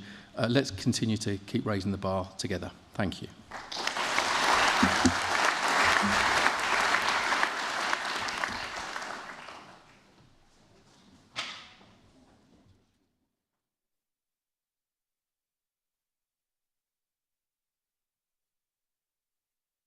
Let's continue to keep raising the bar together. Thank you.